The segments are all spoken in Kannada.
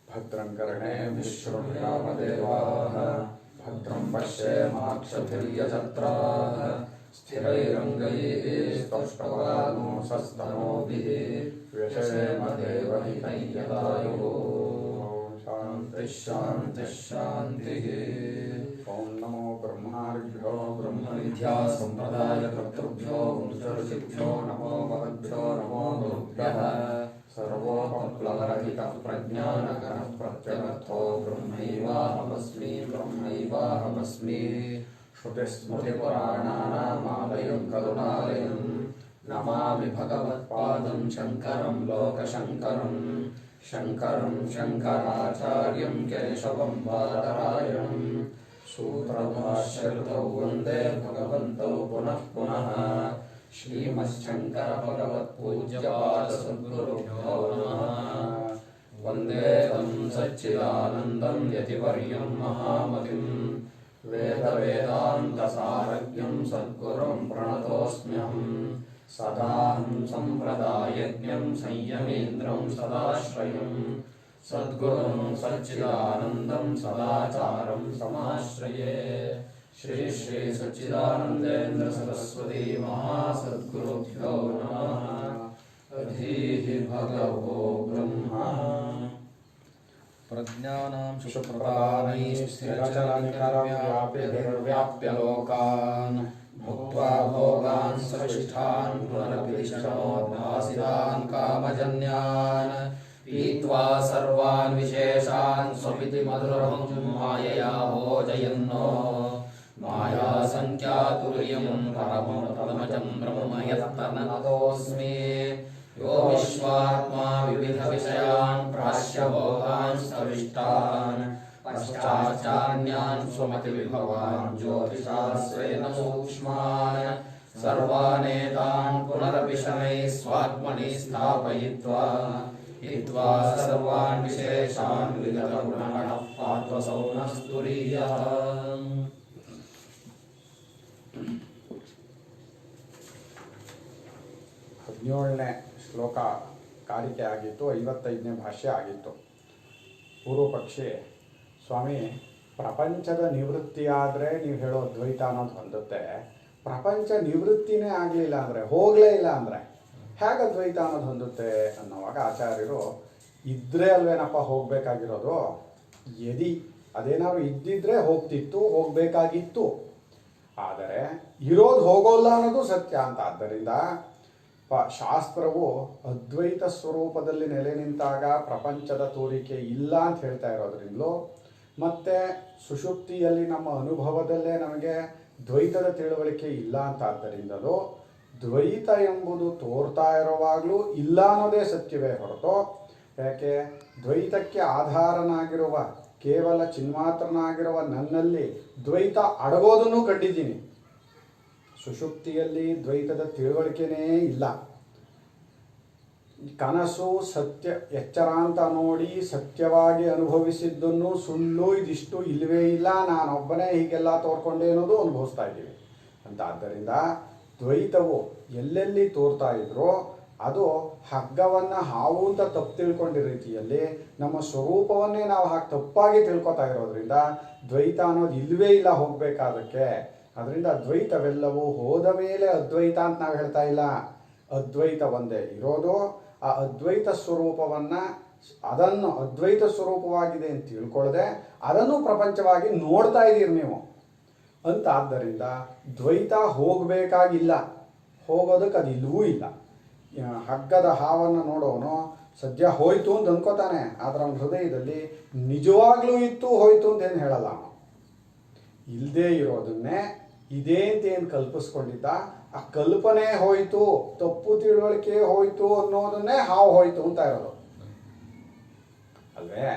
भद्रं कर्णेभिः शृणुयामदेवाः भद्रं पश्येमाक्षभिर्यजत्राः स्थिरैरङ्गैस्तुष्टवागुंसस्तनूभिः व्यशेम देवहितं यदायुः। शान्तिः शान्तिः शान्तिः। ॐ नमो ब्रह्मादिभ्यो ब्रह्मविद्या सम्प्रदायकर्तृभ्यो वंशऋषिभ्यो नमो महद्भ्यो नमो गुरुभ्यः। सर्वोपप्लवरहितः प्रज्ञानकरः प्रत्यगर्थो ब्रह्मैवाहमस्मि ब्रह्मैवाहमस्मि। श्रुतिस्मृतिपुराणानामालयं करुणालयं नमामि भगवत्पादं शङ्करं लोकशङ्करं। शङ्करं शङ्कराचार्यं केशवं बादरायणं। सूत्रभाष्यकृतौ वन्दे भगवन्तौ पुनः पुनः। श्रीमच्छङ्करभगवत्पूज्यपादसद्गुरुभ्यो नमः। वन्दे तं सच्चिदानन्दं यतिवर्यं महामतिं वेदवेदान्तसारज्ञं सद्गुरुं प्रणतोऽस्म्यहं। सदाहं सम्प्रदायज्ञं संयमीन्द्रं सदाश्रयं सद्गुरुं सच्चिदानन्दं सदाचारं समाश्रये। श्री श्री सच्चिदानंदेन्द्र सरस्वती महासद्गुरुभ्यो नमः। अधीः भगवो ब्रह्मा प्रज्ञानां सुप्रदानैस्थिरचरनिकरव्याप्य लोकान् भुक्त्वा भोगान् सविष्ठान् पुनरभिषणोद्भासितान् कामजन्यान् पीत्वा सर्वान् विशेषान् स्वपिति मधुरं मायया भोजयन्नो। माया संख्यातुर्यं परमोत्तमजं ब्रह्म यत्तनतोऽस्मि। यो विश्वात्मा विविधविषयान् प्राश्य भोगान् सविष्टान् पश्चाच्चान्यान् स्वमतिविभवान् ज्योतिषास्त्रेण सूक्ष्मान् सर्वानेतान् पुनरपि शनैः स्वात्मनि स्थापयित्वा हित्वा सर्वान् विशेषान् विगतगुणगणः पात्वसौ नः स्तुरीयः। 17ನೇ ಶ್ಲೋಕ ಕಾರಿಕೆ ಆಗಿತ್ತು, 55ನೇ ಭಾಷ್ಯ ಆಗಿತ್ತು. ಪೂರ್ವ ಪಕ್ಷಿ ಸ್ವಾಮಿ ಪ್ರಪಂಚದ ನಿವೃತ್ತಿಯಾದರೆ ನೀವು ಹೇಳೋ ದ್ವೈತ ಅನ್ನೋದು ಹೊಂದುತ್ತೆ, ಪ್ರಪಂಚ ನಿವೃತ್ತಿನೇ ಆಗಲಿಲ್ಲ ಅಂದರೆ ಹೋಗಲೇ ಇಲ್ಲ ಅಂದರೆ ಹೇಗೆ ದ್ವೈತ ಅನ್ನೋದು ಹೊಂದುತ್ತೆ ಅನ್ನೋವಾಗ ಆಚಾರ್ಯರು ಇದ್ದರೆ ಅಲ್ವೇನಪ್ಪ ಹೋಗಬೇಕಾಗಿರೋದು, ಯದಿ ಅದೇನಾದ್ರು ಇದ್ದಿದ್ರೆ ಹೋಗ್ತಿತ್ತು, ಹೋಗಬೇಕಾಗಿತ್ತು, ಆದರೆ ಇರೋದು ಹೋಗೋಲ್ಲ ಅನ್ನೋದು ಸತ್ಯ ಅಂತ. ಆದ್ದರಿಂದ ಶಾಸ್ತ್ರವು ಅದ್ವೈತ ಸ್ವರೂಪದಲ್ಲಿ ನೆಲೆ ನಿಂತಾಗ ಪ್ರಪಂಚದ ತೋರಿಕೆ ಇಲ್ಲ ಅಂತ ಹೇಳ್ತಾ ಇರೋದ್ರಿಂದಲೂ, ಮತ್ತು ಸುಷುಪ್ತಿಯಲ್ಲಿ ನಮ್ಮ ಅನುಭವದಲ್ಲೇ ನಮಗೆ ದ್ವೈತದ ತಿಳುವಳಿಕೆ ಇಲ್ಲ ಅಂತ ಆದ್ದರಿಂದಲೂ ದ್ವೈತ ಎಂಬುದು ತೋರ್ತಾ ಇರೋವಾಗಲೂ ಇಲ್ಲ ಅನ್ನೋದೇ ಸತ್ಯವೇ ಹೊರತು, ಯಾಕೆ ದ್ವೈತಕ್ಕೆ ಆಧಾರನಾಗಿರುವ ಕೇವಲ ಚಿನ್ಮಾತ್ರನಾಗಿರುವ ನನ್ನಲ್ಲಿ ದ್ವೈತ ಅಡಗೋದನ್ನು ಕಂಡಿದ್ದೀನಿ. ಸುಷುಪ್ತಿಯಲ್ಲಿ ದ್ವೈತದ ತಿಳುವಳಿಕೆನೇ ಇಲ್ಲ. ಕನಸು ಸತ್ಯ ಎಚ್ಚರ ಅಂತ ನೋಡಿ ಸತ್ಯವಾಗಿ ಅನುಭವಿಸಿದ್ದನ್ನು ಸುಳ್ಳು ಇದಿಷ್ಟು ಇಲ್ಲವೇ ಇಲ್ಲ, ನಾನೊಬ್ಬನೇ ಹೀಗೆಲ್ಲ ತೋರ್ಕೊಂಡೆ ಅನ್ನೋದು ಅನುಭವಿಸ್ತಾ ಇದ್ದೀವಿ ಅಂತ. ಆದ್ದರಿಂದ ದ್ವೈತವು ಎಲ್ಲೆಲ್ಲಿ ತೋರ್ತಾ ಇದ್ರೋ ಅದು ಹಗ್ಗವನ್ನು ಹಾವು ಅಂತ ತಪ್ಪು ತಿಳ್ಕೊಂಡಿರೋ ರೀತಿಯಲ್ಲಿ ನಮ್ಮ ಸ್ವರೂಪವನ್ನೇ ನಾವು ಹಾಗೆ ತಪ್ಪಾಗಿ ತಿಳ್ಕೊತಾ ಇರೋದ್ರಿಂದ ದ್ವೈತ ಅನ್ನೋದು ಇಲ್ಲವೇ ಇಲ್ಲ ಹೋಗಬೇಕಾದಕ್ಕೆ. ಅದರಿಂದ ಅದ್ವೈತವೆಲ್ಲವೂ ಹೋದ ಮೇಲೆ ಅದ್ವೈತ ಅಂತ ನಾವು ಹೇಳ್ತಾ ಇಲ್ಲ, ಅದ್ವೈತ ಒಂದೇ ಇರೋದು. ಆ ಅದ್ವೈತ ಸ್ವರೂಪವನ್ನು ಅದನ್ನು ಅದ್ವೈತ ಸ್ವರೂಪವಾಗಿದೆ ಅಂತ ತಿಳ್ಕೊಳ್ಳದೆ ಅದನ್ನು ಪ್ರಪಂಚವಾಗಿ ನೋಡ್ತಾ ಇದ್ದೀರಿ ನೀವು ಅಂತ. ಆದ್ದರಿಂದ ದ್ವೈತ ಹೋಗಬೇಕಾಗಿಲ್ಲ, ಹೋಗೋದಕ್ಕೆ ಅದು ಇಲ್ಲವೂ ಇಲ್ಲ. ಹಗ್ಗದ ಹಾವನ್ನು ನೋಡೋನು ಸದ್ಯ ಹೋಯ್ತು ಅಂತ ಅಂದ್ಕೋತಾನೆ, ಆದರೆ ಅವನ ಹೃದಯದಲ್ಲಿ ನಿಜವಾಗ್ಲೂ ಇತ್ತು ಹೋಯ್ತು ಅಂತ ಏನು ಹೇಳಲ್ಲ. ಅವನು ಇಲ್ಲದೇ ಇರೋದನ್ನೇ ಇದೇ ಅಂತ ಏನು ಕಲ್ಪಿಸ್ಕೊಂಡಿದ್ದ, ಆ ಕಲ್ಪನೆ ಹೋಯ್ತು, ತಪ್ಪು ತಿಳುವಳಿಕೆ ಹೋಯ್ತು ಅನ್ನೋದನ್ನೇ ಹಾವು ಹೋಯ್ತು ಅಂತ ಇರೋದು ಅಲ್ವೇ.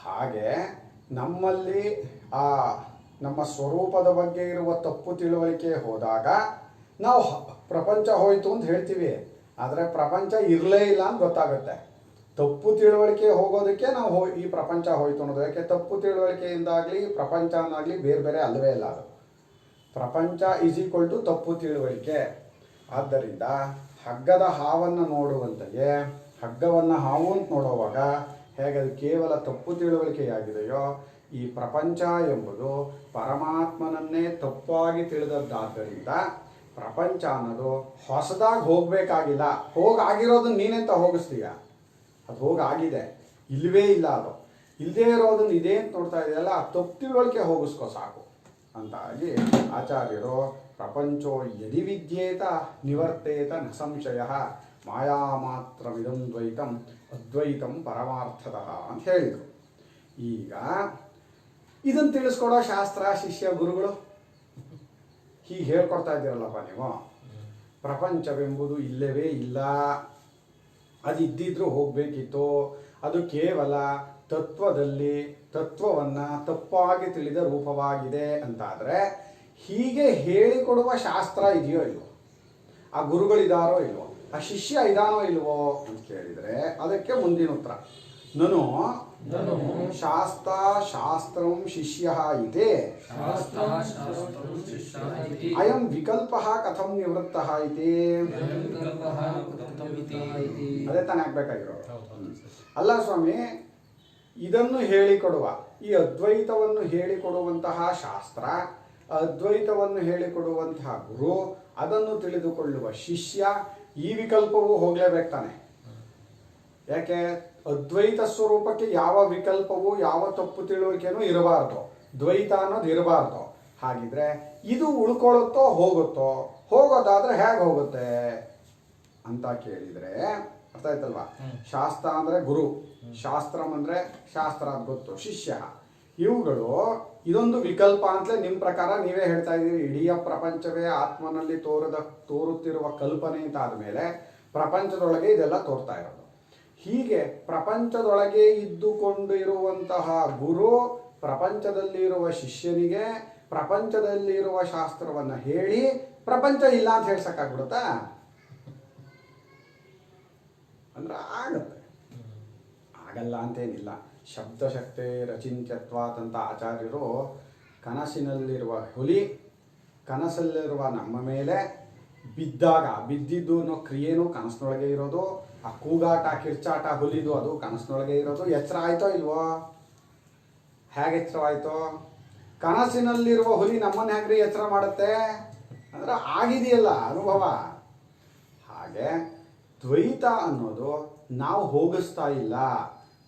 ಹಾಗೆ ನಮ್ಮಲ್ಲಿ ಆ ನಮ್ಮ ಸ್ವರೂಪದ ಬಗ್ಗೆ ಇರುವ ತಪ್ಪು ತಿಳುವಳಿಕೆ ಹೋದಾಗ ನಾವು ಪ್ರಪಂಚ ಹೋಯ್ತು ಅಂತ ಹೇಳ್ತೀವಿ, ಆದರೆ ಪ್ರಪಂಚ ಇರಲೇ ಇಲ್ಲ ಅಂತ ಗೊತ್ತಾಗುತ್ತೆ. ತಪ್ಪು ತಿಳುವಳಿಕೆ ಹೋಗೋದಕ್ಕೆ ನಾವು ಈ ಪ್ರಪಂಚ ಹೋಯ್ತು ಅನ್ನೋದು. ಯಾಕೆ ತಪ್ಪು ತಿಳುವಳಿಕೆಯಿಂದಾಗಲಿ ಪ್ರಪಂಚ ಅನ್ನೋದಾಗಲಿ ಬೇರೆ ಬೇರೆ ಅಲ್ಲವೇ ಇಲ್ಲ. ಅದು ಪ್ರಪಂಚ ಈಸ್ ಈಕ್ವಲ್ ಟು ತಪ್ಪು ತಿಳುವಳಿಕೆ. ಆದ್ದರಿಂದ ಹಗ್ಗದ ಹಾವನ್ನು ನೋಡುವಂತೆಯೇ ಹಗ್ಗವನ್ನು ಹಾವು ಅಂತ ನೋಡುವಾಗ ಹೇಗೆ ಅದು ಕೇವಲ ತಪ್ಪು ತಿಳುವಳಿಕೆಯಾಗಿದೆಯೋ, ಈ ಪ್ರಪಂಚ ಎಂಬುದು ಪರಮಾತ್ಮನನ್ನೇ ತಪ್ಪಾಗಿ ತಿಳಿದದ್ದಾದ್ದರಿಂದ ಪ್ರಪಂಚ ಅನ್ನೋದು ಹೊಸದಾಗಿ ಹೋಗಬೇಕಾಗಿಲ್ಲ. ಹೋಗಾಗಿರೋದನ್ನ ನೀನೆಂತ ಹೋಗಿಸ್ತೀಯ? ಅದು ಹೋಗಾಗಿದೆ, ಇಲ್ಲವೇ ಇಲ್ಲ. ಅದು ಇಲ್ಲದೇ ಇರೋದನ್ನ ಇದೆ ಅಂತ ನೋಡ್ತಾ ಇದೆಯಲ್ಲ, ಆ ತಪ್ಪು ತಿಳುವಳಿಕೆ ಹೋಗಿಸ್ಕೋ ಸಾಕು ಅಂತಾಗಿ ಆಚಾರ್ಯರು ಪ್ರಪಂಚೋ ಯದಿ ವಿದ್ಯೇತ ನಿವರ್ತೇತ ನ ಸಂಶಯ ಮಾಯಾ ಮಾತ್ರಮಿದಂ ದ್ವೈತಂ ಅದ್ವೈತಂ ಪರಮಾರ್ಥತಃ ಅಂತ ಹೇಳಿದರು. ಈಗ ಇದನ್ನು ತಿಳಿಸ್ಕೊಡೋ ಶಾಸ್ತ್ರ, ಶಿಷ್ಯ, ಗುರುಗಳು ಹೀಗೆ ಹೇಳ್ಕೊಡ್ತಾ ಇದ್ದೀರಲ್ಲಪ್ಪ ನೀವು. ಪ್ರಪಂಚವೆಂಬುದು ಇಲ್ಲವೇ ಇಲ್ಲ, ಅದು ಇದ್ದಿದ್ರೂ ಹೋಗಬೇಕಿತ್ತು, ಅದು ಕೇವಲ ತತ್ವದಲ್ಲಿ ತತ್ವವನ್ನು ತಪ್ಪಾಗಿ ತಿಳಿದ ರೂಪವಾಗಿದೆ ಅಂತಾದರೆ ಹೀಗೆ ಹೇಳಿಕೊಡುವ ಶಾಸ್ತ್ರ ಇದೆಯೋ ಇಲ್ವೋ? ಆ ಗುರುಗಳಿದಾರೋ ಇಲ್ವೋ? ಆ ಶಿಷ್ಯ ಇದಾನೋ ಇಲ್ವೋ ಅಂತ ಕೇಳಿದರೆ ಅದಕ್ಕೆ ಮುಂದಿನ ಉತ್ತರ ನನು ಶಾಸ್ತ್ರಂ ಶಿಷ್ಯ ಇದೆ ಅಯಂ ವಿಕಲ್ಪ ಕಥಂ ನಿವೃತ್ತ ಇದೆ. ಅದೇ ತಾನೇ ಆಗ್ಬೇಕಾಗಿರೋ. ಅಲ್ಲ ಸ್ವಾಮಿ, ಇದನ್ನು ಹೇಳಿಕೊಡುವ, ಈ ಅದ್ವೈತವನ್ನು ಹೇಳಿಕೊಡುವಂತಹ ಶಾಸ್ತ್ರ, ಅದ್ವೈತವನ್ನು ಹೇಳಿಕೊಡುವಂತಹ ಗುರು, ಅದನ್ನು ತಿಳಿದುಕೊಳ್ಳುವ ಶಿಷ್ಯ, ಈ ವಿಕಲ್ಪವು ಹೋಗಲೇಬೇಕು ತಾನೆ. ಯಾಕೆ? ಅದ್ವೈತ ಸ್ವರೂಪಕ್ಕೆ ಯಾವ ವಿಕಲ್ಪವೂ ಯಾವ ತಪ್ಪು ತಿಳುವಳಿಕೆನೂ ಇರಬಾರ್ದು, ದ್ವೈತ ಅನ್ನೋದು ಇರಬಾರ್ದು. ಹಾಗಿದ್ರೆ ಇದು ಉಳ್ಕೊಳ್ಳುತ್ತೋ ಹೋಗುತ್ತೋ? ಹೋಗೋದಾದ್ರೆ ಹೇಗೆ ಹೋಗುತ್ತೆ ಅಂತ ಕೇಳಿದರೆ ಅರ್ಥ ಆಯ್ತಲ್ವಾ? ಶಾಸ್ತ್ರ ಅಂದರೆ ಗುರು, ಶಾಸ್ತ್ರಂ ಅಂದರೆ ಶಾಸ್ತ್ರ ಅದು ಗೊತ್ತು, ಶಿಷ್ಯ. ಇವುಗಳು ಇದೊಂದು ವಿಕಲ್ಪ ಅಂತಲೇ ನಿಮ್ಮ ಪ್ರಕಾರ ನೀವೇ ಹೇಳ್ತಾ ಇದ್ದೀರಿ. ಇಡೀ ಪ್ರಪಂಚವೇ ಆತ್ಮನಲ್ಲಿ ತೋರುತ್ತಿರುವ ಕಲ್ಪನೆ ಅಂತ ಆದಮೇಲೆ ಪ್ರಪಂಚದೊಳಗೆ ಇದೆಲ್ಲ ತೋರ್ತಾ ಇರೋದು. ಹೀಗೆ ಪ್ರಪಂಚದೊಳಗೆ ಇದ್ದುಕೊಂಡು ಇರುವಂತಹ ಗುರು ಪ್ರಪಂಚದಲ್ಲಿರುವ ಶಿಷ್ಯನಿಗೆ ಪ್ರಪಂಚದಲ್ಲಿರುವ ಶಾಸ್ತ್ರವನ್ನು ಹೇಳಿ ಪ್ರಪಂಚ ಇಲ್ಲ ಅಂತ ಹೇಳ್ಸಕ್ಕಾಗ್ಬಿಡುತ್ತಾ? ಅಂದ್ರೆ ಆಗತ್ತೆ, ಆಗಲ್ಲ ಅಂತೇನಿಲ್ಲ. ಶಬ್ದಶಕ್ತಿ ರಚಿಂತ್ಯತ್ವಾತ್ ಅಂತ ಆಚಾರ್ಯರು ಕನಸಿನಲ್ಲಿರುವ ಹುಲಿ ಕನಸಲ್ಲಿರುವ ನಮ್ಮ ಮೇಲೆ ಬಿದ್ದಾಗ ಬಿದ್ದಿದ್ದು ಅನ್ನೋ ಕ್ರಿಯೆನೂ ಕನಸಿನೊಳಗೆ ಇರೋದು, ಆ ಕೂಗಾಟ ಕಿರ್ಚಾಟ ಹುಲಿದು ಅದು ಕನಸಿನೊಳಗೆ ಇರೋದು. ಎಚ್ಚರ ಆಯ್ತೋ ಇಲ್ವೋ? ಹೇಗೆ ಎಚ್ಚರವಾಯ್ತೋ? ಕನಸಿನಲ್ಲಿರುವ ಹುಲಿ ನಮ್ಮನ್ನು ಹೇಗ್ರಿ ಎಚ್ಚರ ಮಾಡುತ್ತೆ ಅಂದ್ರೆ ಆಗಿದೆಯಲ್ಲ ಅನುಭವ. ಹಾಗೆ ದ್ವೈತ ಅನ್ನೋದು ನಾವು ಹೋಗಿಸ್ತಾ ಇಲ್ಲ,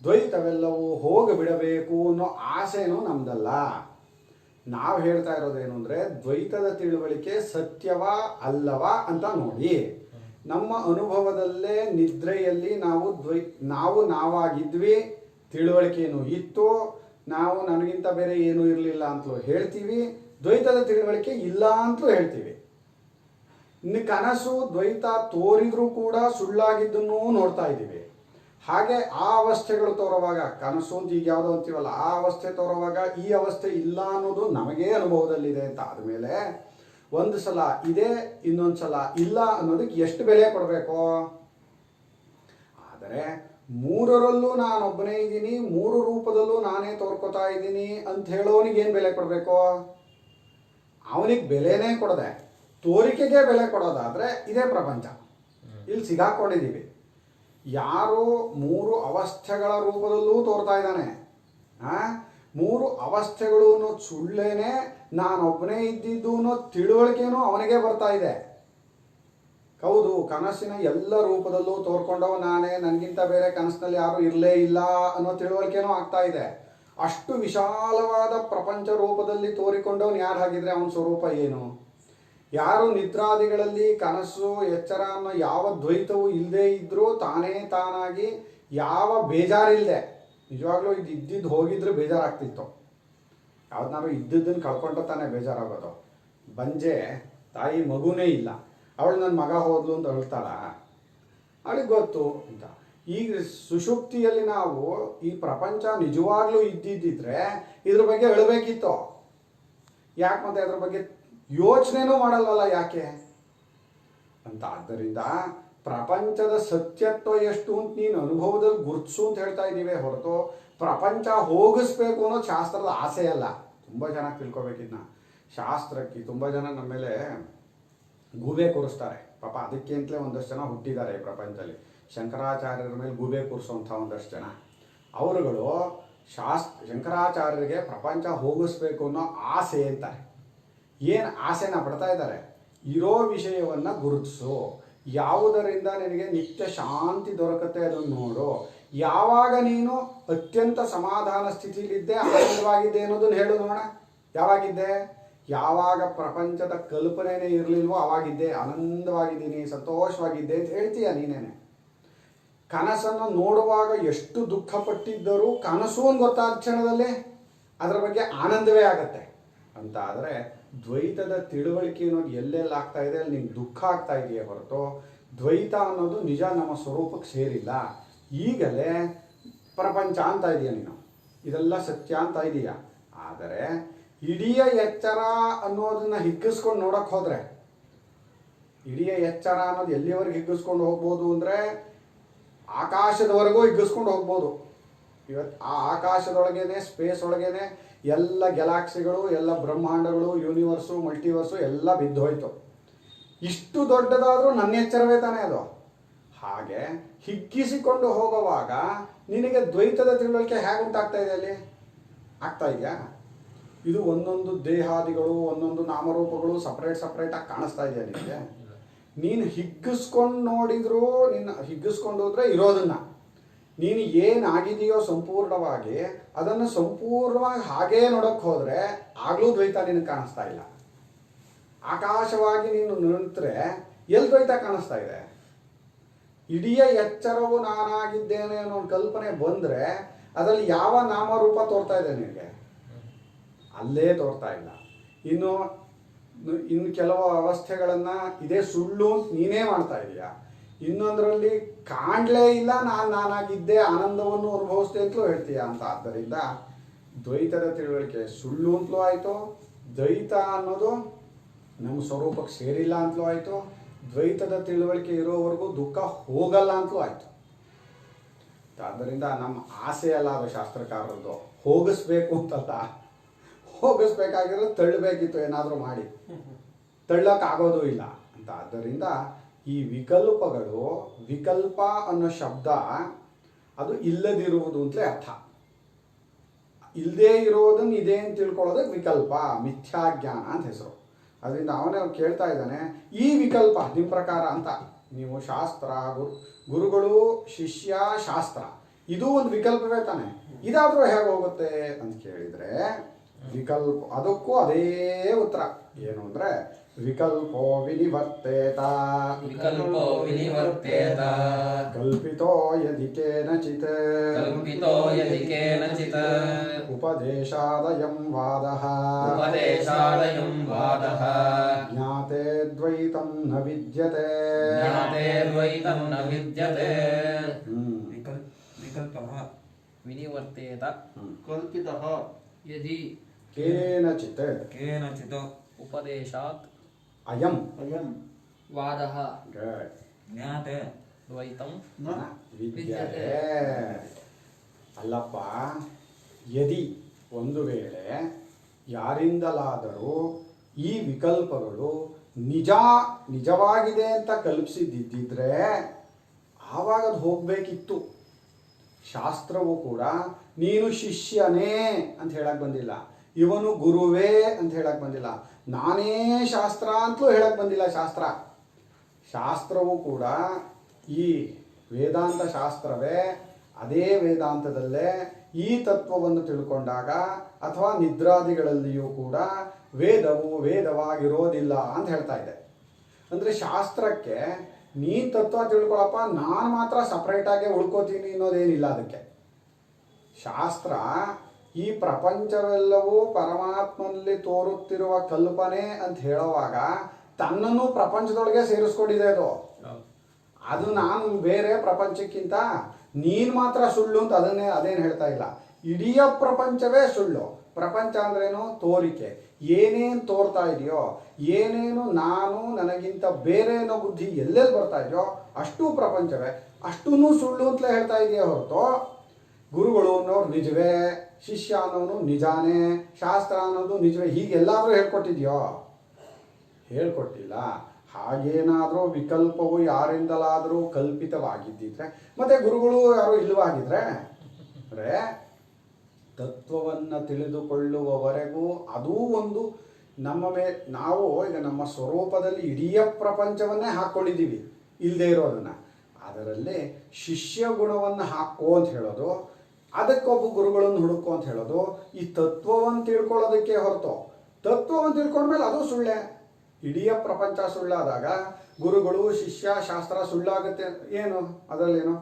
ದ್ವೈತವೆಲ್ಲವೂ ಹೋಗಿಬಿಡಬೇಕು ಅನ್ನೋ ಆಸೆನೂ ನಮ್ದಲ್ಲ. ನಾವು ಹೇಳ್ತಾ ಇರೋದೇನು ಅಂದರೆ ದ್ವೈತದ ತಿಳುವಳಿಕೆ ಸತ್ಯವಾ ಅಲ್ಲವಾ ಅಂತ ನೋಡಿ. ನಮ್ಮ ಅನುಭವದಲ್ಲೇ ನಿದ್ರೆಯಲ್ಲಿ ನಾವು ನಾವಾಗಿದ್ವಿ, ತಿಳುವಳಿಕೆಯೂ ಇತ್ತು, ನಾವು ನನಗಿಂತ ಬೇರೆ ಏನೂ ಇರಲಿಲ್ಲ ಅಂತಲೂ ಹೇಳ್ತೀವಿ, ದ್ವೈತದ ತಿಳುವಳಿಕೆ ಇಲ್ಲ ಅಂತಲೂ ಹೇಳ್ತೀವಿ. ಇನ್ನು ಕನಸು ದ್ವೈತ ತೋರಿದ್ರೂ ಕೂಡ ಸುಳ್ಳಾಗಿದ್ದನ್ನು ನೋಡ್ತಾ ಇದ್ದೀವಿ. ಹಾಗೆ ಆ ಅವಸ್ಥೆಗಳು ತೋರುವಾಗ, ಕನಸು ಅಂತ ಈಗ ಯಾವುದೋ ಅಂತೀವಲ್ಲ, ಆ ಅವಸ್ಥೆ ತೋರುವಾಗ ಈ ಅವಸ್ಥೆ ಇಲ್ಲ ಅನ್ನೋದು ನಮಗೇ ಅನುಭವದಲ್ಲಿದೆ ಅಂತ ಆದಮೇಲೆ ಒಂದು ಸಲ ಇದೆ, ಇನ್ನೊಂದು ಸಲ ಇಲ್ಲ ಅನ್ನೋದಕ್ಕೆ ಎಷ್ಟು ಬೆಲೆ ಕೊಡಬೇಕು? ಆದರೆ ಮೂರರಲ್ಲೂ ನಾನೊಬ್ಬನೇ ಇದ್ದೀನಿ, ಮೂರು ರೂಪದಲ್ಲೂ ನಾನೇ ತೋರ್ಕೋತಾ ಇದ್ದೀನಿ ಅಂತ ಹೇಳೋನಿಗೆ ಏನು ಬೆಲೆ ಕೊಡಬೇಕು? ಅವನಿಗೆ ಬೆಲೆನೇ ಕೊಡದೆ ತೋರಿಕೆಗೆ ಬೆಲೆ ಕೊಡೋದಾದರೆ ಇದೇ ಪ್ರಪಂಚ. ಇಲ್ಲಿ ಸಿಗಾಕೊಂಡಿದ್ದೀವಿ. ಯಾರು ಮೂರು ಅವಸ್ಥೆಗಳ ರೂಪದಲ್ಲೂ ತೋರ್ತಾ ಇದ್ದಾನೆ, ಮೂರು ಅವಸ್ಥೆಗಳು ಅನ್ನೋದು ಸುಳ್ಳೇನೆ, ನಾನೊಬ್ಬನೇ ಇದ್ದಿದ್ದು ಅನ್ನೋ ತಿಳುವಳಿಕೆನೂ ಅವನಿಗೆ ಬರ್ತಾ ಇದೆ. ಹೌದು, ಕನಸಿನ ಎಲ್ಲ ರೂಪದಲ್ಲೂ ತೋರ್ಕೊಂಡವ ನಾನೇ, ನನಗಿಂತ ಬೇರೆ ಕನಸಿನಲ್ಲಿ ಯಾರು ಇರಲೇ ಇಲ್ಲ ಅನ್ನೋ ತಿಳುವಳಿಕೆನೂ ಆಗ್ತಾ ಇದೆ. ಅಷ್ಟು ವಿಶಾಲವಾದ ಪ್ರಪಂಚ ರೂಪದಲ್ಲಿ ತೋರಿಕೊಂಡವನು ಯಾರು? ಹಾಗಿದ್ರೆ ಅವನ ಸ್ವರೂಪ ಏನು? ಯಾರು ನಿದ್ರಾದಿಗಳಲ್ಲಿ ಕನಸು ಎಚ್ಚರ ಅನ್ನೋ ಯಾವ ದ್ವೈತವೂ ಇಲ್ಲದೆ ಇದ್ರೂ ತಾನೇ ತಾನಾಗಿ ಯಾವ ಬೇಜಾರಿಲ್ಲದೆ, ನಿಜವಾಗ್ಲೂ ಇದು ಇದ್ದಿದ್ದು ಹೋಗಿದ್ರೆ ಬೇಜಾರಾಗ್ತಿತ್ತು. ಯಾವ್ದನ್ನಾರು ಇದ್ದದ್ದನ್ನು ಕಳ್ಕೊಂಡ ತಾನೇ ಬೇಜಾರಾಗೋದು. ಬಂಜೆ ತಾಯಿ ಮಗುನೇ ಇಲ್ಲ, ಅವಳು ನನ್ನ ಮಗ ಹೋದ್ಲು ಅಂತ ಹೇಳ್ತಾಳ, ಅವಳಿಗೆ ಗೊತ್ತು ಅಂತ. ಈಗ ಸುಷುಪ್ತಿಯಲ್ಲಿ ನಾವು ಈ ಪ್ರಪಂಚ ನಿಜವಾಗ್ಲೂ ಇದ್ದಿದ್ದಿದ್ರೆ ಇದ್ರ ಬಗ್ಗೆ ಹೇಳಬೇಕಿತ್ತು. ಯಾಕೆ ಮತ್ತೆ ಅದ್ರ ಬಗ್ಗೆ ಯೋಚನೆನೂ ಮಾಡಲ್ವಲ್ಲ ಯಾಕೆ ಅಂತ. ಆದ್ದರಿಂದ ಪ್ರಪಂಚದ ಸತ್ಯತ್ವ ಎಷ್ಟು ಅಂತ ನೀನು ಅನುಭವದಲ್ಲಿ ಗುರುತಿಸು ಅಂತ ಹೇಳ್ತಾ ಇದ್ದೀವಿ ಹೊರತು ಪ್ರಪಂಚ ಹೋಗಿಸ್ಬೇಕು ಅನ್ನೋದು ಶಾಸ್ತ್ರದ ಆಸೆ ಅಲ್ಲ. ತುಂಬ ಚೆನ್ನಾಗಿ ತಿಳ್ಕೊಬೇಕಿದ್ನ. ಶಾಸ್ತ್ರಕ್ಕೆ ತುಂಬ ಜನ ನಮ್ಮ ಮೇಲೆ ಗೂಬೆ ಕೂರಿಸ್ತಾರೆ ಪಾಪ. ಅದಕ್ಕೆ ಅಂತಲೇ ಒಂದಷ್ಟು ಜನ ಹುಟ್ಟಿದ್ದಾರೆ ಈ ಪ್ರಪಂಚದಲ್ಲಿ. ಶಂಕರಾಚಾರ್ಯರ ಮೇಲೆ ಗೂಬೆ ಕೂರಿಸುವಂಥ ಒಂದಷ್ಟು ಜನ ಅವರುಗಳು ಶಂಕರಾಚಾರ್ಯರಿಗೆ ಪ್ರಪಂಚ ಹೋಗಿಸ್ಬೇಕು ಅನ್ನೋ ಆಸೆ ಅಂತಾರೆ. ಏನು ಆಸೆನ ಪಡ್ತಾ ಇದ್ದಾರೆ? ಇರೋ ವಿಷಯವನ್ನು ಗುರುತಿಸು, ಯಾವುದರಿಂದ ನಿನಗೆ ನಿತ್ಯ ಶಾಂತಿ ದೊರಕುತ್ತೆ ಅದನ್ನು ನೋಡು, ಯಾವಾಗ ನೀನು ಅತ್ಯಂತ ಸಮಾಧಾನ ಸ್ಥಿತಿಲಿದ್ದೆ, ಆನಂದವಾಗಿದ್ದೆ ಅನ್ನೋದನ್ನು ಹೇಳು ನೋಡೋಣ. ಯಾವಾಗಿದ್ದೆ? ಯಾವಾಗ ಪ್ರಪಂಚದ ಕಲ್ಪನೆನೇ ಇರಲಿಲ್ವೋ ಆವಾಗಿದ್ದೆ, ಆನಂದವಾಗಿದ್ದೀನಿ, ಸಂತೋಷವಾಗಿದ್ದೆ ಅಂತ ಹೇಳ್ತೀಯ ನೀನೇನೆ. ಕನಸನ್ನು ನೋಡುವಾಗ ಎಷ್ಟು ದುಃಖಪಟ್ಟಿದ್ದರೂ ಕನಸು ಅಂತ ಗೊತ್ತಾದ ಕ್ಷಣದಲ್ಲೇ ಅದರ ಬಗ್ಗೆ ಆನಂದವೇ ಆಗತ್ತೆ ಅಂತ. ಆದರೆ ದ್ವೈತದ ತಿಳುವಳಿಕೆ ಅನ್ನೋದು ಎಲ್ಲೆಲ್ಲ ಆಗ್ತಾ ಇದೆ ಅಲ್ಲಿ ನಿಂಗೆ ದುಃಖ ಆಗ್ತಾ ಇದೆಯೇ ಹೊರತು ದ್ವೈತ ಅನ್ನೋದು ನಿಜ ನಮ್ಮ ಸ್ವರೂಪಕ್ಕೆ ಸೇರಿಲ್ಲ. ಈಗಲೇ ಪ್ರಪಂಚ ಅಂತ ಇದೆಯಾ ನೀನು, ಇದೆಲ್ಲ ಸತ್ಯ ಅಂತ ಇದೆಯಾ. ಆದರೆ ಇಡೀ ಎಚ್ಚರ ಅನ್ನೋದನ್ನ ಹಿಗ್ಗಿಸ್ಕೊಂಡು ನೋಡಕ್ಕೆ ಹೋದರೆ, ಇಡೀ ಎಚ್ಚರ ಅನ್ನೋದು ಎಲ್ಲಿವರೆಗೆ ಹಿಗ್ಗಿಸ್ಕೊಂಡು ಹೋಗ್ಬೋದು ಅಂದರೆ ಆಕಾಶದವರೆಗೂ ಹಿಗ್ಗಿಸ್ಕೊಂಡು ಹೋಗ್ಬೋದು. ಇವತ್ತು ಆ ಆಕಾಶದೊಳಗೇನೆ, ಸ್ಪೇಸ್ ಒಳಗೇನೆ ಎಲ್ಲ ಗ್ಯಾಲಾಕ್ಸಿಗಳು, ಎಲ್ಲ ಬ್ರಹ್ಮಾಂಡಗಳು, ಯೂನಿವರ್ಸು, ಮಲ್ಟಿವರ್ಸು ಎಲ್ಲ ಬಿದ್ದು ಹೋಯ್ತು. ಇಷ್ಟು ದೊಡ್ಡದಾದರೂ ನನ್ನ ಎಚ್ಚರವೇ ತಾನೇ ಅದು. ಹಾಗೆ ಹಿಗ್ಗಿಸಿಕೊಂಡು ಹೋಗುವಾಗ ನಿನಗೆ ದ್ವೈತದ ತಿಳುವಳಿಕೆ ಹೇಗೆ ಉಂಟಾಗ್ತಾ ಇದೆ? ಅಲ್ಲಿ ಆಗ್ತಾ ಇದೆಯಾ? ಇದು ಒಂದೊಂದು ದೇಹಾದಿಗಳು, ಒಂದೊಂದು ನಾಮರೂಪಗಳು ಸಪ್ರೇಟಾಗಿ ಕಾಣಿಸ್ತಾ ಇದೆಯಾ ನಿನಗೆ? ನೀನು ಹಿಗ್ಗಿಸ್ಕೊಂಡು ನೋಡಿದ್ರು, ನಿನ್ನ ಹಿಗ್ಗಿಸ್ಕೊಂಡು ಹೋದ್ರೆ ಇರೋದನ್ನ ನೀನು ಏನಾಗಿದೆಯೋ ಸಂಪೂರ್ಣವಾಗಿ ಅದನ್ನು ಸಂಪೂರ್ಣವಾಗಿ ಹಾಗೇ ನೋಡೋಕ್ಕೆ ಹೋದರೆ ಆಗಲೂ ದ್ವೈತ ನಿನಗೆ ಕಾಣಿಸ್ತಾ ಇಲ್ಲ. ಆಕಾಶವಾಗಿ ನೀನು ನಿಂತರೆ ಎಲ್ಲಿ ದ್ವೈತ ಕಾಣಿಸ್ತಾ ಇದೆ? ಇಡೀ ಎಚ್ಚರವು ನಾನಾಗಿದ್ದೇನೆ ಅನ್ನೋ ಕಲ್ಪನೆ ಬಂದರೆ ಅದರಲ್ಲಿ ಯಾವ ನಾಮರೂಪ ತೋರ್ತಾ ಇದೆ ನಿನಗೆ? ಅಲ್ಲೇ ತೋರ್ತಾ ಇಲ್ಲ. ಇನ್ನು ಕೆಲವು ಅವಸ್ಥೆಗಳನ್ನು ಇದೇ ಸುಳ್ಳು ಅಂತ ನೀನೇ ಮಾಡ್ತಾ ಇದೀಯಾ. ಇನ್ನೊಂದರಲ್ಲಿ ಕಾಣಲೇ ಇಲ್ಲ, ನಾನಾಗಿದ್ದೆ, ಆನಂದವನ್ನು ಅನುಭವಿಸ್ತೆ ಅಂತಲೂ ಹೇಳ್ತೀಯ ಅಂತ. ಆದ್ದರಿಂದ ದ್ವೈತದ ತಿಳುವಳಿಕೆ ಸುಳ್ಳು ಅಂತಲೂ ಆಯಿತು, ದ್ವೈತ ಅನ್ನೋದು ನಮ್ಮ ಸ್ವರೂಪಕ್ಕೆ ಸೇರಿಲ್ಲ ಅಂತಲೂ ಆಯಿತು, ದ್ವೈತದ ತಿಳುವಳಿಕೆ ಇರೋವರೆಗೂ ದುಃಖ ಹೋಗಲ್ಲ ಅಂತಲೂ ಆಯಿತು. ಆದ್ದರಿಂದ ನಮ್ಮ ಆಸೆ ಅಲ್ಲ ಅದು ಶಾಸ್ತ್ರಕಾರರದ್ದು, ಹೋಗಿಸ್ಬೇಕು ಅಂತಲ್ಲ, ಹೋಗಿಸ್ಬೇಕಾಗಿರೋ ತಳ್ಳಬೇಕಿತ್ತು ಏನಾದರೂ ಮಾಡಿ, ತಳ್ಳಕ್ಕಾಗೋದು ಇಲ್ಲ ಅಂತ. ಆದ್ದರಿಂದ ಈ ವಿಕಲ್ಪಗಳು, ವಿಕಲ್ಪ ಅನ್ನೋ ಶಬ್ದ ಅದು ಇಲ್ಲದಿರುವುದು ಅಂತಲೇ ಅರ್ಥ. ಇಲ್ಲದೇ ಇರೋದನ್ನು ಇದೆ ಅಂತ ತಿಳ್ಕೊಳ್ಳೋದಕ್ಕೆ ವಿಕಲ್ಪ, ಮಿಥ್ಯಾಜ್ಞಾನ ಅಂತ ಹೆಸರು. ಅದರಿಂದ ಅವನೇ ಕೇಳ್ತಾ ಇದ್ದಾನೆ, ಈ ವಿಕಲ್ಪ ನಿಮ್ಮ ಪ್ರಕಾರ ಅಂತ, ನೀವು ಶಾಸ್ತ್ರ, ಗುರುಗಳು, ಶಿಷ್ಯ, ಶಾಸ್ತ್ರ, ಇದು ಒಂದು ವಿಕಲ್ಪವೇ ತಾನೆ, ಇದಾದರೂ ಹೇಗೆ ಹೋಗುತ್ತೆ ಅಂತ ಕೇಳಿದರೆ ವಿಕಲ್ಪ, ಅದಕ್ಕೂ ಅದೇ ಉತ್ತರ ಏನು ಅಂದರೆ ವಿಕಲ್ಪೋ ವಿನಿವರ್ತೇತ, ವಿಕಲ್ಪೋ ವಿನಿವರ್ತೇತ, ಕಲ್ಪಿತೋ ಯದಿ ಕೇನಚಿತ್, ಕಲ್ಪಿತೋ ಯದಿ ಕೇನಚಿತ್, ಉಪದೇಶಾದಯಂ ವಾದಃ, ಉಪದೇಶಾದಯಂ ವಾದಃ, ಜ್ಞಾತೆ ದ್ವೈತಂ ನ ವಿದ್ಯತೆ, ಜ್ಞಾತೆ ದ್ವೈತಂ ನ ವಿದ್ಯತೆ. ವಿಕಲ್ಪಃ ವಿನಿವರ್ತೇತ ಕಲ್ಪಿತಃ ಯದಿ ಕೇನಚಿತ್ ಕೇನಚಿತ್ ಉಪದೇಶಾತ್ ಅಯಂ ಅಯಂ ವಾದಃ ಗುಡ್ ಜ್ಞಾತೆ ದ್ವೈತಂ ನ ವಿದ್ಯತೆ. ಅಲ್ಲಪ್ಪ, ಯದಿ ಒಂದು ವೇಳೆ ಯಾರಿಂದಲಾದರೂ ಈ ವಿಕಲ್ಪಗಳು ನಿಜವಾಗಿದೆ ಅಂತ ಕಲ್ಪಿಸಿದ್ದಿದ್ರೆ ಆವಾಗ ಅದು ಹೋಗಬೇಕಿತ್ತು. ಶಾಸ್ತ್ರವು ಕೂಡ ನೀನು ಶಿಷ್ಯನೇ ಅಂತ ಹೇಳಕ್ಕೆ ಬಂದಿಲ್ಲ, ಇವನು ಗುರುವೇ ಅಂತ ಹೇಳಕ್ಕೆ ಬಂದಿಲ್ಲ, ನಾನೇ ಶಾಸ್ತ್ರ ಅಂತಲೂ ಹೇಳಕ್ಕೆ ಬಂದಿಲ್ಲ. ಶಾಸ್ತ್ರವು ಕೂಡ ಈ ವೇದಾಂತ ಶಾಸ್ತ್ರವೇ ಅದೇ ವೇದಾಂತದಲ್ಲೇ ಈ ತತ್ವವನ್ನು ತಿಳ್ಕೊಂಡಾಗ ಅಥವಾ ನಿದ್ರಾದಿಗಳಲ್ಲಿಯೂ ಕೂಡ ವೇದವು ವೇದವಾಗಿರೋದಿಲ್ಲ ಅಂತ ಹೇಳ್ತಾ ಇದೆ. ಅಂದರೆ ಶಾಸ್ತ್ರಕ್ಕೆ ನೀನು ತತ್ವ ತಿಳ್ಕೊಳಪ್ಪ, ನಾನು ಮಾತ್ರ ಸಪ್ರೇಟಾಗೆ ಉಳ್ಕೋತೀನಿ ಅನ್ನೋದೇನಿಲ್ಲ. ಅದಕ್ಕೆ ಶಾಸ್ತ್ರ ಈ ಪ್ರಪಂಚವೆಲ್ಲವೂ ಪರಮಾತ್ಮನಲ್ಲಿ ತೋರುತ್ತಿರುವ ಕಲ್ಪನೆ ಅಂತ ಹೇಳುವಾಗ ತನ್ನನ್ನು ಪ್ರಪಂಚದೊಳಗೆ ಸೇರಿಸ್ಕೊಂಡಿದೆ ಅದು ನಾನು ಬೇರೆ ಪ್ರಪಂಚಕ್ಕಿಂತ ನೀನು ಮಾತ್ರ ಸುಳ್ಳು ಅಂತ ಅದೇನು ಹೇಳ್ತಾ ಇಲ್ಲ. ಇಡೀ ಪ್ರಪಂಚವೇ ಸುಳ್ಳು. ಪ್ರಪಂಚ ಅಂದ್ರೇನು? ತೋರಿಕೆ. ಏನೇನು ತೋರ್ತಾ ಇದೆಯೋ, ಏನೇನು ನಾನು ನನಗಿಂತ ಬೇರೆ ಅನ್ನೋ ಬುದ್ಧಿ ಎಲ್ಲೆಲ್ಲಿ ಬರ್ತಾ ಇದೆಯೋ ಅಷ್ಟೂ ಪ್ರಪಂಚವೇ, ಅಷ್ಟೂ ಸುಳ್ಳು ಅಂತಲೇ ಹೇಳ್ತಾ ಇದೆಯಾ ಹೊರತು ಗುರುಗಳು ಅನ್ನೋರು ನಿಜವೇ, ಶಿಷ್ಯ ಅನ್ನೋನು ನಿಜಾನೇ, ಶಾಸ್ತ್ರ ಅನ್ನೋದು ನಿಜವೇ, ಹೀಗೆಲ್ಲಾದರೂ ಹೇಳ್ಕೊಟ್ಟಿದ್ಯೋ? ಹೇಳ್ಕೊಟ್ಟಿಲ್ಲ. ಹಾಗೇನಾದರೂ ವಿಕಲ್ಪವು ಯಾರಿಂದಲಾದರೂ ಕಲ್ಪಿತವಾಗಿದ್ದಿದ್ರೆ ಮತ್ತೆ ಗುರುಗಳು ಯಾರು ಇಲ್ಲವಾಗಿದ್ರೆ ಅಂದರೆ ತತ್ವವನ್ನು ತಿಳಿದುಕೊಳ್ಳುವವರೆಗೂ ಅದೂ ಒಂದು ನಮ್ಮ ನಾವು ಈಗ ನಮ್ಮ ಸ್ವರೂಪದಲ್ಲಿ ಇಡೀ ಪ್ರಪಂಚವನ್ನೇ ಹಾಕ್ಕೊಂಡಿದ್ದೀವಿ ಇಲ್ಲದೆ ಇರೋದನ್ನು. ಅದರಲ್ಲಿ ಶಿಷ್ಯ ಗುಣವನ್ನು ಹಾಕೋ ಅಂತ ಹೇಳೋದು, ಅದಕ್ಕೊಬ್ಬ ಗುರುಗಳನ್ನು ಹುಡುಕೋ ಅಂತ ಹೇಳೋದು ಈ ತತ್ವವನ್ನು ತಿಳ್ಕೊಳ್ಳೋದಕ್ಕೆ ಹೊರತು. ತತ್ವವನ್ನು ತಿಳ್ಕೊಂಡ್ಮೇಲೆ ಅದು ಸುಳ್ಳೆ. ಇಡೀ ಪ್ರಪಂಚ ಸುಳ್ಳಾದಾಗ ಗುರುಗಳು ಶಿಷ್ಯ ಶಾಸ್ತ್ರ ಸುಳ್ಳಾಗುತ್ತೆ. ಏನು ಅದರಲ್ಲೇನು?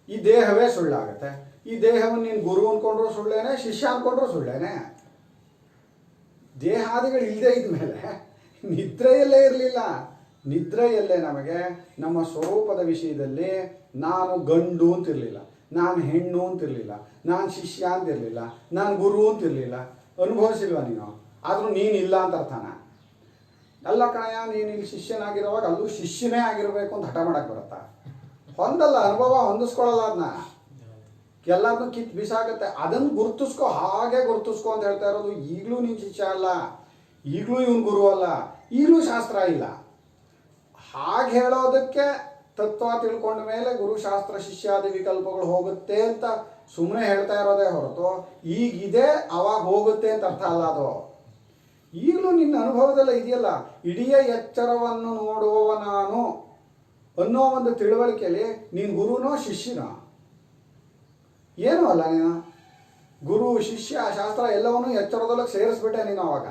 ಈ ದೇಹವೇ ಸುಳ್ಳಾಗುತ್ತೆ. ಈ ದೇಹವನ್ನು ನೀನು ಗುರು ಅಂದ್ಕೊಂಡ್ರು ಸುಳ್ಳೇನೆ, ಶಿಷ್ಯ ಅಂದ್ಕೊಂಡ್ರು ಸುಳ್ಳೇನೆ. ದೇಹಾದಿಗಳು ಇಲ್ಲದೆ ಇದ್ಮೇಲೆ ನಿದ್ರೆಯಲ್ಲೇ ಇರಲಿಲ್ಲ. ನಿದ್ರೆಯಲ್ಲೇ ನಮಗೆ ನಮ್ಮ ಸ್ವರೂಪದ ವಿಷಯದಲ್ಲಿ ನಾನು ಗಂಡು ಅಂತಿರಲಿಲ್ಲ, ನಾನು ಹೆಣ್ಣು ಅಂತಿರಲಿಲ್ಲ, ನಾನು ಶಿಷ್ಯ ಅಂತಿರಲಿಲ್ಲ, ನಾನು ಗುರು ಅಂತಿರಲಿಲ್ಲ. ಅನುಭವಿಸಿಲ್ವ ನೀನು? ಆದರೂ ನೀನಿಲ್ಲ ಅಂತ ಅರ್ಥನ? ಅಲ್ಲ ಕಣಯ್ಯ, ನೀನು ಇಲ್ಲಿ ಶಿಷ್ಯನಾಗಿರುವಾಗ ಅಲ್ಲೂ ಶಿಷ್ಯನೇ ಆಗಿರಬೇಕು ಅಂತ ಹಠ ಮಾಡಕ್ಕೆ ಬರುತ್ತಾ? ಹೊಂದಲ್ಲ, ಅನುಭವ ಹೊಂದಿಸ್ಕೊಳ್ಳಲ್ಲ. ಅದನ್ನ ಎಲ್ಲದನ್ನೂ ಕಿತ್ತು ಬಿಸಾಗುತ್ತೆ. ಅದನ್ನು ಗುರುತಿಸ್ಕೊ, ಹಾಗೆ ಗುರುತಿಸ್ಕೊ ಅಂತ ಹೇಳ್ತಾ ಇರೋದು. ಈಗಲೂ ನೀನು ಶಿಷ್ಯ ಅಲ್ಲ, ಈಗಲೂ ಇವನು ಗುರು ಅಲ್ಲ, ಈಗಲೂ ಶಾಸ್ತ್ರ ಇಲ್ಲ. ಹಾಗೆ ಹೇಳೋದಕ್ಕೆ ತತ್ವ ತಿಳ್ಕೊಂಡ ಮೇಲೆ ಗುರುಶಾಸ್ತ್ರ ಶಿಷ್ಯಾದಿ ವಿಕಲ್ಪಗಳು ಹೋಗುತ್ತೆ ಅಂತ ಸುಮ್ಮನೆ ಹೇಳ್ತಾ ಇರೋದೇ ಹೊರತು ಈಗಿದೆ ಅವಾಗ ಹೋಗುತ್ತೆ ಅಂತ ಅರ್ಥ ಅಲ್ಲ ಅದು. ಈಗಲೂ ನಿನ್ನ ಅನುಭವದಲ್ಲ ಇದೆಯಲ್ಲ, ಇಡೀ ಎಚ್ಚರವನ್ನು ನೋಡುವವ ನಾನು ಅನ್ನೋ ಒಂದು ತಿಳುವಳಿಕೆಯಲ್ಲಿ ನೀನು ಗುರುನೋ ಶಿಷ್ಯನೋ? ಏನೂ ಅಲ್ಲ. ನೀನು ಗುರು ಶಿಷ್ಯ ಶಾಸ್ತ್ರ ಎಲ್ಲವನ್ನೂ ಎಚ್ಚರದೊಳಗೆ ಸೇರಿಸ್ಬಿಟ್ಟೆ ನೀನು. ಅವಾಗ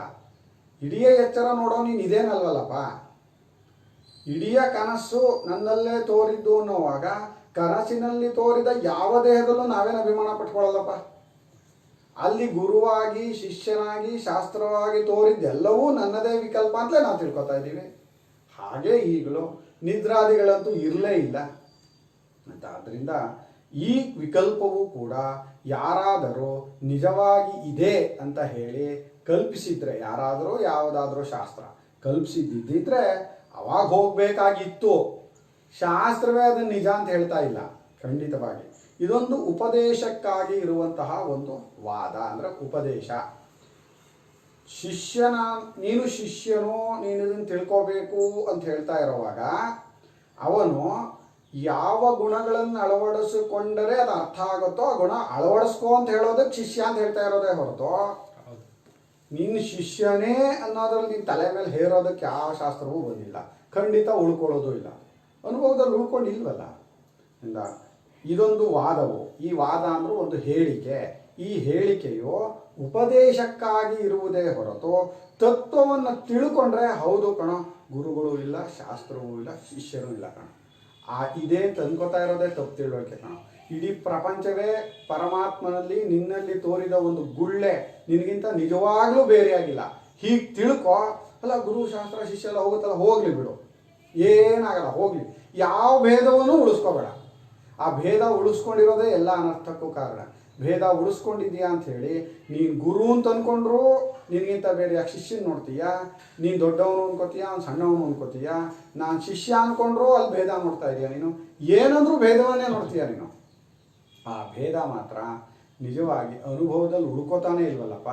ಇಡೀ ಎಚ್ಚರ ನೋಡೋ ನೀನು ಇದೇನಲ್ವಲ್ಲಪ್ಪ. ಇಡೀ ಕನಸು ನನ್ನಲ್ಲೇ ತೋರಿದ್ದು ಅನ್ನೋವಾಗ ಕನಸಿನಲ್ಲಿ ತೋರಿದ ಯಾವ ದೇಹದಲ್ಲೂ ನಾವೇನು ಅಭಿಮಾನ ಪಟ್ಕೊಳ್ಳಲ್ಲಪ್ಪ. ಅಲ್ಲಿ ಗುರುವಾಗಿ ಶಿಷ್ಯನಾಗಿ ಶಾಸ್ತ್ರವಾಗಿ ತೋರಿದ್ದೆಲ್ಲವೂ ನನ್ನದೇ ವಿಕಲ್ಪ ಅಂತಲೇ ನಾವು ತಿಳ್ಕೊತಾ ಇದ್ದೀವಿ. ಹಾಗೆ ಈಗಲೂ ನಿದ್ರಾದಿಗಳಂತೂ ಇರಲೇ ಇಲ್ಲ ಅಂತ. ಆದ್ದರಿಂದ ಈ ವಿಕಲ್ಪವೂ ಕೂಡ ಯಾರಾದರೂ ನಿಜವಾಗಿ ಇದೆ ಅಂತ ಹೇಳಿ ಕಲ್ಪಿಸಿದ್ರೆ, ಯಾರಾದರೂ ಯಾವುದಾದ್ರೂ ಶಾಸ್ತ್ರ ಕಲ್ಪಿಸಿದ್ದಿದ್ರೆ ಅವಾಗ ಹೋಗಬೇಕಾಗಿತ್ತು. ಶಾಸ್ತ್ರವೇ ಅದನ್ನು ನಿಜ ಅಂತ ಹೇಳ್ತಾ ಇಲ್ಲ ಖಂಡಿತವಾಗಿ. ಇದೊಂದು ಉಪದೇಶಕ್ಕಾಗಿ ಇರುವಂತಹ ಒಂದು ವಾದ, ಅಂದರೆ ಉಪದೇಶ. ನೀನು ಶಿಷ್ಯನು, ನೀನು ಇದನ್ನು ತಿಳ್ಕೋಬೇಕು ಅಂತ ಹೇಳ್ತಾ ಇರುವಾಗ ಅವನು ಯಾವ ಗುಣಗಳನ್ನು ಅಳವಡಿಸಿಕೊಂಡರೆ ಅದು ಅರ್ಥ ಆಗುತ್ತೋ ಆ ಗುಣ ಅಳವಡಿಸ್ಕೋ ಅಂತ ಹೇಳೋದಕ್ಕೆ ಶಿಷ್ಯ ಅಂತ ಹೇಳ್ತಾ ಇರೋದೇ ಹೊರತು ನೀನು ಶಿಷ್ಯನೇ ಅನ್ನೋದ್ರಲ್ಲಿ ನಿನ್ನ ತಲೆ ಮೇಲೆ ಹೇರೋದಕ್ಕೆ ಯಾವ ಶಾಸ್ತ್ರವೂ ಬಂದಿಲ್ಲ. ಖಂಡಿತ ಉಳ್ಕೊಳ್ಳೋದು ಇಲ್ಲ. ಅನುಭವದಲ್ಲಿ ಉಳ್ಕೊಂಡಿಲ್ವಲ್ಲ. ಇದೊಂದು ವಾದವು. ಈ ವಾದ ಅಂದ್ರೆ ಒಂದು ಹೇಳಿಕೆ. ಈ ಹೇಳಿಕೆಯು ಉಪದೇಶಕ್ಕಾಗಿ ಇರುವುದೇ ಹೊರತು ತತ್ವವನ್ನು ತಿಳ್ಕೊಂಡ್ರೆ ಹೌದು ಕಣ, ಗುರುಗಳು ಇಲ್ಲ, ಶಾಸ್ತ್ರವೂ ಇಲ್ಲ, ಶಿಷ್ಯನೂ ಇಲ್ಲ ಕಣ, ಇದೇ ತಂದ್ಕೋತಾ ಇರೋದೇ ತಪ್ಪು ತಿಳುವಳಿಕೆ ಕಣ. ಇಡೀ ಪ್ರಪಂಚವೇ ಪರಮಾತ್ಮನಲ್ಲಿ ನಿನ್ನಲ್ಲಿ ತೋರಿದ ಒಂದು ಗುಳ್ಳೆ, ನಿನಗಿಂತ ನಿಜವಾಗ್ಲೂ ಬೇರೆಯಾಗಿಲ್ಲ. ಹೀಗೆ ತಿಳ್ಕೊ. ಅಲ್ಲ ಗುರು ಶಾಸ್ತ್ರ ಶಿಷ್ಯ ಎಲ್ಲ ಹೋಗುತ್ತಲ್ಲ, ಹೋಗ್ಲಿ ಬಿಡು, ಏನಾಗಲ್ಲ, ಹೋಗ್ಲಿ. ಯಾವ ಭೇದವನ್ನು ಉಳಿಸ್ಕೋಬೇಡ. ಆ ಭೇದ ಉಳಿಸ್ಕೊಂಡಿರೋದೇ ಎಲ್ಲ ಅನರ್ಥಕ್ಕೂ ಕಾರಣ. ಭೇದ ಉಳಿಸ್ಕೊಂಡಿದ್ಯಾ ಅಂಥೇಳಿ ನೀನು ಗುರು ಅಂತ ಅಂದ್ಕೊಂಡ್ರು ನಿನಗಿಂತ ಬೇರೆ ಯಾಕೆ ಶಿಷ್ಯನ ನೋಡ್ತೀಯ? ನೀನು ದೊಡ್ಡವನು ಅನ್ಕೋತೀಯ, ಅವ್ನು ಸಣ್ಣವನು ಅನ್ಕೋತೀಯ. ನಾನು ಶಿಷ್ಯ ಅಂದ್ಕೊಂಡ್ರು ಅಲ್ಲಿ ಭೇದ ನೋಡ್ತಾ ಇದೀಯ ನೀನು. ಏನಂದ್ರೂ ಭೇದವನ್ನೇ ನೋಡ್ತೀಯ ನೀನು. ಆ ಭೇದ ಮಾತ್ರ ನಿಜವಾಗಿ ಅನುಭವದಲ್ಲಿ ಹುಡ್ಕೋತಾನೆ ಇಲ್ವಲ್ಲಪ್ಪ.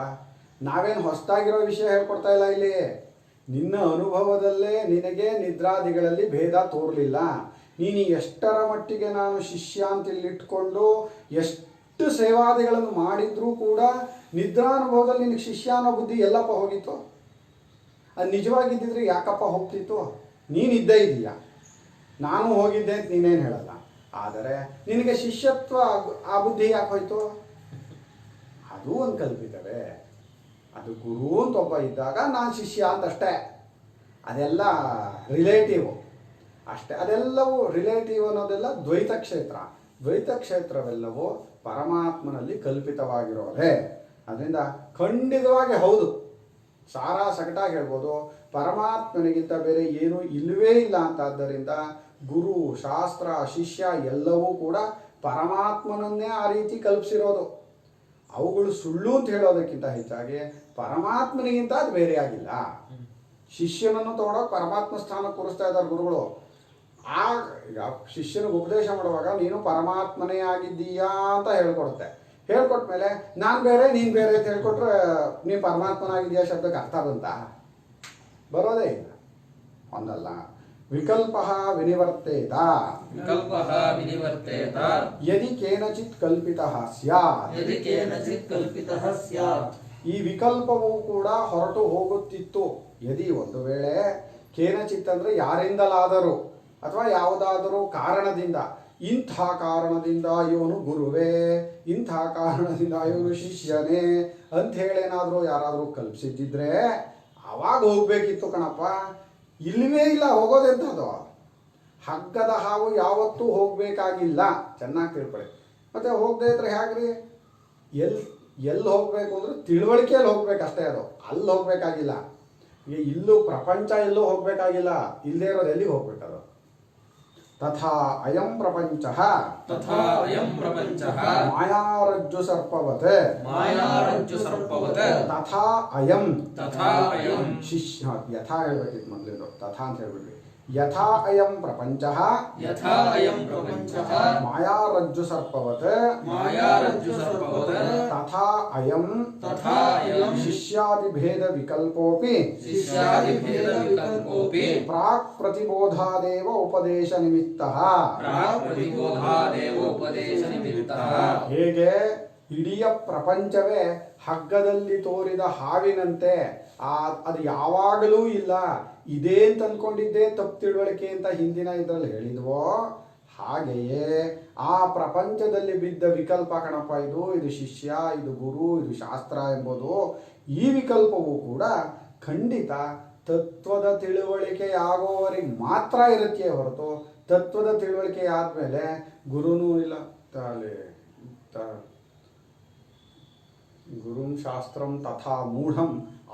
ನಾವೇನು ಹೊಸದಾಗಿರೋ ವಿಷಯ ಹೇಳ್ಕೊಡ್ತಾ ಇಲ್ಲ ಇಲ್ಲಿ. ನಿನ್ನ ಅನುಭವದಲ್ಲೇ ನಿನಗೆ ನಿದ್ರಾದಿಗಳಲ್ಲಿ ಭೇದ ತೋರಲಿಲ್ಲ. ನೀನು ಎಷ್ಟರ ಮಟ್ಟಿಗೆ ನಾನು ಶಿಷ್ಯ ಅಂತ ಇಲ್ಲಿಟ್ಕೊಂಡು ಎಷ್ಟು ಸೇವಾದಿಗಳನ್ನು ಮಾಡಿದ್ರೂ ಕೂಡ ನಿದ್ರಾನುಭವದಲ್ಲಿ ನಿನಗೆ ಶಿಷ್ಯ ಅನ್ನೋ ಬುದ್ಧಿ ಎಲ್ಲಪ್ಪ ಹೋಗಿತ್ತು? ಅದು ನಿಜವಾಗಿದ್ದಿದ್ರೆ ಯಾಕಪ್ಪ ಹೋಗ್ತಿತ್ತು? ನೀನಿದ್ದೇ ಇದೀಯ, ನಾನು ಹೋಗಿದ್ದೆ ಅಂತ ನೀನೇನು ಹೇಳಲ್ಲ. ಆದರೆ ನಿನಗೆ ಶಿಷ್ಯತ್ವ ಆ ಬುದ್ಧಿ ಯಾಕೆ ಹೋಯ್ತು? ಅದು ಒಂದು ಕಲ್ಪಿತವೇ. ಅದು ಗುರು ಅಂತ ಒಬ್ಬ ಇದ್ದಾಗ ನಾನು ಶಿಷ್ಯ ಅಂತಷ್ಟೇ. ಅದೆಲ್ಲ ರಿಲೇಟಿವ್ ಅಷ್ಟೇ. ಅದೆಲ್ಲವೂ ರಿಲೇಟಿವ್ ಅನ್ನೋದೆಲ್ಲ ದ್ವೈತ ಕ್ಷೇತ್ರ. ದ್ವೈತ ಕ್ಷೇತ್ರವೆಲ್ಲವೂ ಪರಮಾತ್ಮನಲ್ಲಿ ಕಲ್ಪಿತವಾಗಿರೋದೇ. ಅದರಿಂದ ಖಂಡಿತವಾಗಿ ಹೌದು, ಸಾರಾ ಸಗಟಾಗಿ ಹೇಳ್ಬೋದು, ಪರಮಾತ್ಮನಿಗಿಂತ ಬೇರೆ ಏನೂ ಇಲ್ಲವೇ ಇಲ್ಲ ಅಂತಾದ್ದರಿಂದ ಗುರು ಶಾಸ್ತ್ರ ಶಿಷ್ಯ ಎಲ್ಲವೂ ಕೂಡ ಪರಮಾತ್ಮನನ್ನೇ ಆ ರೀತಿ ಕಲ್ಪಿಸಿರೋದು. ಅವುಗಳು ಸುಳ್ಳು ಅಂತ ಹೇಳೋದಕ್ಕಿಂತ ಹೆಚ್ಚಾಗಿ ಪರಮಾತ್ಮನಿಗಿಂತ ಅದು ಬೇರೆಯಾಗಿಲ್ಲ. ಶಿಷ್ಯನನ್ನು ತಗೊಂಡೋಗಿ ಪರಮಾತ್ಮ ಸ್ಥಾನಕ್ಕೆ ಕೂರಿಸ್ತಾ ಇದ್ದಾರೆ ಗುರುಗಳು. ಈಗ ಶಿಷ್ಯನಿಗೆ ಉಪದೇಶ ಮಾಡುವಾಗ ನೀನು ಪರಮಾತ್ಮನೇ ಆಗಿದ್ದೀಯಾ ಅಂತ ಹೇಳ್ಕೊಡುತ್ತೆ. ಹೇಳ್ಕೊಟ್ಮೇಲೆ ನಾನು ಬೇರೆ ನೀನು ಬೇರೆ ಅಂತ ಹೇಳ್ಕೊಟ್ರೆ ನೀನು ಪರಮಾತ್ಮನಾಗಿದ್ದೀಯಾ ಶಬ್ದಕ್ಕೆ ಅರ್ಥ ಬಂತ? ಬರೋದೇ ಇಲ್ಲ. ಒಂದಲ್ಲ ವಿಕಲ್ಪಃ ವಿನಿವರ್ತೇತ ವಿಕಲ್ಪಃ ವಿನಿವರ್ತೇತ ಯದಿ ಕೇನಚಿತ್ ಕಲ್ಪಿತಃ ಸ್ಯಾತ್. ಯದಿ ಕೇನಚಿತ್ ಕಲ್ಪಿತಃ ಸ್ಯಾತ್. ಈ ವಿಕಲ್ಪವು ಕೂಡ ಹೊರಟು ಹೋಗುತ್ತಿತ್ತು. ಯದಿ ಒಂದು ವೇಳೆ ಕೇನಚಿತ್ ಅಂದರೆ ಯಾರಿಂದಲಾದರೂ ಅಥವಾ ಯಾವುದಾದರೂ ಕಾರಣದಿಂದ, ಇಂಥ ಕಾರಣದಿಂದ ಇವನು ಗುರುವೇ, ಇಂಥ ಕಾರಣದಿಂದ ಇವನು ಶಿಷ್ಯನೇ ಅಂಥೇಳೇನಾದರೂ ಯಾರಾದರೂ ಕಲ್ಪಿಸಿದ್ದಿದ್ರೆ ಆವಾಗ ಹೋಗ್ಬೇಕಿತ್ತು ಕಣಪ್ಪ. ಇಲ್ಲವೇ ಇಲ್ಲ, ಹೋಗೋದೆಂಥದ್ದು. ಹಗ್ಗದ ಹಾವು ಯಾವತ್ತೂ ಹೋಗಬೇಕಾಗಿಲ್ಲ, ಚೆನ್ನಾಗಿ ತಿಳ್ಕೊಳ್ಳಿ. ಮತ್ತು ಹೋಗದೇ ಇದ್ರೆ ಹೇಗ್ರಿ? ಎಲ್ಲಿ ಹೋಗಬೇಕು ಅಂದ್ರೆ ತಿಳುವಳಿಕೆಯಲ್ಲಿ ಹೋಗ್ಬೇಕಷ್ಟೇ, ಅದು ಅಲ್ಲಿ ಹೋಗಬೇಕಾಗಿಲ್ಲ. ಈಗ ಇಲ್ಲೂ ಪ್ರಪಂಚ ಎಲ್ಲೂ ಹೋಗಬೇಕಾಗಿಲ್ಲ, ಇಲ್ಲದೇ ಇರೋದು ಎಲ್ಲಿಗೆ ಹೋಗ್ಬೇಕದು? ತಥಾ ಅಯಂ ಪ್ರಪಂಚಃ ತಥಾ ಅಯಂ ಪ್ರಪಂಚಃ ಮಾಯಾರಜ್ಜು ಸರ್ಪವತ್ ಮಾಯಾರಜ್ಜು ಸರ್ಪವತ್ ತಥಾ ಅಯಂ ತಥಾ ಅಯಂ ಶಿಷ್ಯ ಯಥಾ ಹೇಳ್ಬೇಕಿತ್ತು ಮೊದಲಿಂದು, ತಥಾ ಅಂತ ಹೇಳ್ಬಿಡ್ವಿ. ಯಥಾ ಅಯಂ ಪ್ರಪಂಚಃ ಯಥಾ ಅಯಂ ಪ್ರಪಂಚಃ ಮಾಯಾರಜ್ಜು ಸರ್ಪವತ್ ಮಾಯಾರಜ್ಜು ಸರ್ಪವತ್ ತಥಾ ಅಯಂ ತಥಾ ಅಯಂ ಶಿಷ್ಯಾದಿಭೇದ ವಿಕಲ್ಪೋಪಿ ಶಿಷ್ಯಾದಿಭೇದ ವಿಕಲ್ಪೋಪಿ ಪ್ರಾಕ್ ಪ್ರತಿಬೋಧಾದೇವ ಉಪದೇಶ ನಿಮಿತ್ತಃ. ಪ್ರಾಕ್ ಪ್ರತಿಬೋಧಾದೇವ ಉಪದೇಶ ನಿಮಿತ್ತಃ. ಹೇಗೆ ಇಡೀ ಪ್ರಪಂಚವೇ ಹಗ್ಗದಲ್ಲಿ ತೋರಿದ ಹಾವಿನಂತೆ ಅದು ಯಾವಾಗಲೂ ಇಲ್ಲ, ಇದೇ ಅಂತ ಅಂದ್ಕೊಂಡಿದ್ದೇ ತಪ್ಪು ತಿಳುವಳಿಕೆ ಅಂತ ಹಿಂದಿನ ಇದರಲ್ಲಿ ಹೇಳಿದ್ವೋ, ಹಾಗೆಯೇ ಆ ಪ್ರಪಂಚದಲ್ಲಿ ಬಿದ್ದ ವಿಕಲ್ಪ ಕಣಪ್ಪ ಇದು ಶಿಷ್ಯ, ಇದು ಗುರು, ಇದು ಶಾಸ್ತ್ರ ಎಂಬುದು ಈ ವಿಕಲ್ಪವು ಕೂಡ ಖಂಡಿತ ತತ್ವದ ತಿಳುವಳಿಕೆ ಆಗೋವರೆಗೆ ಮಾತ್ರ ಇರುತ್ತೆ ಹೊರತು ತತ್ವದ ತಿಳುವಳಿಕೆ ಆದಮೇಲೆ ಗುರುನೂ ಇಲ್ಲ. ಗುರುಂ ಶಾಸ್ತ್ರಂ ತಥಾ ಮೂಢಂ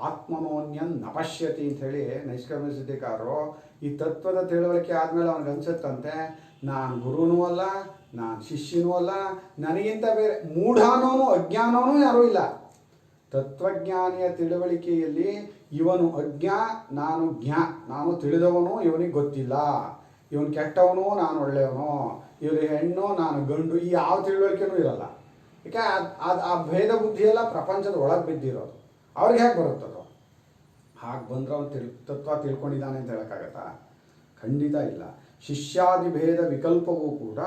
ಆತ್ಮನೋನ್ಯನ್ ನಪಶ್ಯತಿ ಅಂತ ಹೇಳಿ ನೈಷ್ಕರ್ಮ್ಯ ಸಿದ್ಧಿಕಾರರು ಈ ತತ್ವದ ತಿಳುವಳಿಕೆ ಆದಮೇಲೆ ಅವನಿಗೆ ಅನ್ಸುತ್ತಂತೆ, ನಾನು ಗುರುನೂ ಅಲ್ಲ, ನಾನು ಶಿಷ್ಯನೂ ಅಲ್ಲ, ನನಗಿಂತ ಬೇರೆ ಮೂಢಾನೋನು ಅಜ್ಞಾನವೂ ಯಾರೂ ಇಲ್ಲ. ತತ್ವಜ್ಞಾನಿಯ ತಿಳುವಳಿಕೆಯಲ್ಲಿ ಇವನು ಅಜ್ಞಾ, ನಾನು ಜ್ಞಾ, ನಾನು ತಿಳಿದವನು, ಇವನಿಗೆ ಗೊತ್ತಿಲ್ಲ, ಇವನು ಕೆಟ್ಟವನು, ನಾನು ಒಳ್ಳೆಯವನು, ಇವನು ಹೆಣ್ಣು, ನಾನು ಗಂಡು, ಈ ಯಾವ ತಿಳುವಳಿಕೆನೂ ಇರಲ್ಲ. ಯಾಕೆ ಆ ಭೇದ ಬುದ್ಧಿಯೆಲ್ಲ ಪ್ರಪಂಚದ ಒಳಗೆ ಬಿದ್ದಿರೋದು. ಅವ್ರಿಗೆ ಹೇಗೆ ಬರುತ್ತದು? ಹಾಗೆ ಬಂದ್ರೆ ಅವನು ತತ್ವ ತಿಳ್ಕೊಂಡಿದ್ದಾನೆ ಅಂತ ಹೇಳೋಕ್ಕಾಗತ್ತಾ? ಖಂಡಿತ ಇಲ್ಲ. ಶಿಷ್ಯಾದಿಭೇದ ವಿಕಲ್ಪವೂ ಕೂಡ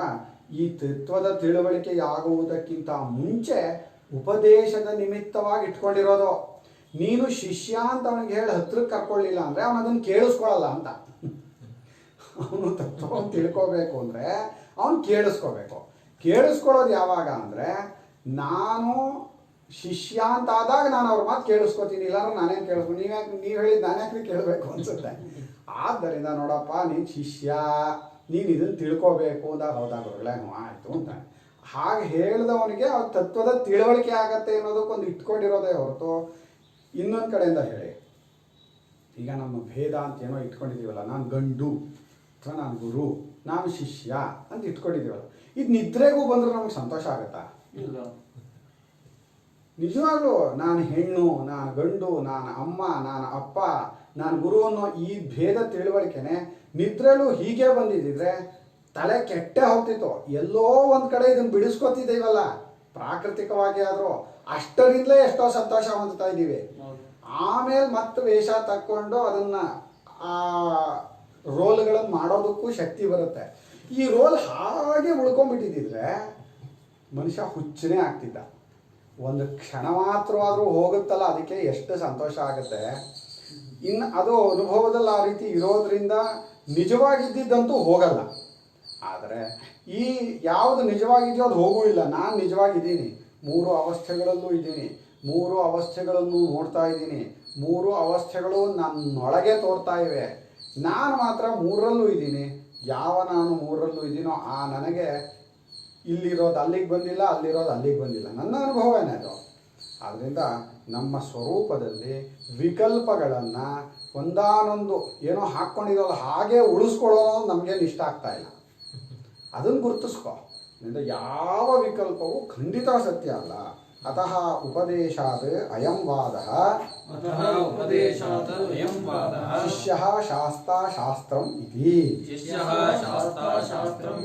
ಈ ತತ್ವದ ತಿಳುವಳಿಕೆಯಾಗುವುದಕ್ಕಿಂತ ಮುಂಚೆ ಉಪದೇಶದ ನಿಮಿತ್ತವಾಗಿ ಇಟ್ಕೊಂಡಿರೋದು. ನೀನು ಶಿಷ್ಯ ಅಂತ ಅವನಿಗೆ ಹೇಳಿ ಹತ್ರಕ್ಕೆ ಕರ್ಕೊಳ್ಳಿಲ್ಲ ಅಂದರೆ ಅವನು ಅದನ್ನು ಕೇಳಿಸ್ಕೊಳ್ಳಲ್ಲ ಅಂತ. ಅವನು ತತ್ವವನ್ನು ತಿಳ್ಕೋಬೇಕು ಅಂದರೆ ಅವನು ಕೇಳಿಸ್ಕೋಬೇಕು. ಕೇಳಿಸ್ಕೊಳ್ಳೋದು ಯಾವಾಗ ಅಂದರೆ, ನಾನು ಶಿಷ್ಯ ಅಂತ ಆದಾಗ ನಾನು ಅವ್ರ ಮಾತು ಕೇಳಿಸ್ಕೊತೀನಿ, ಇಲ್ಲಾಂದ್ರೆ ನಾನೇನು ಕೇಳಿಸ್ಕೊಂಡು ನೀವು ಹೇಳಿದ್ದು ನಾನು ಯಾಕೆ ಕೇಳಬೇಕು ಅನ್ಸುತ್ತೆ. ಆದ್ದರಿಂದ ನೋಡಪ್ಪ, ನೀನು ಶಿಷ್ಯ, ನೀನು ಇದನ್ನು ತಿಳ್ಕೋಬೇಕು ಅಂದಾಗ ಹೌದಾ ಗುರುಗಳೇ, ಆಯಿತು ಅಂತ ಹಾಗೆ ಹೇಳಿದವನಿಗೆ ಅವ್ರ ತತ್ವದ ತಿಳುವಳಿಕೆ ಆಗತ್ತೆ ಅನ್ನೋದಕ್ಕೊಂದು ಇಟ್ಕೊಂಡಿರೋದೇ ಹೊರತು ಇನ್ನೊಂದು ಕಡೆಯಿಂದ ಹೇಳಿ. ಈಗ ನಮ್ಮ ಭೇದ ಅಂತ ಏನೋ ಇಟ್ಕೊಂಡಿದ್ದೀವಲ್ಲ, ನಾನು ಗಂಡು ಅಥವಾ ನಾನು ಗುರು, ನಾನು ಶಿಷ್ಯ ಅಂತ ಇಟ್ಕೊಂಡಿದ್ದೀವಲ್ಲ, ಇದು ನಿದ್ರೆಗೂ ಬಂದರೆ ನಮ್ಗೆ ಸಂತೋಷ ಆಗುತ್ತಾ? ಇಲ್ಲ. ನಿಜವಾಗ್ಲೂ ನಾನು ಹೆಣ್ಣು, ನಾನು ಗಂಡು, ನಾನು ಅಮ್ಮ, ನಾನು ಅಪ್ಪ, ನಾನು ಗುರು ಅನ್ನೋ ಈ ಭೇದ ತಿಳುವಳಿಕೆನೆ ನಿದ್ರೆಲೂ ಹೀಗೆ ಬಂದಿದ್ದಿದ್ರೆ ತಲೆ ಕೆಟ್ಟೆ ಹೋಗ್ತಿತ್ತು. ಎಲ್ಲೋ ಒಂದು ಕಡೆ ಇದನ್ನು ಬಿಡಿಸ್ಕೊತಿದ್ದೀವಲ್ಲ, ಪ್ರಾಕೃತಿಕವಾಗಿ ಆದರೂ ಅಷ್ಟರಿಂದಲೇ ಎಷ್ಟೋ ಸಂತೋಷ ಹೊಂದ್ತಾ ಇದ್ದೀವಿ. ಆಮೇಲೆ ಮತ್ತೆ ವೇಷ ತಕ್ಕೊಂಡು ಅದನ್ನು ಆ ರೋಲ್ಗಳನ್ನು ಮಾಡೋದಕ್ಕೂ ಶಕ್ತಿ ಬರುತ್ತೆ. ಈ ರೋಲ್ ಹಾಗೆ ಉಳ್ಕೊಂಡ್ಬಿಟ್ಟಿದ್ದಿದ್ರೆ ಮನುಷ್ಯ ಹುಚ್ಚನೇ ಆಗ್ತಿದ್ದ. ಒಂದು ಕ್ಷಣ ಮಾತ್ರವಾದರೂ ಹೋಗುತ್ತಲ್ಲ, ಅದಕ್ಕೆ ಎಷ್ಟು ಸಂತೋಷ ಆಗುತ್ತೆ. ಇನ್ನು ಅದು ಅನುಭವದಲ್ಲಿ ಆ ರೀತಿ ಇರೋದ್ರಿಂದ ನಿಜವಾಗಿದ್ದಂತೂ ಹೋಗಲ್ಲ. ಆದರೆ ಈ ಯಾವುದು ನಿಜವಾಗಿದೆಯೋ ಅದು ಹೋಗೂ ಇಲ್ಲ. ನಾನು ನಿಜವಾಗಿದ್ದೀನಿ, 3 ಅವಸ್ಥೆಗಳಲ್ಲೂ ಇದ್ದೀನಿ, 3 ಅವಸ್ಥೆಗಳನ್ನು ನೋಡ್ತಾ ಇದ್ದೀನಿ, 3 ಅವಸ್ಥೆಗಳು ನನ್ನೊಳಗೆ ತೋರ್ತಾ ಇವೆ. ನಾನು ಮಾತ್ರ 3ರಲ್ಲೂ ಇದ್ದೀನಿ. ಯಾವ ನಾನು 3ರಲ್ಲೂ ಇದ್ದೀನೋ ಆ ನನಗೆ ಇಲ್ಲಿರೋದು ಅಲ್ಲಿಗೆ ಬಂದಿಲ್ಲ, ಅಲ್ಲಿರೋದು ಅಲ್ಲಿಗೆ ಬಂದಿಲ್ಲ. ನನ್ನ ಅನುಭವನೇ ಅದು. ಆದ್ದರಿಂದ ನಮ್ಮ ಸ್ವರೂಪದಲ್ಲಿ ವಿಕಲ್ಪಗಳನ್ನು ಒಂದಾನೊಂದು ಏನೋ ಹಾಕ್ಕೊಂಡಿರೋಲ್ಲ ಹಾಗೆ ಉಳಿಸ್ಕೊಳ್ಳೋದು ನಮಗೇನು ಇಷ್ಟ ಆಗ್ತಾ ಇಲ್ಲ. ಅದನ್ನು ಗುರುತಿಸ್ಕೊ. ಯಾವ ವಿಕಲ್ಪವು ಖಂಡಿತ ಸತ್ಯ ಅಲ್ಲ. ಅತಃ ಉಪದೇಶಾತ್ ಅಯಂ ವಾದಃ ಶಿಷ್ಯಃ ಶಾಸ್ತಾ ಶಾಸ್ತ್ರಂ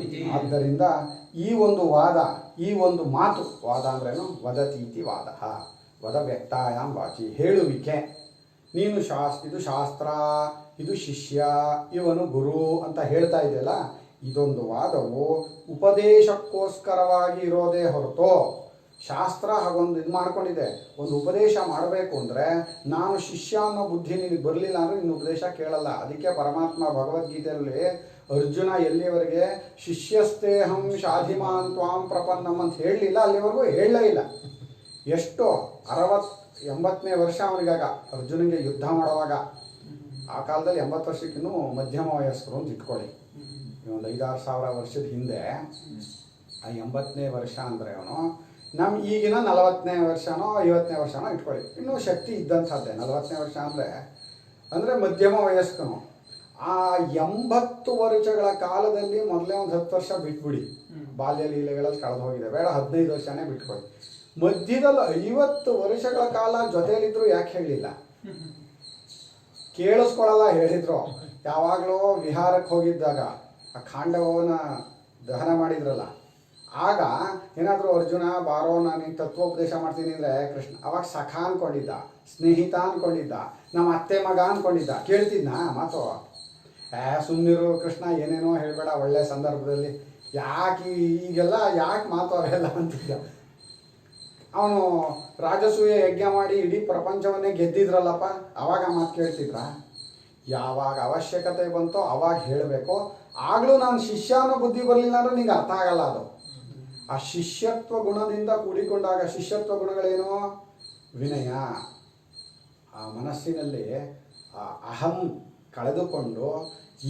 ಇತಿ. ಆದ್ದರಿಂದ ಈ ಒಂದು ವಾದ, ಈ ಒಂದು ಮಾತು, ವಾದ ಅಂದ್ರೇನು? ವದತೀತಿ ವಾದಃ, ವದ ವ್ಯಕ್ತಾಯಾಮ್ ವಾಚಿ, ಹೇಳುವಿಕೆ. ನೀನು ಇದು ಶಾಸ್ತ್ರ, ಇದು ಶಿಷ್ಯ, ಇವನು ಗುರು ಅಂತ ಹೇಳ್ತಾ ಇದೆಯಲ್ಲ, ಇದೊಂದು ವಾದವು ಉಪದೇಶಕ್ಕೋಸ್ಕರವಾಗಿ ಇರೋದೇ ಹೊರತು ಶಾಸ್ತ್ರ ಹಾಗೊಂದು ಇದು ಮಾಡ್ಕೊಂಡಿದೆ. ಒಂದು ಉಪದೇಶ ಮಾಡಬೇಕು ಅಂದರೆ ನಾನು ಶಿಷ್ಯ ಅನ್ನೋ ಬುದ್ಧಿ ನಿನಗೆ ಬರಲಿಲ್ಲ ಅಂದರೆ ನಿನ್ನ ಉಪದೇಶ ಕೇಳಲ್ಲ. ಅದಕ್ಕೆ ಪರಮಾತ್ಮ ಭಗವದ್ಗೀತೆಯಲ್ಲಿ ಅರ್ಜುನ ಎಲ್ಲಿಯವರೆಗೆ ಶಿಷ್ಯಸ್ತೇಹಂ ಶಾಧಿಮಾನ್ ತ್ವಾಂ ಪ್ರಪನ್ನಂ ಅಂತ ಹೇಳಲಿಲ್ಲ ಅಲ್ಲಿವರೆಗೂ ಹೇಳಲೇ ಇಲ್ಲ. ಎಷ್ಟು 80-80ನೇ ವರ್ಷ ಅವನಿಗಾಗ ಅರ್ಜುನಿಗೆ ಯುದ್ಧ ಮಾಡುವಾಗ. ಆ ಕಾಲದಲ್ಲಿ 80 ವರ್ಷಕ್ಕಿನ್ನೂ ಮಧ್ಯಮ ವಯಸ್ಕರು ಅಂತ ಇಟ್ಕೊಳ್ಳಿ. ಒಂದು 5-6 ಸಾವಿರ ವರ್ಷದ ಹಿಂದೆ ಆ 80ನೇ ವರ್ಷ ಅಂದರೆ ಅವನು ನಮ್ಮ ಈಗಿನ 40ನೇ ವರ್ಷನೋ 50ನೇ ವರ್ಷನೋ ಇಟ್ಕೊಳ್ಳಿ, ಇನ್ನೂ ಶಕ್ತಿ ಇದ್ದಂಥದ್ದೇ. 40ನೇ ವರ್ಷ ಅಂದರೆ ಮಧ್ಯಮ ವಯಸ್ಕನು. ಆ 80 ವರ್ಷಗಳ ಕಾಲದಲ್ಲಿ ಮೊದಲೇ ಒಂದು 10 ವರ್ಷ ಬಿಟ್ಬಿಡಿ, ಬಾಲ್ಯ ಲೀಲೆಗಳಲ್ಲಿ ಕಳೆದು ಹೋಗಿದೆ, ಬೇಡ 15 ವರ್ಷನೇ ಬಿಟ್ಕೊಳ್ಳಿ. ಮಧ್ಯದಲ್ಲಿ 50 ವರ್ಷಗಳ ಕಾಲ ಜೊತೆಯಲ್ಲಿದ್ರು ಯಾಕೆ ಹೇಳಲಿಲ್ಲ? ಕೇಳಿಸ್ಕೊಳ್ಳಲ್ಲ ಹೇಳಿದ್ರು. ಯಾವಾಗಲೂ ವಿಹಾರಕ್ಕೆ ಹೋಗಿದ್ದಾಗ ಆ ಖಾಂಡವನ ದಹನ ಮಾಡಿದ್ರಲ್ಲ, ಆಗ ಏನಾದರೂ ಅರ್ಜುನ ಬಾರೋ ನಾನು ಈ ತತ್ವೋಪದೇಶ ಮಾಡ್ತೀನಿ ಅಂದರೆ ಕೃಷ್ಣ ಅವಾಗ ಸಖ ಅಂದ್ಕೊಂಡಿದ್ದ, ಸ್ನೇಹಿತ ಅಂದ್ಕೊಂಡಿದ್ದ, ನಮ್ಮ ಅತ್ತೆ ಮಗ ಅಂದ್ಕೊಂಡಿದ್ದ. ಕೇಳ್ತಿದ್ನಾ ಮಾತು? ಸುಮ್ಮನಿರು ಕೃಷ್ಣ, ಏನೇನೋ ಹೇಳಬೇಡ, ಒಳ್ಳೆ ಸಂದರ್ಭದಲ್ಲಿ ಯಾಕೆ ಈಗೆಲ್ಲ ಯಾಕೆ ಮಾತು ಅವೆಲ್ಲ ಅಂತಿದ್ದ. ಅವನು ರಾಜಸೂಯ ಯಜ್ಞ ಮಾಡಿ ಇಡೀ ಪ್ರಪಂಚವನ್ನೇ ಗೆದ್ದಿದ್ರಲ್ಲಪ್ಪ, ಅವಾಗ ಮಾತು ಕೇಳ್ತಿದ್ರ? ಯಾವಾಗ ಅವಶ್ಯಕತೆ ಬಂತೋ ಅವಾಗ ಹೇಳಬೇಕು. ಆಗಲೂ ನಾನು ಶಿಷ್ಯ ಅನ್ನೋ ಬುದ್ಧಿ ಬರಲಿಲ್ಲ ಅಂದ್ರೆ ನಿಂಗೆ ಅರ್ಥ ಆಗಲ್ಲ. ಅದು ಆ ಶಿಷ್ಯತ್ವ ಗುಣದಿಂದ ಕೂಡಿಕೊಂಡಾಗ, ಶಿಷ್ಯತ್ವ ಗುಣಗಳೇನು? ವಿನಯ, ಆ ಮನಸ್ಸಿನಲ್ಲಿ ಆ ಅಹಂ ಕಳೆದುಕೊಂಡು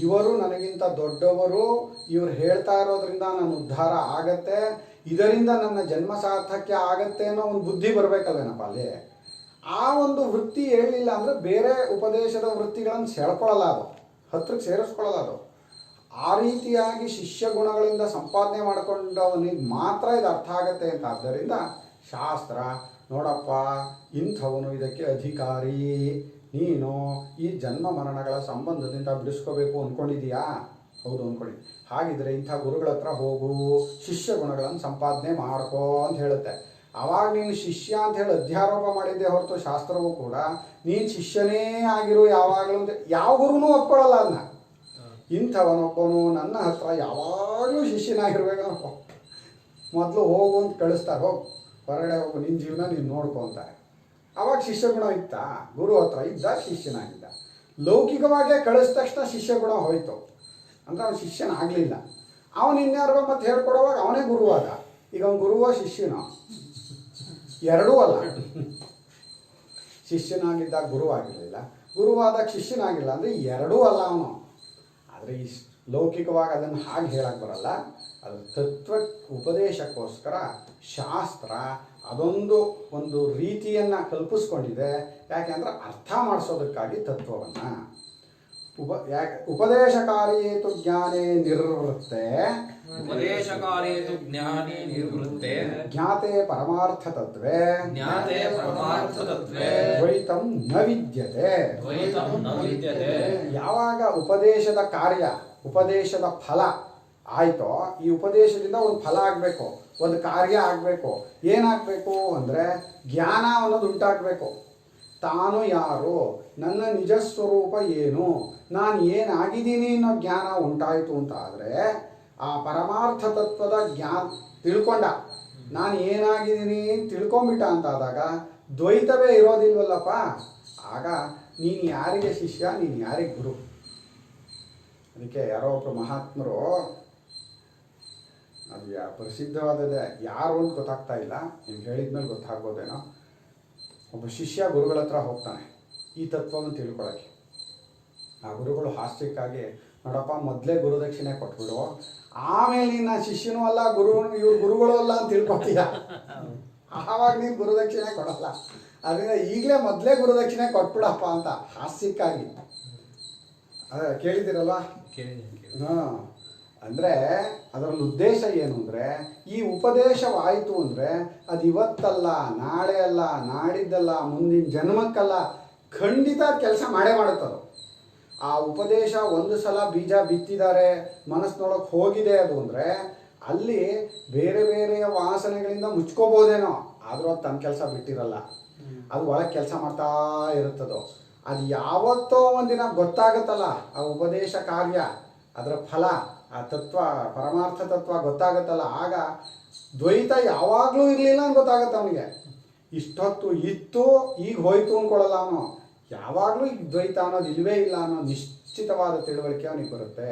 ಇವರು ನನಗಿಂತ ದೊಡ್ಡವರು, ಇವರು ಹೇಳ್ತಾ ಇರೋದ್ರಿಂದ ನನ್ನ ಉದ್ಧಾರ ಆಗತ್ತೆ, ಇದರಿಂದ ನನ್ನ ಜನ್ಮ ಸಾರ್ಥಕ್ಯ ಆಗತ್ತೆ ಅನ್ನೋ ಒಂದು ಬುದ್ಧಿ ಬರಬೇಕಲ್ವೇನಪ್ಪ ಅಲ್ಲಿ. ಆ ಒಂದು ವೃತ್ತಿ ಹೇಳಲಿಲ್ಲ ಅಂದರೆ ಬೇರೆ ಉಪದೇಶದ ವೃತ್ತಿಗಳನ್ನು ಸೆಳ್ಕೊಳ್ಳಲ್ಲ, ಅದು ಹತ್ರಕ್ಕೆ ಸೇರಿಸ್ಕೊಳ್ಳಲ್ಲ. ಅದು ಆ ರೀತಿಯಾಗಿ ಶಿಷ್ಯ ಗುಣಗಳಿಂದ ಸಂಪಾದನೆ ಮಾಡಿಕೊಂಡವನಿಗೆ ಮಾತ್ರ ಇದು ಅರ್ಥ ಆಗತ್ತೆ ಅಂತ. ಆದ್ದರಿಂದ ಶಾಸ್ತ್ರ ನೋಡಪ್ಪ, ಇಂಥವನು ಇದಕ್ಕೆ ಅಧಿಕಾರಿ, ನೀನು ಈ ಜನ್ಮ ಮರಣಗಳ ಸಂಬಂಧದಿಂದ ಬಿಡಿಸ್ಕೋಬೇಕು ಅಂದ್ಕೊಂಡಿದೀಯಾ? ಹೌದು ಅಂದ್ಕೊಂಡಿದ್ದಿ. ಹಾಗಿದ್ರೆ ಇಂಥ ಗುರುಗಳ ಹತ್ರ ಹೋಗು, ಶಿಷ್ಯ ಗುಣಗಳನ್ನು ಸಂಪಾದನೆ ಮಾಡ್ಕೋ ಅಂತ ಹೇಳುತ್ತೆ. ಆವಾಗ ನೀನು ಶಿಷ್ಯ ಅಂತ ಹೇಳಿ ಅಧ್ಯಾರೋಪ ಮಾಡಿದ್ದೆ ಹೊರತು ಶಾಸ್ತ್ರವೂ ಕೂಡ ನೀನು ಶಿಷ್ಯನೇ ಆಗಿರು ಯಾವಾಗಲೂ ಅಂತ ಯಾವ ಗುರುನೂ ಒಪ್ಕೊಳ್ಳಲ್ಲ. ಅದನ್ನ ಇಂಥವನೊಬ್ಬನು ನನ್ನ ಹತ್ರ ಯಾವಾಗಲೂ ಶಿಷ್ಯನಾಗಿರ್ಬೇಕು, ಮೊದಲು ಹೋಗು ಅಂತ ಕಳಿಸ್ತಾರೆ. ಹೋಗು ಹೊರಗಡೆ ಹೋಗು, ನಿನ್ನ ಜೀವನ ನೀನು ನೋಡ್ಕೊ ಅಂತಾರೆ. ಆವಾಗ ಶಿಷ್ಯ ಗುಣ ಇತ್ತಾ? ಗುರು ಹತ್ರ ಇದ್ದ, ಶಿಷ್ಯನಾಗಿದ್ದ. ಲೌಕಿಕವಾಗೇ ಕಳಿಸಿದ ತಕ್ಷಣ ಶಿಷ್ಯ ಗುಣ ಹೋಯ್ತು ಅಂದರೆ ಅವನು ಶಿಷ್ಯನಾಗಲಿಲ್ಲ. ಅವನು ಇನ್ಯಾರಿಗೋ ಮತ್ತೆ ಹೇಳ್ಕೊಡುವಾಗ ಅವನೇ ಗುರುವಾದ. ಈಗ ಅವನು ಗುರುವೋ ಶಿಷ್ಯನೋ? ಎರಡೂ ಅಲ್ಲ. ಶಿಷ್ಯನಾಗಿದ್ದಾಗ ಗುರುವಾಗಿರಲಿಲ್ಲ, ಗುರುವಾದಾಗ ಶಿಷ್ಯನಾಗಿಲ್ಲ ಅಂದರೆ ಎರಡೂ ಅಲ್ಲ ಅವನು. ಆದರೆ ಈ ಲೌಕಿಕವಾಗಿ ಅದನ್ನು ಹಾಗೆ ಹೇಳಕ್ಕೆ ಬರಲ್ಲ. ಅದು ತತ್ವ ಉಪದೇಶಕ್ಕೋಸ್ಕರ ಶಾಸ್ತ್ರ ಒಂದು ರೀತಿಯನ್ನು ಕಲ್ಪಿಸ್ಕೊಂಡಿದೆ. ಯಾಕೆಂದ್ರೆ ಅರ್ಥ ಮಾಡಿಸೋದಕ್ಕಾಗಿ ತತ್ವವನ್ನು. ಉಪದೇಶಕಾರಿಯೇತು ಜ್ಞಾನೇ ನಿರ್ವೃತ್ತೆ, ಉಪದೇಶಕಾರೇತು ಜ್ಞಾನೇ ನಿರ್ವೃತ್ತೆ, ಜ್ಞಾತೆ ಪರಮಾರ್ಥ ತತ್ವೇ, ಜ್ಞಾತೆ ಪರಮಾರ್ಥ ತತ್ವೇ, ದ್ವೈತಂ ನ ವಿದ್ಯತೆ, ದ್ವೈತಂ ನ ವಿದ್ಯತೆ. ಯಾವಾಗ ಉಪದೇಶದ ಕಾರ್ಯ, ಉಪದೇಶದ ಫಲ ಆಯಿತೋ, ಈ ಉಪದೇಶದಿಂದ ಒಂದು ಫಲ ಆಗಬೇಕು, ಒಂದು ಕಾರ್ಯ ಆಗಬೇಕು. ಏನಾಗಬೇಕು ಅಂದರೆ ಜ್ಞಾನ ಅನ್ನೋದು ಉಂಟಾಗಬೇಕು. ತಾನು ಯಾರು, ನನ್ನ ನಿಜ ಸ್ವರೂಪ ಏನು, ನಾನು ಏನಾಗಿದ್ದೀನಿ ಅನ್ನೋ ಜ್ಞಾನ ಉಂಟಾಯಿತು ಅಂತ ಆದರೆ, ಆ ಪರಮಾರ್ಥ ತತ್ವದ ಜ್ಞಾನ ತಿಳ್ಕೊಂಡ, ನಾನು ಏನಾಗಿದ್ದೀನಿ ತಿಳ್ಕೊಂಬಿಟ್ಟ ಅಂತಾದಾಗ ದ್ವೈತವೇ ಇರೋದಿಲ್ವಲ್ಲಪ್ಪ. ಆಗ ನೀನು ಯಾರಿಗೆ ಶಿಷ್ಯ, ನೀನು ಯಾರಿಗೆ ಗುರು? ಅದಕ್ಕೆ ಯಾರೋ ಒಬ್ಬರು ಮಹಾತ್ಮರು, ಅದು ಪ್ರಸಿದ್ಧವಾದದ್ದೇ, ಯಾರು ಅಂತ ಗೊತ್ತಾಗ್ತಾ ಇಲ್ಲ, ನೀವು ಹೇಳಿದ್ಮೇಲೆ ಗೊತ್ತಾಗ್ಬೋದೇನೋ. ಒಬ್ಬ ಶಿಷ್ಯ ಗುರುಗಳ ಹತ್ರ ಹೋಗ್ತಾನೆ ಈ ತತ್ವವನ್ನು ತಿಳ್ಕೊಳ್ಳೋಕ್ಕೆ. ಆ ಗುರುಗಳು ಹಾಸ್ಯಕ್ಕಾಗಿ, ನೋಡಪ್ಪ ಮೊದಲೇ ಗುರುದಕ್ಷಿಣೆ ಕೊಟ್ಬಿಡು, ಆಮೇಲೆ ನಾನು ಶಿಷ್ಯನೂ ಅಲ್ಲ, ಇವ್ರು ಗುರುಗಳು ಅಲ್ಲ ಅಂತ ತಿಳ್ಕೊತೀಯ, ಆವಾಗ ನೀನು ಗುರುದಕ್ಷಿಣೆ ಕೊಡಲ್ಲ. ಅದರಿಂದ ಈಗಲೇ ಮೊದಲೇ ಗುರುದಕ್ಷಿಣೆ ಕೊಟ್ಬಿಡಪ್ಪ ಅಂತ ಹಾಸ್ಯಕ್ಕಾಗಿ. ಅದೇ ಕೇಳಿದ್ದೀರಲ್ವ? ಹಾಂ. ಅಂದರೆ ಅದರಲ್ಲಿ ಉದ್ದೇಶ ಏನು ಅಂದರೆ, ಈ ಉಪದೇಶವಾಯಿತು ಅಂದರೆ ಅದು ಇವತ್ತಲ್ಲ, ನಾಳೆ ಅಲ್ಲ, ನಾಡಿದ್ದಲ್ಲ, ಮುಂದಿನ ಜನ್ಮಕ್ಕಲ್ಲ, ಖಂಡಿತ ಕೆಲಸ ಮಾಡೇ ಮಾಡುತ್ತದು. ಆ ಉಪದೇಶ ಒಂದು ಸಲ ಬೀಜ ಬಿತ್ತಿದ್ದಾರೆ, ಮನಸ್ಸಿನೊಳಗೆ ಹೋಗಿದೆ ಅದು ಅಂದರೆ ಅಲ್ಲಿ ಬೇರೆ ಬೇರೆಯ ವಾಸನೆಗಳಿಂದ ಮುಚ್ಕೋಬೋದೇನೋ, ಆದರೂ ಅದು ತನ್ನ ಕೆಲಸ ಬಿಟ್ಟಿರಲ್ಲ, ಅದು ಒಳಗೆ ಕೆಲಸ ಮಾಡ್ತಾ ಇರುತ್ತದೋ. ಅದು ಯಾವತ್ತೋ ಒಂದಿನ ಗೊತ್ತಾಗತ್ತಲ್ಲ ಆ ಉಪದೇಶ ಕಾರ್ಯ, ಅದರ ಫಲ, ಆ ತತ್ವ, ಪರಮಾರ್ಥ ತತ್ವ ಗೊತ್ತಾಗತ್ತಲ್ಲ, ಆಗ ದ್ವೈತ ಯಾವಾಗಲೂ ಇರಲಿಲ್ಲ ಅಂತ ಗೊತ್ತಾಗತ್ತೆ ಅವನಿಗೆ. ಇಷ್ಟೊತ್ತು ಇತ್ತು ಈಗ ಹೋಯ್ತು ಅಂದ್ಕೊಳ್ಳಲ್ಲ ಅವನು. ಯಾವಾಗಲೂ ಈ ದ್ವೈತ ಅನ್ನೋದು ಇಲ್ಲವೇ ಇಲ್ಲ ಅನ್ನೋ ನಿಶ್ಚಿತವಾದ ತಿಳುವಳಿಕೆ ಅವನಿಗೆ ಬರುತ್ತೆ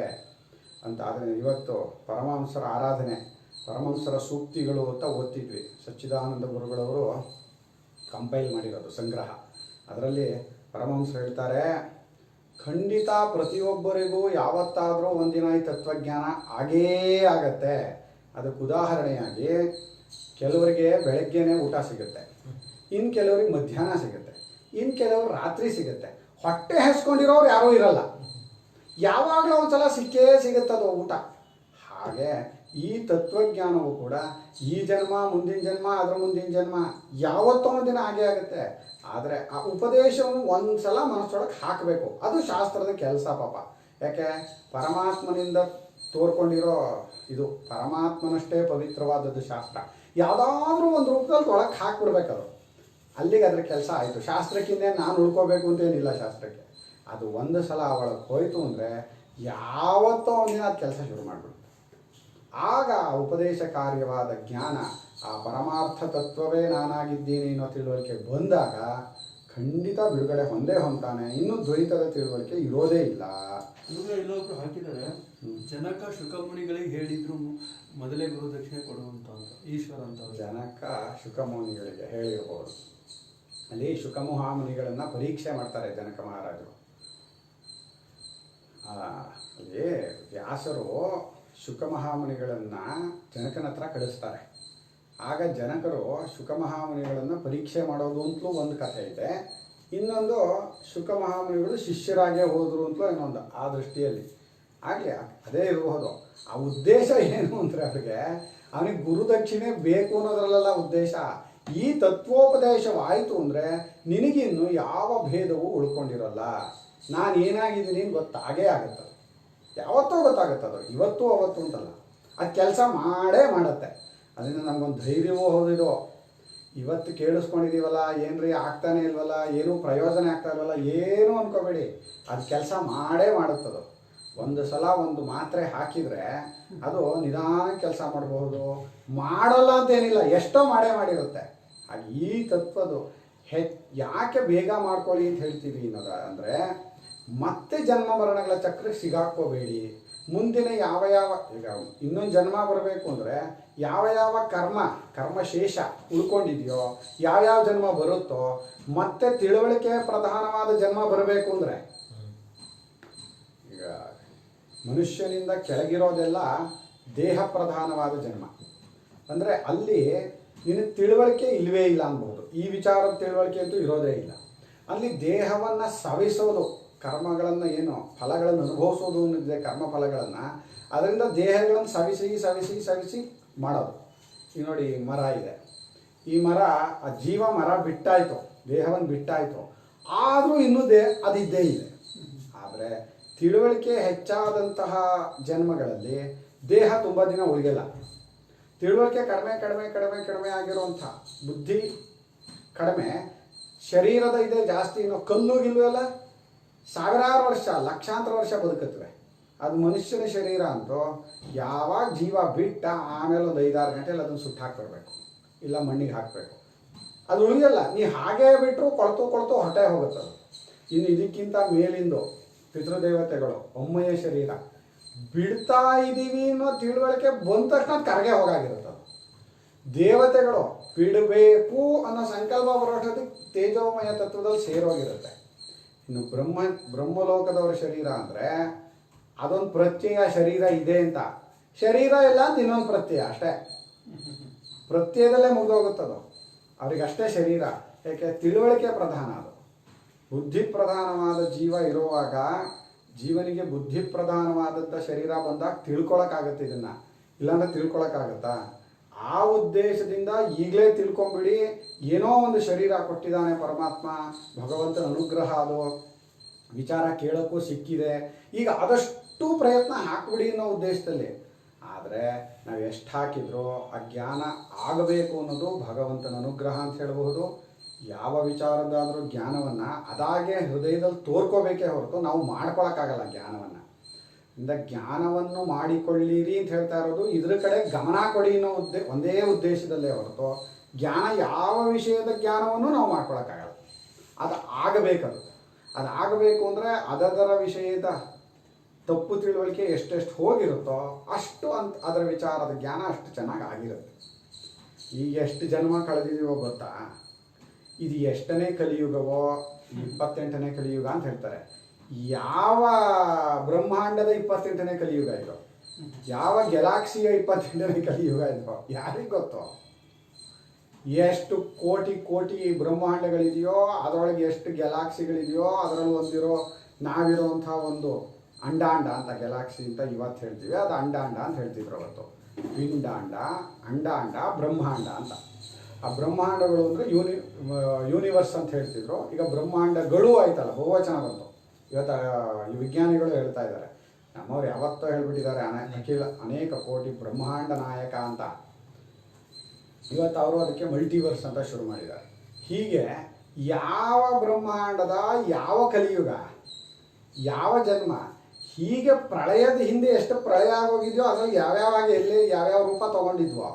ಅಂತ. ಆದರೆ ಇವತ್ತು ಪರಮಹಂಸರ ಆರಾಧನೆ, ಪರಮಹಂಸರ ಸೂಕ್ತಿಗಳು ಅಂತ ಓದ್ತಿದ್ವಿ. ಸಚ್ಚಿದಾನಂದ ಗುರುಗಳವರು ಕಂಪೈಲ್ ಮಾಡಿರೋದು ಸಂಗ್ರಹ. ಅದರಲ್ಲಿ ಪರಮಹಂಸರು ಹೇಳ್ತಾರೆ, ಖಂಡಿತ ಪ್ರತಿಯೊಬ್ಬರಿಗೂ ಯಾವತ್ತಾದರೂ ಒಂದಿನ ಈ ತತ್ವಜ್ಞಾನ ಆಗೇ ಆಗತ್ತೆ. ಅದಕ್ಕೆ ಉದಾಹರಣೆಯಾಗಿ ಕೆಲವರಿಗೆ ಬೆಳಗ್ಗೆನೇ ಊಟ ಸಿಗುತ್ತೆ, ಇನ್ನು ಕೆಲವರಿಗೆ ಮಧ್ಯಾಹ್ನ ಸಿಗುತ್ತೆ, ಇನ್ನು ಕೆಲವರು ರಾತ್ರಿ ಸಿಗುತ್ತೆ. ಹೊಟ್ಟೆ ಹೆಸ್ಕೊಂಡಿರೋರು ಯಾರೂ ಇರಲ್ಲ, ಯಾವಾಗಲೂ ಒಂದ್ಸಲ ಸಿಕ್ಕೇ ಸಿಗುತ್ತದು ಊಟ. ಹಾಗೆ ಈ ತತ್ವಜ್ಞಾನವು ಕೂಡ ಈ ಜನ್ಮ, ಮುಂದಿನ ಜನ್ಮ, ಅದರ ಮುಂದಿನ ಜನ್ಮ, ಯಾವತ್ತೋ ಒಂದಿನ ಹಾಗೆ ಆಗುತ್ತೆ. ಆದರೆ ಆ ಉಪದೇಶವನ್ನು ಒಂದು ಸಲ ಮನಸ್ಸೊಳಗೆ ಹಾಕಬೇಕು. ಅದು ಶಾಸ್ತ್ರದ ಕೆಲಸ ಪಾಪ. ಯಾಕೆ? ಪರಮಾತ್ಮನಿಂದ ತೋರ್ಕೊಂಡಿರೋ ಇದು, ಪರಮಾತ್ಮನಷ್ಟೇ ಪವಿತ್ರವಾದದ್ದು ಶಾಸ್ತ್ರ. ಯಾವುದಾದ್ರೂ ಒಂದು ರೂಪದಲ್ಲಿ ಒಳಗೆ ಹಾಕ್ಬಿಡ್ಬೇಕದು, ಅಲ್ಲಿಗೆ ಅದ್ರ ಕೆಲಸ ಆಯಿತು. ಶಾಸ್ತ್ರಕ್ಕಿಂತ ನಾನು ಉಳ್ಕೋಬೇಕು ಅಂತೇನಿಲ್ಲ ಶಾಸ್ತ್ರಕ್ಕೆ. ಅದು ಒಂದು ಸಲ ಒಳಗೆ ಹೋಯಿತು ಅಂದರೆ ಯಾವತ್ತೋ ಒಂದಿನ ಅದು ಕೆಲಸ ಶುರು ಮಾಡಿಬಿಡುತ್ತೆ. ಆಗ ಆ ಉಪದೇಶ ಕಾರ್ಯವಾದ ಜ್ಞಾನ, ಆ ಪರಮಾರ್ಥ ತತ್ವವೇ ನಾನಾಗಿದ್ದೀನಿ ಅನ್ನೋ ತಿಳುವಳಿಕೆ ಬಂದಾಗ ಖಂಡಿತ ಬಿಡುಗಡೆ ಹೊಂದ್ತಾನೆ. ಇನ್ನೂ ದ್ವೈತದ ತಿಳುವಳಿಕೆ ಇರೋದೇ ಇಲ್ಲ. ಇನ್ನೊಬ್ರು ಹಾಕಿದ್ದಾರೆ, ಜನಕ ಶುಕಮುನಿಗಳಿಗೆ ಹೇಳಿದ್ರು ಮೊದಲೇ ಗುರುದಕ್ಷಿಣೆ ಕೊಡುವಂತ ಅಂತ, ಈಶ್ವರ ಅಂತ. ಜನಕ ಶುಕಮುನಿಗಳಿಗೆ ಹೇಳಿರ್ಬೋದು. ಅಲ್ಲಿ ಶುಕಮುಹಾಮುನಿಗಳನ್ನು ಪರೀಕ್ಷೆ ಮಾಡ್ತಾರೆ ಜನಕ ಮಹಾರಾಜರು. ಅಲ್ಲಿ ವ್ಯಾಸರು ಶುಕಮಹಾಮುನಿಗಳನ್ನು ಜನಕನ ಹತ್ರ ಕಳಿಸ್ತಾರೆ. ಆಗ ಜನಕರು ಶುಕಮಹಾಮುನಿಗಳನ್ನು ಪರೀಕ್ಷೆ ಮಾಡೋದು ಅಂತಲೂ ಒಂದು ಕಥೆ ಇದೆ. ಇನ್ನೊಂದು ಶುಕಮಹಾಮುನಿಗಳು ಶಿಷ್ಯರಾಗೇ ಹೋದರು ಅಂತಲೂ ಇನ್ನೊಂದು. ಆ ದೃಷ್ಟಿಯಲ್ಲಿ ಆಗಲಿ ಅದೇ ಇರಬಹುದು. ಆ ಉದ್ದೇಶ ಏನು ಅಂದರೆ ಅವನಿಗೆ ಗುರುದಕ್ಷಿಣೆ ಬೇಕು ಅನ್ನೋದ್ರಲ್ಲೆಲ್ಲ ಉದ್ದೇಶ. ಈ ತತ್ವೋಪದೇಶವಾಯಿತು ಅಂದರೆ ನಿನಗಿನ್ನು ಯಾವ ಭೇದವೂ ಉಳ್ಕೊಂಡಿರಲ್ಲ. ನಾನು ಏನಾಗಿದ್ದೀನಿ ಗೊತ್ತಾಗೇ ಆಗುತ್ತದು, ಯಾವತ್ತೂ ಗೊತ್ತಾಗುತ್ತದು, ಇವತ್ತು ಅವತ್ತು ಅಂತಲ್ಲ. ಅದು ಕೆಲಸ ಮಾಡೇ ಮಾಡುತ್ತೆ. ಅದರಿಂದ ನಮಗೊಂದು ಧೈರ್ಯವೂ ಹೌದಿದು. ಇವತ್ತು ಕೇಳಿಸ್ಕೊಂಡಿದ್ದೀವಲ್ಲ, ಏನ್ರಿ ಆಗ್ತಾನೆ ಇಲ್ವಲ್ಲ, ಏನೂ ಪ್ರಯೋಜನ ಆಗ್ತಾ ಇಲ್ವಲ್ಲ, ಏನೂ ಅಂದ್ಕೋಬೇಡಿ, ಅದು ಕೆಲಸ ಮಾಡೇ ಮಾಡುತ್ತದು. ಒಂದು ಸಲ ಒಂದು ಮಾತ್ರೆ ಹಾಕಿದರೆ ಅದು ನಿಧಾನ ಕೆಲಸ ಮಾಡಬಹುದು, ಮಾಡಲ್ಲ ಅಂತೇನಿಲ್ಲ, ಎಷ್ಟೋ ಮಾಡಿರುತ್ತೆ. ಹಾಗೆ ಈ ತತ್ವದು ಯಾಕೆ ಬೇಗ ಮಾಡ್ಕೊಳ್ಳಿ ಅಂತ ಹೇಳ್ತೀವಿ ಅನ್ನೋದು ಅಂದರೆ, ಮತ್ತೆ ಜನ್ಮ ಮರಣಗಳ ಚಕ್ರಕ್ಕೆ ಸಿಗಾಕೋಬೇಡಿ. ಮುಂದಿನ ಯಾವ ಈಗ ಇನ್ನೊಂದು ಜನ್ಮ ಬರಬೇಕು ಅಂದರೆ ಯಾವ ಕರ್ಮಶೇಷ ಉಳ್ಕೊಂಡಿದೆಯೋ, ಯಾವ್ಯಾವ ಜನ್ಮ ಬರುತ್ತೋ, ಮತ್ತೆ ತಿಳುವಳಿಕೆ ಪ್ರಧಾನವಾದ ಜನ್ಮ ಬರಬೇಕು ಅಂದರೆ, ಈಗ ಮನುಷ್ಯನಿಂದ ಕೆಳಗಿರೋದೆಲ್ಲ ದೇಹ ಪ್ರಧಾನವಾದ ಜನ್ಮ ಅಂದರೆ ಅಲ್ಲಿ ನಿನಗೆ ತಿಳುವಳಿಕೆ ಇಲ್ಲವೇ ಇಲ್ಲ ಅನ್ಬೋದು. ಈ ವಿಚಾರದ ತಿಳುವಳಿಕೆ ಅಂತೂ ಇರೋದೇ ಇಲ್ಲ. ಅಲ್ಲಿ ದೇಹವನ್ನು ಸವಿಸೋದು, ಕರ್ಮಗಳನ್ನು ಏನು ಫಲಗಳನ್ನು ಅನುಭವಿಸೋದು ಅನ್ನೋದಿದೆ, ಕರ್ಮ ಫಲಗಳನ್ನು, ಅದರಿಂದ ದೇಹಗಳನ್ನು ಸವಿಸಿ ಮಾಡೋದು. ಈಗ ನೋಡಿ, ಮರ ಇದೆ, ಈ ಮರ, ಆ ಜೀವ ಮರ ಬಿಟ್ಟಾಯಿತು, ದೇಹವನ್ನು ಬಿಟ್ಟಾಯಿತು, ಆದರೂ ಇನ್ನೂ ಅದಿದ್ದೇ ಇದೆ. ಆದರೆ ತಿಳುವಳಿಕೆ ಹೆಚ್ಚಾದಂತಹ ಜನ್ಮಗಳಲ್ಲಿ ದೇಹ ತುಂಬ ದಿನ ಉಳಿಯಲ್ಲ. ತಿಳುವಳಿಕೆ ಕಡಿಮೆ ಆಗಿರುವಂಥ ಬುದ್ಧಿ ಕಡಿಮೆ, ಶರೀರದ ಇದೆ ಜಾಸ್ತಿ. ಇನ್ನು ಕಲ್ಲು ಗಿಲ್ಲು ಎಲ್ಲ ಸಾವಿರಾರು ವರ್ಷ, ಲಕ್ಷಾಂತರ ವರ್ಷ ಬದುಕುತ್ತವೆ. ಅದು ಮನುಷ್ಯನ ಶರೀರ ಅಂತೂ ಯಾವಾಗ ಜೀವ ಬಿಟ್ಟ ಆಮೇಲೆ ಒಂದು 5-6 ಗಂಟೆಯಲ್ಲಿ ಅದನ್ನು ಸುಟ್ಟು ಹಾಕ್ಬಿಡ್ಬೇಕು, ಇಲ್ಲ ಮಣ್ಣಿಗೆ ಹಾಕಬೇಕು. ಅದು ಉಳಿಯಲ್ಲ. ನೀ ಹಾಗೇ ಬಿಟ್ಟರು ಕೊಳ್ತು ಹೊಟ್ಟೆ ಹೋಗುತ್ತದು. ಇನ್ನು ಇದಕ್ಕಿಂತ ಮೇಲಿಂದು ಪಿತೃದೇವತೆಗಳು ಒಮ್ಮೆಯ ಶರೀರ ಬಿಡ್ತಾ ಇದ್ದೀವಿ ಅನ್ನೋ ತಿಳುವಳಿಕೆ ಬಂದ ತಕ್ಷಣ ಕರಗೆ ಹೋಗಾಗಿರುತ್ತದು. ದೇವತೆಗಳು ಬಿಡಬೇಕು ಅನ್ನೋ ಸಂಕಲ್ಪ ಬರೋಷ್ಟೊತ್ತಿಗೆ ತೇಜೋಮಯ ತತ್ವದಲ್ಲಿ ಸೇರೋಗಿರುತ್ತೆ. ಇನ್ನು ಬ್ರಹ್ಮಲೋಕದವರ ಶರೀರ ಅಂದರೆ ಅದೊಂದು ಪ್ರತ್ಯಯ, ಶರೀರ ಇದೆ ಅಂತ. ಶರೀರ ಇಲ್ಲ ಅಂತ ಇನ್ನೊಂದು ಪ್ರತ್ಯಯ ಅಷ್ಟೇ, ಪ್ರತ್ಯಯದಲ್ಲೇ ಮುಗಿದೋಗುತ್ತದು. ಅವರಿಗಷ್ಟೇ ಶರೀರ. ಯಾಕೆ? ತಿಳುವಳಿಕೆ ಪ್ರಧಾನ. ಅದು ಬುದ್ಧಿ ಪ್ರಧಾನವಾದ ಜೀವ ಇರುವಾಗ ಜೀವನಿಗೆ ಬುದ್ಧಿ ಪ್ರಧಾನವಾದಂಥ ಶರೀರ ಬಂದಾಗ ತಿಳ್ಕೊಳಕ್ಕಾಗತ್ತೆ ಇದನ್ನು, ಇಲ್ಲಾಂದ್ರೆ ತಿಳ್ಕೊಳಕ್ಕಾಗತ್ತಾ? ಆ ಉದ್ದೇಶದಿಂದ ಈಗಲೇ ತಿಳ್ಕೊಂಬಿಡಿ, ಏನೋ ಒಂದು ಶರೀರ ಕೊಟ್ಟಿದ್ದಾನೆ ಪರಮಾತ್ಮ, ಭಗವಂತನ ಅನುಗ್ರಹ, ಅದು ವಿಚಾರ ಕೇಳೋಕ್ಕೂ ಸಿಕ್ಕಿದೆ, ಈಗ ಆದಷ್ಟು ಪ್ರಯತ್ನ ಹಾಕ್ಬಿಡಿ ಅನ್ನೋ ಉದ್ದೇಶದಲ್ಲಿ. ಆದರೆ ನಾವು ಎಷ್ಟು ಹಾಕಿದ್ರೂ ಆ ಜ್ಞಾನ ಆಗಬೇಕು ಅನ್ನೋದು ಭಗವಂತನ ಅನುಗ್ರಹ ಅಂತ ಹೇಳಬಹುದು. ಯಾವ ವಿಚಾರದಾದರೂ ಜ್ಞಾನವನ್ನು ಅದಾಗೆ ಹೃದಯದಲ್ಲಿ ತೋರ್ಕೋಬೇಕೇ ಹೊರತು ನಾವು ಮಾಡ್ಕೊಳಕ್ಕಾಗಲ್ಲ ಜ್ಞಾನವನ್ನು. ಇಂದ ಜ್ಞಾನವನ್ನು ಮಾಡಿಕೊಳ್ಳಿರಿ ಅಂತ ಹೇಳ್ತಾ ಇರೋದು ಇದ್ರ ಕಡೆ ಗಮನ ಕೊಡಿ ಅನ್ನೋ ಒಂದೇ ಉದ್ದೇಶದಲ್ಲೇ ಹೊರತು ಜ್ಞಾನ ಯಾವ ವಿಷಯದ ಜ್ಞಾನವನ್ನು ನಾವು ಮಾಡ್ಕೊಳಕ್ಕಾಗಲ್ಲ. ಅದು ಆಗಬೇಕದು. ಅದು ಆಗಬೇಕು ಅಂದರೆ ಅದರ ವಿಷಯದ ತಪ್ಪು ತಿಳುವಳಿಕೆ ಎಷ್ಟೆಷ್ಟು ಹೋಗಿರುತ್ತೋ ಅಷ್ಟು ಅದರ ವಿಚಾರದ ಜ್ಞಾನ ಅಷ್ಟು ಚೆನ್ನಾಗಿ ಆಗಿರುತ್ತೆ. ಈಗ ಎಷ್ಟು ಜನ್ಮ ಕಳೆದಿದ್ದೀವೋ ಗೊತ್ತಾ? ಇದು ಎಷ್ಟನೇ ಕಲಿಯುಗವೋ, 28ನೇ ಕಲಿಯುಗ ಅಂತ ಹೇಳ್ತಾರೆ. ಯಾವ ಬ್ರಹ್ಮಾಂಡದ 28ನೇ ಕಲಿಯುಗ ಇದು? ಯಾವ ಗ್ಯಾಲಾಕ್ಸಿಯ 28ನೇ ಕಲಿಯುಗ ಇದು? ಯಾರಿಗೆ ಗೊತ್ತು? ಎಷ್ಟು ಕೋಟಿ ಕೋಟಿ ಬ್ರಹ್ಮಾಂಡಗಳಿದೆಯೋ, ಅದರೊಳಗೆ ಎಷ್ಟು ಗ್ಯಾಲಾಕ್ಸಿಗಳಿದೆಯೋ, ಅದರಲ್ಲಿ ಒಂದಿರೋ ನಾವಿರೋಂಥ ಒಂದು ಅಂಡಾಂಡ ಅಂತ, ಗ್ಯಾಲಾಕ್ಸಿ ಅಂತ ಇವತ್ತು ಹೇಳ್ತೀವಿ, ಅದು ಅಂಡಾಂಡ ಅಂತ ಹೇಳ್ತಿದ್ರು ಅವತ್ತು. ಪಿಂಡಾಂಡ, ಅಂಡಾಂಡ, ಬ್ರಹ್ಮಾಂಡ ಅಂತ. ಆ ಬ್ರಹ್ಮಾಂಡಗಳು ಅಂದರೆ ಯೂನಿವರ್ಸ್ ಅಂತ ಹೇಳ್ತಿದ್ರು. ಈಗ ಬ್ರಹ್ಮಾಂಡಗಳು ಆಯ್ತಲ್ಲ, ಬಹುವಚನ ಬಂತು. ಇವತ್ತು ಈ ವಿಜ್ಞಾನಿಗಳು ಹೇಳ್ತಾ ಇದ್ದಾರೆ, ನಮ್ಮವ್ರು ಯಾವತ್ತೋ ಹೇಳ್ಬಿಟ್ಟಿದ್ದಾರೆ ಅನೇಕ ಕೋಟಿ ಬ್ರಹ್ಮಾಂಡ ನಾಯಕ ಅಂತ. ಇವತ್ತು ಅವರು ಅದಕ್ಕೆ ಮಲ್ಟಿವರ್ಸ್ ಅಂತ ಶುರು ಮಾಡಿದ್ದಾರೆ. ಹೀಗೆ ಯಾವ ಬ್ರಹ್ಮಾಂಡದ ಯಾವ ಕಲಿಯುಗ, ಯಾವ ಜನ್ಮ, ಹೀಗೆ ಪ್ರಳಯದ ಹಿಂದೆ ಎಷ್ಟು ಪ್ರಳಯ ಆಗೋಗಿದೆಯೋ ಅದರಲ್ಲಿ ಯಾವ್ಯಾವಾಗ ಎಲ್ಲಿ ಯಾವ್ಯಾವ ರೂಪ ತೊಗೊಂಡಿದ್ವೋ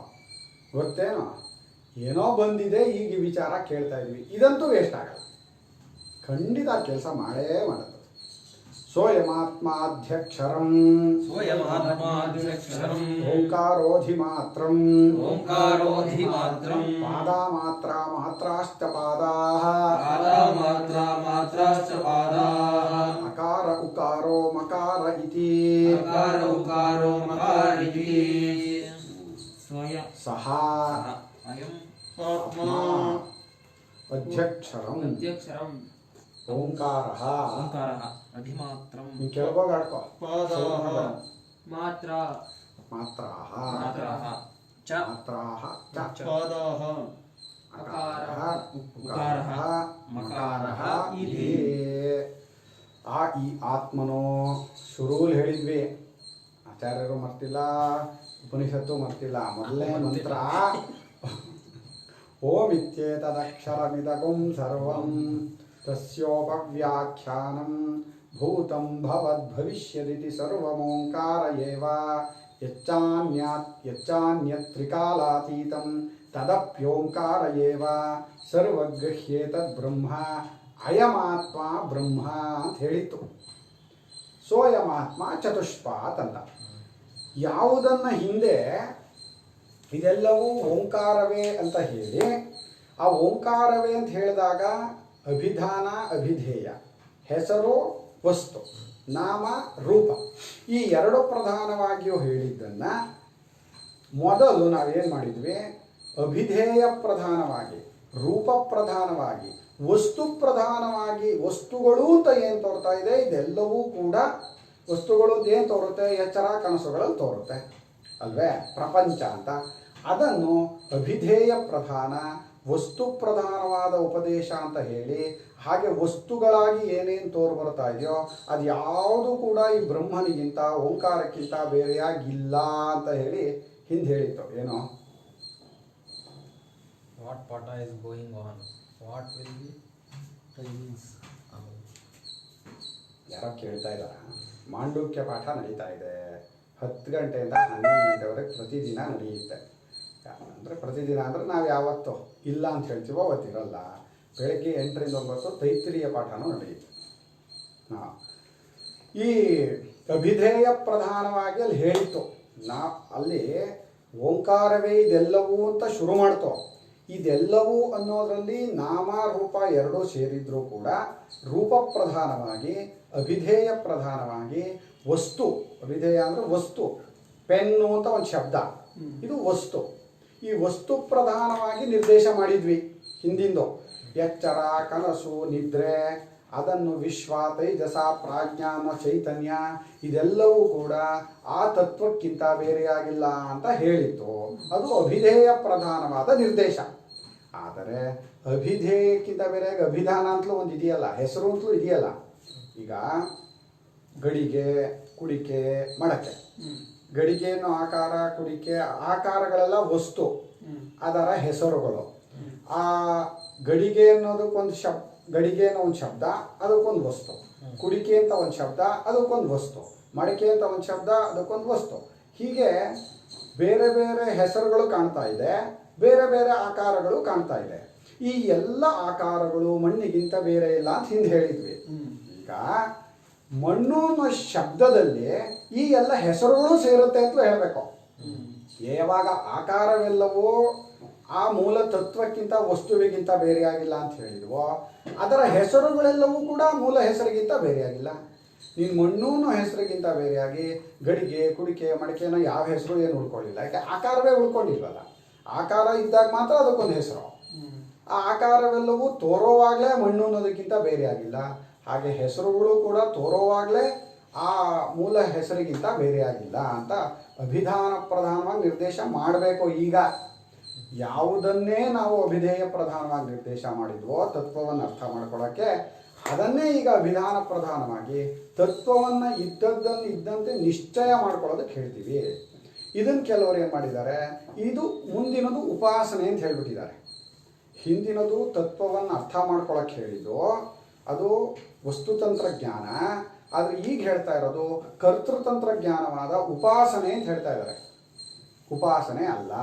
ಗೊತ್ತೇನೋ? ಏನೋ ಬಂದಿದೆ, ಈಗ ವಿಚಾರ ಕೇಳ್ತಾ ಇದ್ವಿ. ಇದಂತೂ ವೇಸ್ಟ್ ಆಗಲ್ಲ, ಖಂಡಿತ ಕೆಲಸ ಮಾಡೇ ಮಾಡುತ್ತೆ. ಸೋಯಮಾತ್ಮಾಧ್ಯಕ್ಷರಂ ಓಂಕಾರೋಧಿಮಾತ್ರಂ ಪಾದಾಮಾತ್ರ ಮಾತ್ರಾಶ್ಚ ಪಾದಾಃ ಅಕಾರ ಉಕಾರೋ ಮಕಾರ ಇತಿ ಸಹ ಆತ್ಮಾ ಅಧ್ಯಕ್ಷರಂ ಓಂಕಾರಃ ಅಧಿಮಾತ್ರಂ ಕೇಳ್ಬೋಗಾಡ್ಕೋ. ಮಾತ್ರಾಃ ಅಕಾರಃ ಉಕಾರಃ ಮಕಾರಃ ಇತಿ. ಆ ಈ ಆತ್ಮನೋ ಶುರುಲ್ ಹೇಳಿದ್ವಿ, ಆಚಾರ್ಯರು ಮರ್ತಿಲ್ಲ, ಉಪನಿಷತ್ತು ಮರ್ತಿಲ್ಲ. ಮೊದಲನೇ ಮಂತ್ರ ಓಂ ಇತ್ಯೇತದಕ್ಷರಮಿದಗುಂ ಸರ್ವಂ ತಸ್ಯೋಪವ್ಯಾಖ್ಯಾನಂ ಭೂತಂ ಭವದ್ಭವಿಷ್ಯದಿತಿ ಸರ್ವಮೋಂಕಾರ ಏವ ಯಚ್ಚಾನ್ಯತ್ರಿಕಾಲಾತೀತಂ ತದಪ್ಯೋಂಕಾರ ಏವ ಸರ್ವಗೃಹ್ಯೇತದ್ ಬ್ರಹ್ಮ ಅಯಮಾತ್ಮ ಬ್ರಹ್ಮ ಅಂತ ಹೇಳಿತ್ತು. ಸೋಯಮಾತ್ಮ ಚತುಷ್ಪಾತ್ ಅಂತ. ಯಾವುದನ್ನು ಹಿಂದೆ ಇದೆಲ್ಲವೂ ಓಂಕಾರವೇ ಅಂತ ಹೇಳಿ, ಆ ಓಂಕಾರವೇ ಅಂತ ಹೇಳಿದಾಗ ಅಭಿಧಾನ ಅಭಿಧೇಯ, ಹೆಸರು ವಸ್ತು, ನಾಮ ರೂಪ, ಈ ಎರಡು ಪ್ರಧಾನವಾಗಿಯೂ ಹೇಳಿದ್ದನ್ನು ಮೊದಲು ನಾವೇನು ಮಾಡಿದ್ವಿ? ಅಭಿಧೇಯ ಪ್ರಧಾನವಾಗಿ, ರೂಪ ಪ್ರಧಾನವಾಗಿ, ವಸ್ತು ಪ್ರಧಾನವಾಗಿ. ವಸ್ತುಗಳು ಅಂತ ಏನು ತೋರ್ತಾ ಇದೆ, ಇದೆಲ್ಲವೂ ಕೂಡ ವಸ್ತುಗಳು ಅಂತ ಏನು ತೋರುತ್ತೆ? ಎಚ್ಚರ ಕನಸುಗಳಲ್ಲಿ ತೋರುತ್ತೆ ಅಲ್ವೇ, ಪ್ರಪಂಚ ಅಂತ. ಅದನ್ನು ಅಭಿಧೇಯ ಪ್ರಧಾನ, ವಸ್ತು ಪ್ರಧಾನವಾದ ಉಪದೇಶ ಅಂತ ಹೇಳಿ, ಹಾಗೆ ವಸ್ತುಗಳಾಗಿ ಏನೇನು ತೋರು ಬರ್ತಾ ಇದೆಯೋ ಅದು ಯಾವುದು ಕೂಡ ಈ ಬ್ರಹ್ಮನಿಗಿಂತ ಓಂಕಾರಕ್ಕಿಂತ ಬೇರೆಯಾಗಿಲ್ಲ ಅಂತ ಹೇಳಿ ಹಿಂದೆ ಹೇಳಿತ್ತು. ಏನೋ ವಾಟ್ ಪಾಠ is going on, what will be timings. ಯಾರೋ ಕೇಳ್ತಾ ಇದ್ದಾರ, ಮಾಂಡೂಕ್ಯ ಪಾಠ ನಡೀತಾ ಇದೆ 10 ಗಂಟೆಯಿಂದ 11 ಗಂಟೆವರೆಗೆ ಪ್ರತಿದಿನ ನಡೆಯುತ್ತೆ. ಅಂದರೆ ಪ್ರತಿದಿನ ಅಂದರೆ ನಾವು ಯಾವತ್ತೋ ಇಲ್ಲ ಅಂತ ಹೇಳ್ತೀವೋ ಅವತ್ತಿರಲ್ಲ. ಬೆಳಗ್ಗೆ 8ರಿಂದ 9 ತೈತ್ರಿಯ ಪಾಠನೂ ನಡೆಯುತ್ತೆ. ಈ ಅಭಿಧೇಯ ಪ್ರಧಾನವಾಗಿ ಅಲ್ಲಿ ಹೇಳಿತ್ತು. ಅಲ್ಲಿ ಓಂಕಾರವೇ ಇದೆಲ್ಲವೂ ಅಂತ ಶುರು ಮಾಡ್ತೋ. ಇದೆಲ್ಲವೂ ಅನ್ನೋದರಲ್ಲಿ ನಾಮ ರೂಪ ಎರಡೂ ಸೇರಿದ್ರೂ ಕೂಡ ರೂಪ ಪ್ರಧಾನವಾಗಿ, ಅಭಿಧೇಯ ಪ್ರಧಾನವಾಗಿ, ವಸ್ತು, ಅಭಿಧೇಯ ಅಂದರೆ ವಸ್ತು, ಪೆನ್ನು ಅಂತ ಒಂದು ಶಬ್ದ, ಇದು ವಸ್ತು. ಈ ವಸ್ತು ಪ್ರಧಾನವಾಗಿ ನಿರ್ದೇಶ ಮಾಡಿದ್ವಿ ಹಿಂದಿಂದು. ಎಚ್ಚರ, ಕನಸು, ನಿದ್ರೆ, ಅದನ್ನು ವಿಶ್ವ, ತೈಜಸ, ಪ್ರಾಜ್ಞಾ ಅನ್ನೋ ಚೈತನ್ಯ, ಇದೆಲ್ಲವೂ ಕೂಡ ಆ ತತ್ವಕ್ಕಿಂತ ಬೇರೆಯಾಗಿಲ್ಲ ಅಂತ ಹೇಳಿತ್ತು. ಅದು ಅಭಿಧೇಯ ಪ್ರಧಾನವಾದ ನಿರ್ದೇಶ. ಆದರೆ ಅಭಿಧೇಯಕ್ಕಿಂತ ಬೇರೆಯಾಗಿ ಅಭಿಧಾನ ಅಂತಲೂ ಒಂದು ಇದೆಯಲ್ಲ, ಹೆಸರು ಅಂತಲೂ ಇದೆಯಲ್ಲ. ಈಗ ಗಡಿಗೆ, ಕುಡಿಕೆ, ಮಡಕೆ, ಗಡಿಗೆಯನ್ನು ಆಕಾರ, ಕುಡಿಕೆ ಆಕಾರಗಳೆಲ್ಲ ವಸ್ತು, ಅದರ ಹೆಸರುಗಳು. ಆ ಗಡಿಗೆ ಅನ್ನೋದಕ್ಕೊಂದು ಗಡಿಗೆ ಅನ್ನೋ ಒಂದು ಶಬ್ದ, ಅದಕ್ಕೊಂದು ವಸ್ತು. ಕುಡಿಕೆ ಅಂತ ಒಂದು ಶಬ್ದ, ಅದಕ್ಕೊಂದು ವಸ್ತು. ಮಡಿಕೆ ಅಂತ ಒಂದು ಶಬ್ದ, ಅದಕ್ಕೊಂದು ವಸ್ತು. ಹೀಗೆ ಬೇರೆ ಬೇರೆ ಹೆಸರುಗಳು ಕಾಣ್ತಾ ಇದೆ, ಬೇರೆ ಬೇರೆ ಆಕಾರಗಳು ಕಾಣ್ತಾ ಇದೆ. ಈ ಎಲ್ಲ ಆಕಾರಗಳು ಮಣ್ಣಿಗಿಂತ ಬೇರೆ ಇಲ್ಲ ಅಂತ ಹಿಂದೆ ಹೇಳಿದ್ವಿ. ಈಗ ಮಣ್ಣು ಅನ್ನೋ ಶಬ್ದದಲ್ಲಿ ಈ ಎಲ್ಲ ಹೆಸರುಗಳು ಸೇರುತ್ತೆ ಅಂತ ಹೇಳಬೇಕು. ಯಾವಾಗ ಆಕಾರವೆಲ್ಲವೂ ಆ ಮೂಲ ತತ್ವಕ್ಕಿಂತ ವಸ್ತುವಿಗಿಂತ ಬೇರೆಯಾಗಿಲ್ಲ ಅಂತ ಹೇಳಿದ್ವೋ, ಅದರ ಹೆಸರುಗಳೆಲ್ಲವೂ ಕೂಡ ಮೂಲ ಹೆಸರಿಗಿಂತ ಬೇರೆಯಾಗಿಲ್ಲ. ನೀನು ಮಣ್ಣು ಹೆಸರಿಗಿಂತ ಬೇರೆಯಾಗಿ ಗಡಿಗೆ, ಕುಡಿಕೆ, ಮಡಿಕೆನೋ ಯಾವ ಹೆಸರು ಏನು ಉಳ್ಕೊಳ್ಳಿಲ್ಲ. ಯಾಕೆ ಆಕಾರವೇ ಉಳ್ಕೊಂಡಿಲ್ವಲ್ಲ. ಆಕಾರ ಇದ್ದಾಗ ಮಾತ್ರ ಅದಕ್ಕೊಂದು ಹೆಸರು. ಆ ಆಕಾರವೆಲ್ಲವೂ ತೋರೋವಾಗಲೇ ಮಣ್ಣು ಅನ್ನೋದಕ್ಕಿಂತ ಬೇರೆಯಾಗಿಲ್ಲ. ಹಾಗೆ ಹೆಸರುಗಳು ಕೂಡ ತೋರೋವಾಗಲೇ ಆ ಮೂಲ ಹೆಸರಿಗಿಂತ ಬೇರೆಯಾಗಿಲ್ಲ ಅಂತ ಅಭಿಧಾನ ಪ್ರಧಾನವಾಗಿ ನಿರ್ದೇಶ ಮಾಡಬೇಕು. ಈಗ ಯಾವುದನ್ನೇ ನಾವು ಅಭಿಧೇಯ ಪ್ರಧಾನವಾಗಿ ನಿರ್ದೇಶ ಮಾಡಿದ್ವೋ ತತ್ವವನ್ನು ಅರ್ಥ ಮಾಡ್ಕೊಳ್ಳೋಕ್ಕೆ, ಅದನ್ನೇ ಈಗ ಅಭಿಧಾನ ಪ್ರಧಾನವಾಗಿ ತತ್ವವನ್ನು ಇದ್ದದ್ದನ್ನು ಇದ್ದಂತೆ ನಿಶ್ಚಯ ಮಾಡ್ಕೊಳ್ಳೋದಕ್ಕೆ ಹೇಳ್ತೀವಿ. ಇದನ್ನು ಕೆಲವರು ಏನು ಮಾಡಿದ್ದಾರೆ, ಇದು ಮುಂದಿನದು ಉಪಾಸನೆ ಅಂತ ಹೇಳ್ಬಿಟ್ಟಿದ್ದಾರೆ. ಹಿಂದಿನದು ತತ್ವವನ್ನು ಅರ್ಥ ಮಾಡ್ಕೊಳ್ಳೋಕ್ಕೆ ಹೇಳಿದ್ದು ಅದು ವಸ್ತುತಂತ್ರಜ್ಞಾನ. ಆದರೆ ಈಗ ಹೇಳ್ತಾ ಇರೋದು ಕರ್ತೃತಂತ್ರಜ್ಞಾನವಾದ ಉಪಾಸನೆ ಅಂತ ಹೇಳ್ತಾ ಇದ್ದಾರೆ. ಉಪಾಸನೆ ಅಲ್ಲ.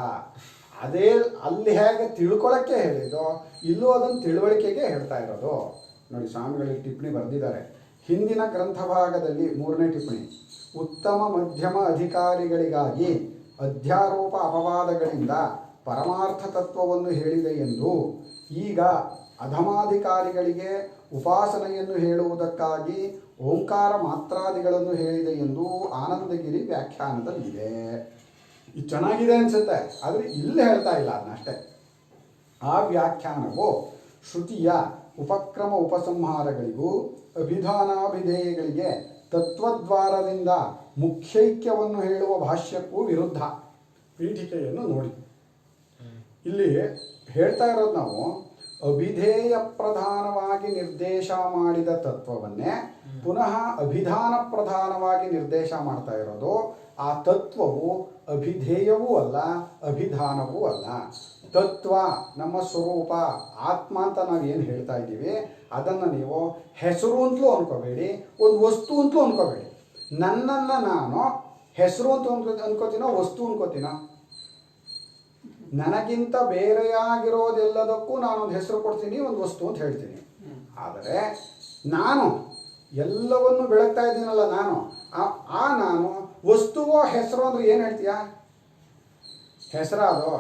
ಅದೇ ಅಲ್ಲಿ ಹೇಗೆ ತಿಳ್ಕೊಳ್ಳೋಕ್ಕೆ ಹೇಳಿದ್ದು, ಇಲ್ಲೂ ಅದನ್ನು ತಿಳುವಳಿಕೆಗೆ ಹೇಳ್ತಾ ಇರೋದು. ನೋಡಿ, ಸ್ವಾಮಿಗಳಿಗೆ ಟಿಪ್ಪಣಿ ಬರೆದಿದ್ದಾರೆ. ಹಿಂದಿನ ಗ್ರಂಥ ಭಾಗದಲ್ಲಿ 3ನೇ ಟಿಪ್ಪಣಿ, ಉತ್ತಮ ಮಧ್ಯಮ ಅಧಿಕಾರಿಗಳಿಗಾಗಿ ಅಧ್ಯಾರೋಪ ಅಪವಾದಗಳಿಂದ ಪರಮಾರ್ಥ ತತ್ವವನ್ನು ಹೇಳಿದೆ ಎಂದು, ಈಗ ಅಧಮಾಧಿಕಾರಿಗಳಿಗೆ ಉಪಾಸನೆಯನ್ನು ಹೇಳುವುದಕ್ಕಾಗಿ ಓಂಕಾರ ಮಾತ್ರಾದಿಗಳನ್ನು ಹೇಳಿದೆ ಎಂದು ಆನಂದಗಿರಿ ವ್ಯಾಖ್ಯಾನದಲ್ಲಿದೆ. ಇದು ಚೆನ್ನಾಗಿದೆ ಅನಿಸುತ್ತೆ, ಆದರೆ ಇಲ್ಲಿ ಹೇಳ್ತಾ ಇಲ್ಲ ಅದನ್ನಷ್ಟೇ. ಆ ವ್ಯಾಖ್ಯಾನವು ಶ್ರುತಿಯ ಉಪಕ್ರಮ ಉಪಸಂಹಾರಗಳಿಗೂ ಅಭಿಧಾನಾಭಿಧೇಯಗಳಿಗೆ ತತ್ವದ್ವಾರದಿಂದ ಮುಖ್ಯೈಕ್ಯವನ್ನು ಹೇಳುವ ಭಾಷ್ಯಕ್ಕೂ ವಿರುದ್ಧ. ಪೀಠಿಕೆಯನ್ನು ನೋಡಿ, ಇಲ್ಲಿ ಹೇಳ್ತಾ ಇರೋದು ನಾವು ಅಭಿಧೇಯ ಪ್ರಧಾನವಾಗಿ ನಿರ್ದೇಶ ಮಾಡಿದ ತತ್ವವನ್ನೇ ಪುನಃ ಅಭಿಧಾನ ಪ್ರಧಾನವಾಗಿ ನಿರ್ದೇಶ ಮಾಡ್ತಾ ಇರೋದು. ಆ ತತ್ವವು ಅಭಿಧೇಯವೂ ಅಲ್ಲ, ಅಭಿಧಾನವೂ ಅಲ್ಲ. ತತ್ವ ನಮ್ಮ ಸ್ವರೂಪ ಆತ್ಮ ಅಂತ ನಾವು ಏನು ಹೇಳ್ತಾ ಇದ್ದೀವಿ, ಅದನ್ನು ನೀವು ಹೆಸರು ಅಂತಲೂ ಅನ್ಕೋಬೇಡಿ, ಒಂದು ವಸ್ತು ಅಂತಲೂ ಅನ್ಕೋಬೇಡಿ. ನನ್ನನ್ನು ನಾನು ಹೆಸರು ಅಂತ ಅನ್ಕೋತೀನೋ ವಸ್ತು ಅನ್ಕೋತೀನೋ? ನನಗಿಂತ ಬೇರೆಯಾಗಿರೋದೆಲ್ಲದಕ್ಕೂ ನಾನೊಂದು ಹೆಸರು ಕೊಡ್ತೀನಿ, ಒಂದು ವಸ್ತು ಅಂತ ಹೇಳ್ತೀನಿ. ಆದರೆ ನಾನು ಎಲ್ಲವನ್ನು ಬೆಳಗ್ತಾ ಇದ್ದೀನಲ್ಲ, ನಾನು ನಾನು ವಸ್ತುವೋ ಹೆಸರು ಅಂದ್ರೆ ಏನು ಹೇಳ್ತೀಯ? ಹೆಸರಾದೋ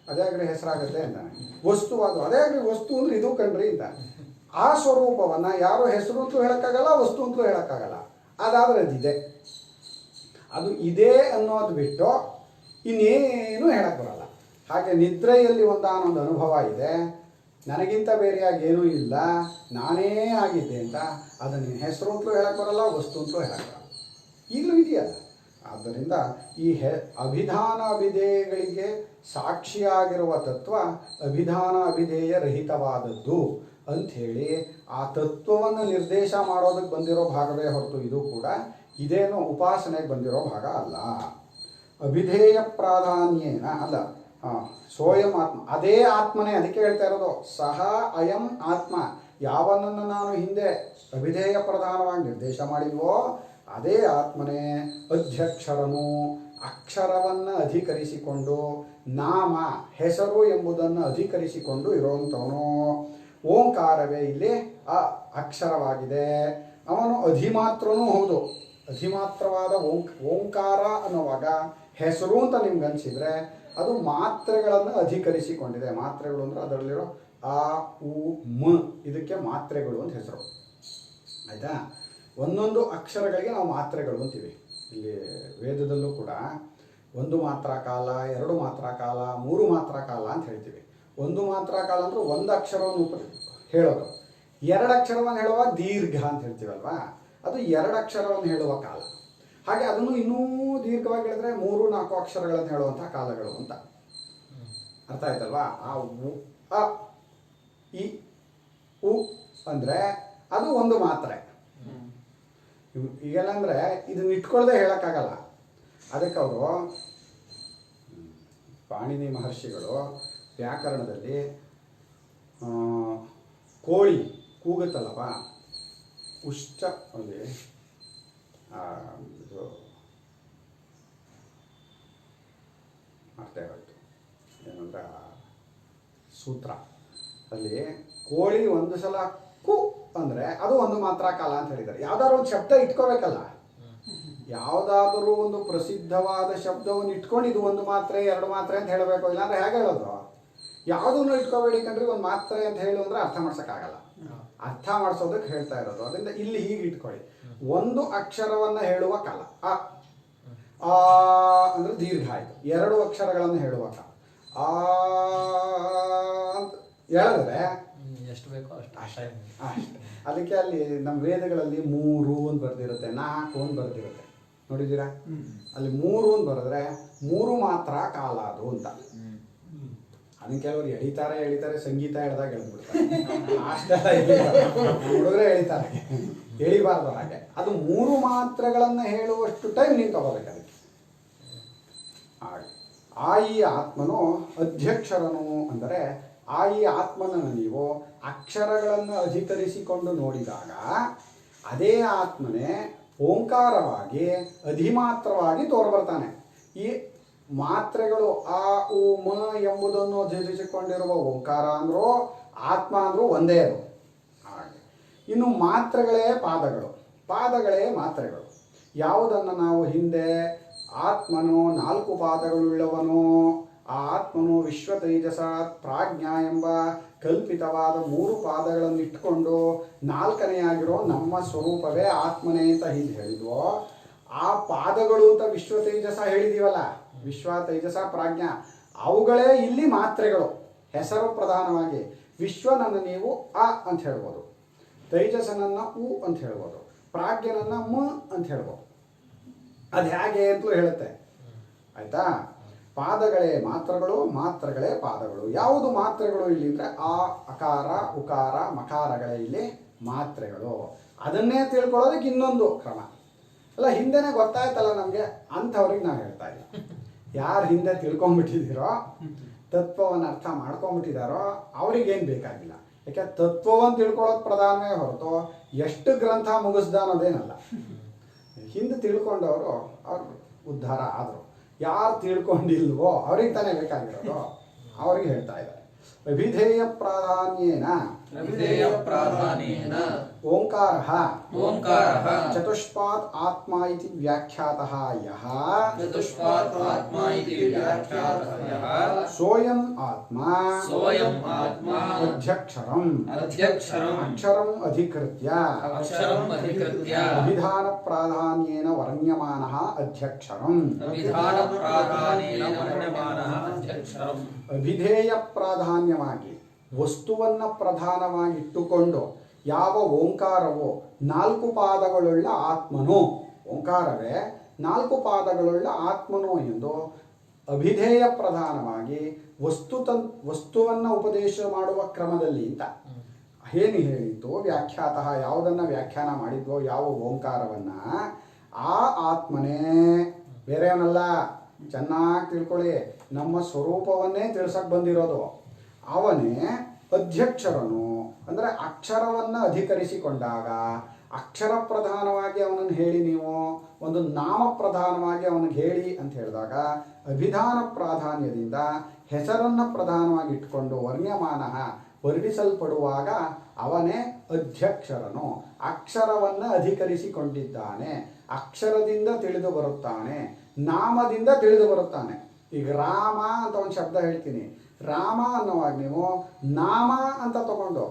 ಅದೇ ಆಗ್ರಿ ಹೆಸರಾಗತ್ತೆ ಅಂತಾನೆ. ವಸ್ತು ಅದು ಅದೇ ಆಗ್ರಿ ವಸ್ತು ಅಂದ್ರೆ ಇದು ಕಣ್ರಿ ಅಂತ. ಆ ಸ್ವರೂಪವನ್ನು ಯಾರು ಹೆಸರು ಅಂತಲೂ ಹೇಳೋಕ್ಕಾಗಲ್ಲ, ವಸ್ತು ಅಂತಲೂ ಹೇಳೋಕ್ಕಾಗಲ್ಲ. ಅದಾದರೆ ಅದಿದೆ. ಅದು ಇದೆ ಅನ್ನೋದು ಬಿಟ್ಟು ಇನ್ನೇನು ಹೇಳಕ್ಕೆ ಬರಲ್ಲ. ಹಾಗೆ ನಿದ್ರೆಯಲ್ಲಿ ಒಂದಾನೊಂದು ಅನುಭವ ಇದೆ, ನನಗಿಂತ ಬೇರೆಯಾಗಿ ಏನೂ ಇಲ್ಲ, ನಾನೇ ಆಗಿದ್ದೆ ಅಂತ. ಅದನ್ನು ಹೆಸರು ಅಂತಲೂ ಹೇಳಕ್ಕೆ ಬರಲ್ಲ, ವಸ್ತು ಅಂತಲೂ ಹೇಳಕ್ಕೆ ಬರಲ್ಲ. ಈಗಲೂ ಇದೆಯಲ್ಲ. ಆದ್ದರಿಂದ ಈ ಅಭಿಧಾನ ಅಭಿಧೇಯಗಳಿಗೆ ಸಾಕ್ಷಿಯಾಗಿರುವ ತತ್ವ ಅಭಿಧಾನ ಅಭಿಧೇಯ ರಹಿತವಾದದ್ದು ಅಂಥೇಳಿ ಆ ತತ್ವವನ್ನು ನಿರ್ದೇಶ ಮಾಡೋದಕ್ಕೆ ಬಂದಿರೋ ಭಾಗವೇ ಹೊರತು ಇದು ಕೂಡ ಇದೇನೋ ಉಪಾಸನೆಗೆ ಬಂದಿರೋ ಭಾಗ ಅಲ್ಲ. ಅಭಿಧೇಯ ಪ್ರಾಧಾನ್ಯೇನ ಅಲ್ಲ, ಸೋಯಂ ಆತ್ಮ, ಅದೇ ಆತ್ಮನೇ. ಅದಕ್ಕೆ ಹೇಳ್ತಾ ಇರೋದು ಸಹ ಅಯಂ ಆತ್ಮ. ಯಾವನನ್ನು ನಾನು ಹಿಂದೆ ಅಭಿಧೇಯ ಪ್ರಧಾನವಾಗಿ ನಿರ್ದೇಶ ಮಾಡಿಲ್ವೋ ಅದೇ ಆತ್ಮನೇ ಅಧ್ಯಕ್ಷರನು. ಅಕ್ಷರವನ್ನು ಅಧಿಕರಿಸಿಕೊಂಡು, ನಾಮ ಹೆಸರು ಎಂಬುದನ್ನು ಅಧಿಕರಿಸಿಕೊಂಡು ಇರುವಂಥವನು. ಓಂಕಾರವೇ ಇಲ್ಲಿ ಆ ಅಕ್ಷರವಾಗಿದೆ. ಅವನು ಅಧಿಮಾತ್ರನೂ ಹೌದು. ಅಧಿಮಾತ್ರವಾದ ಓಂಕಾರ ಅನ್ನುವಾಗ ಹೆಸರು ಅಂತ ನಿಮ್ಗೆ ಅನಿಸಿದರೆ ಅದು ಮಾತ್ರೆಗಳನ್ನು ಅಧಿಕರಿಸಿಕೊಂಡಿದೆ. ಮಾತ್ರೆಗಳು ಅಂದರೆ ಅದರಲ್ಲಿರೋ ಆ ಉ ಮ ಇದಕ್ಕೆ ಮಾತ್ರೆಗಳು ಅಂತ ಹೆಸರು. ಆಯಿತಾ? ಒಂದೊಂದು ಅಕ್ಷರಗಳಿಗೆ ನಾವು ಮಾತ್ರೆಗಳು ಅಂತೀವಿ. ಇಲ್ಲಿ ವೇದದಲ್ಲೂ ಕೂಡ 1 ಮಾತ್ರ ಕಾಲ, 2 ಮಾತ್ರ ಕಾಲ, 3 ಮಾತ್ರ ಕಾಲ ಅಂತ ಹೇಳ್ತೀವಿ. 1 ಮಾತ್ರ ಕಾಲ ಅಂದರೆ ಒಂದು ಅಕ್ಷರವನ್ನು ಹೇಳೋದು. 2 ಅಕ್ಷರವನ್ನು ಹೇಳುವಾಗ ದೀರ್ಘ ಅಂತ ಹೇಳ್ತೀವಲ್ವಾ, ಅದು 2 ಅಕ್ಷರವನ್ನು ಹೇಳುವ ಕಾಲ. ಹಾಗೆ ಅದನ್ನು ಇನ್ನೂ ದೀರ್ಘವಾಗಿ ಹೇಳಿದ್ರೆ 3-4 ಅಕ್ಷರಗಳನ್ನು ಹೇಳುವಂಥ ಕಾಲಗಳು ಅಂತ ಅರ್ಥ ಆಯ್ತಲ್ವಾ? ಆ ಉ ಅ ಇ ಉ ಅಂದರೆ ಅದು ಒಂದು ಮಾತ್ರೆ. ಈಗೆಲ್ಲ ಅಂದರೆ ಇದನ್ನ ಇಟ್ಕೊಳ್ಳದೆ ಹೇಳೋಕ್ಕಾಗಲ್ಲ. ಅದಕ್ಕೆ ಅವರು ಪಾಣಿನಿ ಮಹರ್ಷಿಗಳು ವ್ಯಾಕರಣದಲ್ಲಿ ಕೋಳಿ ಕೂಗುತ್ತಲ್ಲವ ಉಷ್ಟ ಅಲ್ಲಿ ಇದು ಅರ್ಥ ಆಗೋಯ್ತು ಏನಂದ್ರೆ ಸೂತ್ರ ಅಲ್ಲಿ ಕೋಳಿ ಒಂದು ಸಲ ಕು ಅಂದರೆ ಅದು ಒಂದು ಮಾತ್ರ ಕಾಲ ಅಂತ ಹೇಳಿದ್ದಾರೆ. ಯಾವ್ದಾದ್ರು ಒಂದು ಶಬ್ದ ಇಟ್ಕೋಬೇಕಲ್ಲ, ಯಾವುದಾದ್ರೂ ಒಂದು ಪ್ರಸಿದ್ಧವಾದ ಶಬ್ದವನ್ನು ಇಟ್ಕೊಂಡು ಇದು ಒಂದು ಮಾತ್ರೆ ಎರಡು ಮಾತ್ರೆ ಅಂತ ಹೇಳಬೇಕು. ಇಲ್ಲಾಂದ್ರೆ ಹೇಗೆ ಹೇಳೋದು? ಯಾವುದನ್ನು ಇಟ್ಕೋಬೇಡಿ ಕಣ್ರಿ, ಒಂದು ಮಾತ್ರೆ ಅಂತ ಹೇಳು ಅಂದ್ರೆ ಅರ್ಥ ಮಾಡ್ಸೋಕ್ಕಾಗಲ್ಲ. ಅರ್ಥ ಮಾಡಿಸೋದಕ್ಕೆ ಹೇಳ್ತಾ ಇರೋದು. ಅದರಿಂದ ಇಲ್ಲಿ ಹೀಗೆ ಇಟ್ಕೊಳ್ಳಿ, ಒಂದು ಅಕ್ಷರವನ್ನು ಹೇಳುವ ಕಾಲ ಆ ಅಂದ್ರೆ ದೀರ್ಘ ಆಯಿತು. ಎರಡು ಅಕ್ಷರಗಳನ್ನು ಹೇಳುವ ಕಾಲ ಆ ಅಂತ ಹೇಳಿದ್ರೆ ಎಷ್ಟು ಬೇಕೋ ಅಷ್ಟು ಅಷ್ಟೇ. ಅದಕ್ಕೆ ಅಲ್ಲಿ ನಮ್ಮ ವೇದಗಳಲ್ಲಿ 3 ಅಂತ ಬರ್ದಿರುತ್ತೆ, 4 ಅಂತ ಬರ್ದಿರುತ್ತೆ. ನೋಡಿದ್ದೀರಾ? ಅಲ್ಲಿ 3 ಅಂತ ಬರೆದ್ರೆ 3 ಮಾತ್ರ ಕಾಲ ಅದು ಅಂತ. ಅದನ್ನ ಕೆಲವರು ಎಳಿತಾರೆ ಸಂಗೀತ ಹೇಳ್ದಾಗ ಎಳ್ಬಿಡ್ತಾರೆ. ಅಷ್ಟೆಲ್ಲ ಹುಡುಗರೇ ಎಳಿತಾರೆ, ಎಳಿಬಾರ್ದು ಹಾಗೆ. ಅದು 3 ಮಾತ್ರೆಗಳನ್ನು ಹೇಳುವಷ್ಟು ಟೈಮ್ ನೀನು ತಗೋಬೇಕು ಅದಕ್ಕೆ. ಹಾಗೆ ಈ ಆತ್ಮನು ಅಧ್ಯಕ್ಷರನು ಅಂದರೆ ಈ ಆತ್ಮನನ್ನು ನೀವು ಅಕ್ಷರಗಳನ್ನು ಅಧಿಕರಿಸಿಕೊಂಡು ನೋಡಿದಾಗ ಅದೇ ಆತ್ಮನೇ ಓಂಕಾರವಾಗಿ ಅಧಿಮಾತ್ರವಾಗಿ ತೋರ್ಬರ್ತಾನೆ. ಈ ಮಾತ್ರೆಗಳು ಆ ಉ ಮ ಎಂಬುದನ್ನು ಅಧಿಕರಿಸಿಕೊಂಡಿರುವ ಓಂಕಾರ ಅಂದ್ರೂ ಆತ್ಮ ಅಂದ್ರೂ ಒಂದೇ ಅದು. ಹಾಗೆ ಇನ್ನು ಮಾತ್ರೆಗಳೇ ಪಾದಗಳು, ಪಾದಗಳೇ ಮಾತ್ರೆಗಳು. ಯಾವುದನ್ನು ನಾವು ಹಿಂದೆ ಆತ್ಮನು 4 ಪಾದಗಳುಳ್ಳವನು, ಆ ಆತ್ಮನು ವಿಶ್ವ ತೈಜಸ ಪ್ರಾಜ್ಞಾ ಎಂಬ ಕಲ್ಪಿತವಾದ 3 ಪಾದಗಳನ್ನು ಇಟ್ಕೊಂಡು 4ನೆಯಾಗಿರೋ ನಮ್ಮ ಸ್ವರೂಪವೇ ಆತ್ಮನೇ ಅಂತ ಹಿಂದೆ ಹೇಳಿದ್ವೋ, ಆ ಪಾದಗಳು ಅಂತ ವಿಶ್ವ ತೈಜಸ ಹೇಳಿದೀವಲ್ಲ, ವಿಶ್ವ ತೈಜಸ ಪ್ರಾಜ್ಞಾ, ಅವುಗಳೇ ಇಲ್ಲಿ ಮಾತ್ರೆಗಳು. ಹೆಸರು ಪ್ರಧಾನವಾಗಿ ವಿಶ್ವನನ್ನು ನೀವು ಅ ಅಂತ ಹೇಳ್ಬೋದು, ತೈಜಸನನ್ನು ಉ ಅಂತ ಹೇಳ್ಬೋದು, ಪ್ರಾಜ್ಞನನ್ನು ಮ ಅಂತ ಹೇಳ್ಬೋದು. ಅದು ಹೇಗೆ ಅಂತಲೂ ಹೇಳುತ್ತೆ. ಆಯ್ತಾ? ಪಾದಗಳೇ ಮಾತ್ರಗಳು, ಮಾತ್ರಗಳೇ ಪಾದಗಳು. ಯಾವುದು ಮಾತ್ರೆಗಳು ಇಲ್ಲಿ ಅಂದರೆ ಆ ಅಕಾರ ಉಕಾರ ಮಕಾರಗಳೇ ಇಲ್ಲಿ ಮಾತ್ರೆಗಳು. ಅದನ್ನೇ ತಿಳ್ಕೊಳ್ಳೋದಕ್ಕೆ ಇನ್ನೊಂದು ಕ್ರಮ ಅಲ್ಲ, ಹಿಂದೆನೇ ಗೊತ್ತಾಯ್ತಲ್ಲ ನಮಗೆ ಅಂಥವ್ರಿಗೆ ನಾವು ಹೇಳ್ತಾ ಇಲ್ಲ. ಯಾರು ಹಿಂದೆ ತಿಳ್ಕೊಂಬಿಟ್ಟಿದ್ದೀರೋ, ತತ್ವವನ್ನು ಅರ್ಥ ಮಾಡ್ಕೊಂಬಿಟ್ಟಿದ್ದಾರೋ ಅವ್ರಿಗೇನು ಬೇಕಾಗಿಲ್ಲ. ಯಾಕೆ ತತ್ವವನ್ನು ತಿಳ್ಕೊಳ್ಳೋದು ಪ್ರಧಾನವೇ ಹೊರತು ಎಷ್ಟು ಗ್ರಂಥ ಮುಗಿಸ್ದ ಅನ್ನೋದೇನಲ್ಲ. ಹಿಂದೆ ತಿಳ್ಕೊಂಡವರು ಅವ್ರು ಉದ್ಧಾರ ಆದರು. ಯಾರು ತಿಳ್ಕೊಂಡಿಲ್ವೋ ಅವ್ರಿಗೆ ತಾನೇ ಬೇಕಾಗಿರೋದು, ಅವ್ರಿಗೆ ಹೇಳ್ತಾ ಇದ್ದಾರೆ. ಅಭಿಧೇಯ ಪ್ರಾಧಾನ್ಯೇನ ಓಂಕಾರಃ ಚತುಷ್ಪಾತ್ ಆತ್ಮ ಇತಿ ವ್ಯಾಖ್ಯಾತಃ ಯಃ ಸೋಯಂ ಆತ್ಮ ಅಧ್ಯಕ್ಷರಂ ಅಕ್ಷರಂ ಅಧಿಕೃತ್ಯ ಅಭಿಧಾನ ಪ್ರಾಧಾನ್ಯೇನ ವರ್ಣ್ಯಮಾನಃ ಅಧ್ಯಕ್ಷರಂ. ಅಭಿಧೇಯ ಪ್ರಾಧಾನ್ಯವಾಗಿ ವಸ್ತುವನ್ನು ಪ್ರಧಾನವಾಗಿಟ್ಟುಕೊಂಡು ಯಾವ ಓಂಕಾರವೋ 4 ಪಾದಗಳುಳ್ಳ ಆತ್ಮನು, ಓಂಕಾರವೇ 4 ಪಾದಗಳುಳ್ಳ ಆತ್ಮನು ಎಂದು ಅಭಿಧೇಯ ಪ್ರಧಾನವಾಗಿ ವಸ್ತುವನ್ನು ಉಪದೇಶ ಮಾಡುವ ಕ್ರಮದಲ್ಲಿ ಅಂತ ಏನು ಹೇಳಿತ್ತು, ವ್ಯಾಖ್ಯಾತಃ ಯಾವುದನ್ನು ವ್ಯಾಖ್ಯಾನ ಮಾಡಿದ್ವೋ ಯಾವ ಓಂಕಾರವನ್ನು, ಆ ಆತ್ಮನೇ ಬೇರೆಯವನಲ್ಲ. ಚೆನ್ನಾಗಿ ತಿಳ್ಕೊಳ್ಳಿ, ನಮ್ಮ ಸ್ವರೂಪವನ್ನೇ ತಿಳ್ಸಕ್ಕೆ ಬಂದಿರೋದು ಅವನೇ ಅಧ್ಯಕ್ಷರನು. ಅಂದರೆ ಅಕ್ಷರವನ್ನು ಅಧಿಕರಿಸಿಕೊಂಡಾಗ ಅಕ್ಷರ ಪ್ರಧಾನವಾಗಿ ಅವನನ್ನು ಹೇಳಿ, ನೀವು ಒಂದು ನಾಮ ಪ್ರಧಾನವಾಗಿ ಅವನಿಗೆ ಹೇಳಿ ಅಂತ ಹೇಳಿದಾಗ ಅಭಿಧಾನ ಪ್ರಾಧಾನ್ಯದಿಂದ ಹೆಸರನ್ನು ಪ್ರಧಾನವಾಗಿ ಇಟ್ಕೊಂಡು ವರ್ಣ್ಯಮಾನ ವರ್ಣಿಸಲ್ಪಡುವಾಗ ಅವನೇ ಅಧ್ಯಕ್ಷರನು. ಅಕ್ಷರವನ್ನು ಅಧಿಕರಿಸಿಕೊಂಡಿದ್ದಾನೆ, ಅಕ್ಷರದಿಂದ ತಿಳಿದು ಬರುತ್ತಾನೆ, ನಾಮದಿಂದ ತಿಳಿದು ಬರುತ್ತಾನೆ. ಈಗ ರಾಮ ಅಂತ ಒಂದು ಶಬ್ದ ಹೇಳ್ತೀನಿ, ರಾಮ ಅನ್ನೋವಾಗ ನೀವು ನಾಮ ಅಂತ ತಗೊಂಡು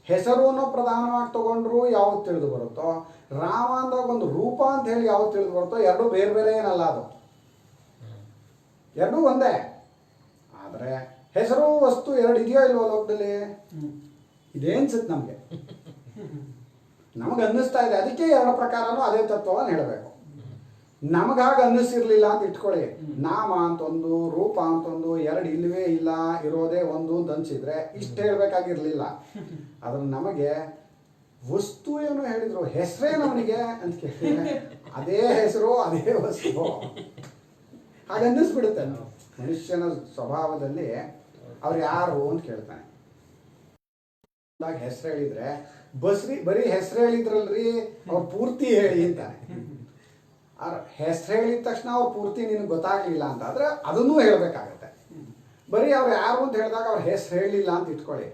ಹೆಸರನ್ನು ಪ್ರಧಾನವಾಗಿ ತಗೊಂಡ್ರು ಯಾವ್ದು ತಿಳಿದು ಬರುತ್ತೋ, ರಾಮ ಅಂದಾಗ ಒಂದು ರೂಪ ಅಂತ ಹೇಳಿ ಯಾವ್ದು ತಿಳಿದು ಬರುತ್ತೋ, ಎರಡೂ ಬೇರೆ ಬೇರೆ ಏನಲ್ಲ, ಅದು ಎರಡೂ ಒಂದೇ. ಆದರೆ ಹೆಸರು ವಸ್ತು ಎರಡು ಇದೆಯೋ ಇಲ್ವೋ ಲೋಕದಲ್ಲಿ? ಇದೇ ಅನ್ಸುತ್ತೆ ನಮಗೆ, ನಮಗೆ ಅನ್ನಿಸ್ತಾ ಇದೆ. ಅದಕ್ಕೆ 2 ಪ್ರಕಾರನೂ ಅದೇ ತತ್ವವನ್ನು ಹೇಳಬೇಕು. ನಮಗಾಗ ಅನ್ನಿಸಿರ್ಲಿಲ್ಲ ಅಂತ ಇಟ್ಕೊಳ್ಳಿ, ನಾಮ ಅಂತೊಂದು ರೂಪ ಅಂತೊಂದು ಎರಡು ಇಲ್ಲವೇ ಇಲ್ಲ, ಇರೋದೇ ಒಂದು ಅಂತ ಅನ್ಸಿದ್ರೆ ಇಷ್ಟು ಹೇಳಬೇಕಾಗಿರ್ಲಿಲ್ಲ. ಆದ್ರೆ ನಮಗೆ ವಸ್ತು ಏನು ಹೇಳಿದ್ರು, ಹೆಸರೇನು ಅವನಿಗೆ ಅಂತ ಕೇಳಿದ್ರೆ ಅದೇ ಹೆಸರು ಅದೇ ವಸ್ತು ಹಾಗೆ ಅನ್ನಿಸ್ಬಿಡುತ್ತೆ. ಮನುಷ್ಯನ ಸ್ವಭಾವದಲ್ಲಿ ಅವ್ರು ಯಾರು ಅಂತ ಕೇಳ್ತಾನೆ. ಹೆಸರು ಹೇಳಿದ್ರೆ ಬರೀ ಹೆಸರು ಹೇಳಿದ್ರಲ್ರಿ ಅವ್ರು ಪೂರ್ತಿ ಹೇಳಿ ಅಂತಾನೆ. ಹೆಸರು ಹೇಳಿದ ತಕ್ಷಣ ಅವ್ರ ಪೂರ್ತಿ ನಿನಗೆ ಗೊತ್ತಾಗ್ಲಿಲ್ಲ ಅಂತ ಆದ್ರೆ ಅದನ್ನೂ ಹೇಳ್ಬೇಕಾಗತ್ತೆ. ಬರೀ ಅವ್ರು ಯಾರು ಅಂತ ಹೇಳಿದಾಗ ಅವ್ರ ಹೆಸರು ಹೇಳಿಲ್ಲ ಅಂತ ಇಟ್ಕೊಳ್ಳಿ,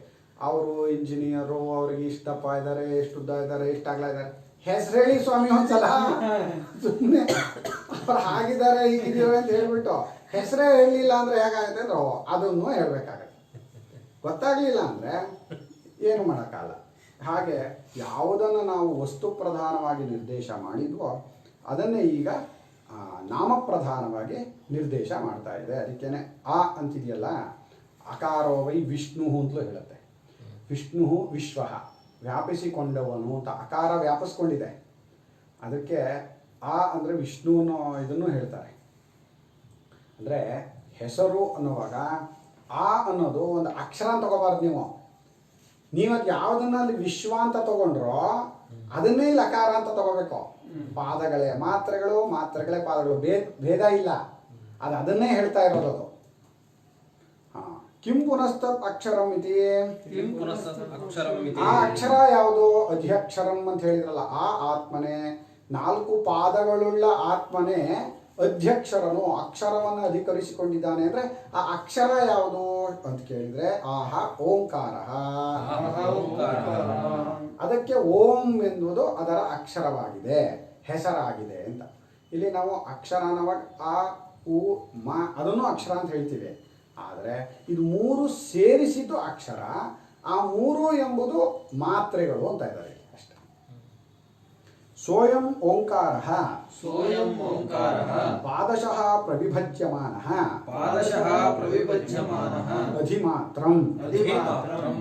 ಅವರು ಇಂಜಿನಿಯರು, ಅವ್ರಿಗೆ ಇಷ್ಟಪ್ಪ ಇದ್ದಾರೆ, ಎಷ್ಟು ಉದ್ದ ಇದ್ದಾರೆ, ಎಷ್ಟು ಅಗಲ ಇದ್ದಾರೆ, ಹೆಸರು ಹೇಳಿ ಸ್ವಾಮಿ ಒಂದ್ಸಲ. ಸುಮ್ಮನೆ ಅವ್ರು ಹಾಗಿದ್ದಾರೆ ಹೀಗಿದ್ದೀವಿ ಅಂತ ಹೇಳ್ಬಿಟ್ಟು ಹೆಸರೇ ಹೇಳಲಿಲ್ಲ ಅಂದ್ರೆ ಹೇಗಾಗುತ್ತೆ ಅಂದ್ರೆ ಅದನ್ನು ಹೇಳ್ಬೇಕಾಗತ್ತೆ. ಗೊತ್ತಾಗ್ಲಿಲ್ಲ ಅಂದ್ರೆ ಏನು ಮಾಡೋಕ್ಕಾಗಲ್ಲ. ಹಾಗೆ ಯಾವುದನ್ನು ನಾವು ವಸ್ತು ಪ್ರಧಾನವಾಗಿ ನಿರ್ದೇಶ ಮಾಡಿದ್ವೋ ಅದನ್ನೇ ಈಗ ನಾಮಪ್ರಧಾನವಾಗಿ ನಿರ್ದೇಶ ಮಾಡ್ತಾ ಇದೆ. ಅದಕ್ಕೇನೆ ಆ ಅಂತಿದೆಯಲ್ಲ, ಅಕಾರೋ ವೈ ವಿಷ್ಣು ಅಂತಲೂ ಹೇಳುತ್ತೆ. ವಿಷ್ಣು ವಿಶ್ವ ವ್ಯಾಪಿಸಿಕೊಂಡವನು ಅಂತ ಅಕಾರ ವ್ಯಾಪಿಸ್ಕೊಂಡಿದೆ. ಅದಕ್ಕೆ ಆ ಅಂದರೆ ವಿಷ್ಣುವಿನ ಇದನ್ನು ಹೇಳ್ತಾರೆ. ಅಂದರೆ ಹೆಸರು ಅನ್ನುವಾಗ ಆ ಅನ್ನೋದು ಒಂದು ಅಕ್ಷರ ಅಂತ ತಗೋಬಾರ್ದು ನೀವು ಅದು ಯಾವುದನ್ನ ಅಲ್ಲಿ ವಿಶ್ವ ಅಂತ ತಗೊಂಡ್ರೋ ಅದನ್ನೇ ಇಲ್ಲಿ ಅಕಾರ ಅಂತ ತಗೋಬೇಕು. ಪಾದಗಳೇ ಮಾತ್ರೆಗಳು, ಮಾತ್ರೆಗಳೇ ಪಾದಗಳು, ಭೇದ ಇಲ್ಲ. ಅದನ್ನೇ ಹೇಳ್ತಾ ಇರೋದು ಅದು. ಕಿಂ ಪುನಸ್ತ ಅಕ್ಷರಂ ಇತಿ, ಆ ಅಕ್ಷರ ಯಾವುದು? ಅಧ್ಯಕ್ಷರಂ ಅಂತ ಹೇಳಿದ್ರಲ್ಲ, ಆ ಆತ್ಮನೇ, 4 ಪಾದಗಳುಳ್ಳ ಆತ್ಮನೇ ಅಧ್ಯಕ್ಷರನು, ಅಕ್ಷರವನ್ನು ಅಧಿಕರಿಸಿಕೊಂಡಿದ್ದಾನೆ. ಅಂದ್ರೆ ಆ ಅಕ್ಷರ ಯಾವುದು ಅಂತ ಕೇಳಿದ್ರೆ ಆಹ ಓಂಕಾರ. ಅದಕ್ಕೆ ಓಂ ಎನ್ನುವುದು ಅದರ ಅಕ್ಷರವಾಗಿದೆ, ಹೆಸರಾಗಿದೆ ಅಂತ. ಇಲ್ಲಿ ನಾವು ಅಕ್ಷರ ಅನ್ನುವಾಗ ಆ ಉ ಮ ಅದನ್ನು ಅಕ್ಷರ ಅಂತ ಹೇಳ್ತೀವಿ. ಆದರೆ ಇದು 3 ಸೇರಿಸಿದ್ದು ಅಕ್ಷರ. ಆ 3 ಎಂಬುದು ಮಾತ್ರೆಗಳು ಅಂತ ಇದ್ದಾರೆ ಅಷ್ಟೇ. ಸೋಯಂ ಓಂಕಾರಃ, ಸೋಯಂ ಓಂಕಾರಃ ಪಾದಶಃ ಪ್ರವಿಭಜ್ಯಮಾನಃ, ಪಾದಶಃ ಪ್ರವಿಭಜ್ಯಮಾನಃ ಅಧಿಮಾತ್ರಂ, ಅಧಿಮಾತ್ರಂ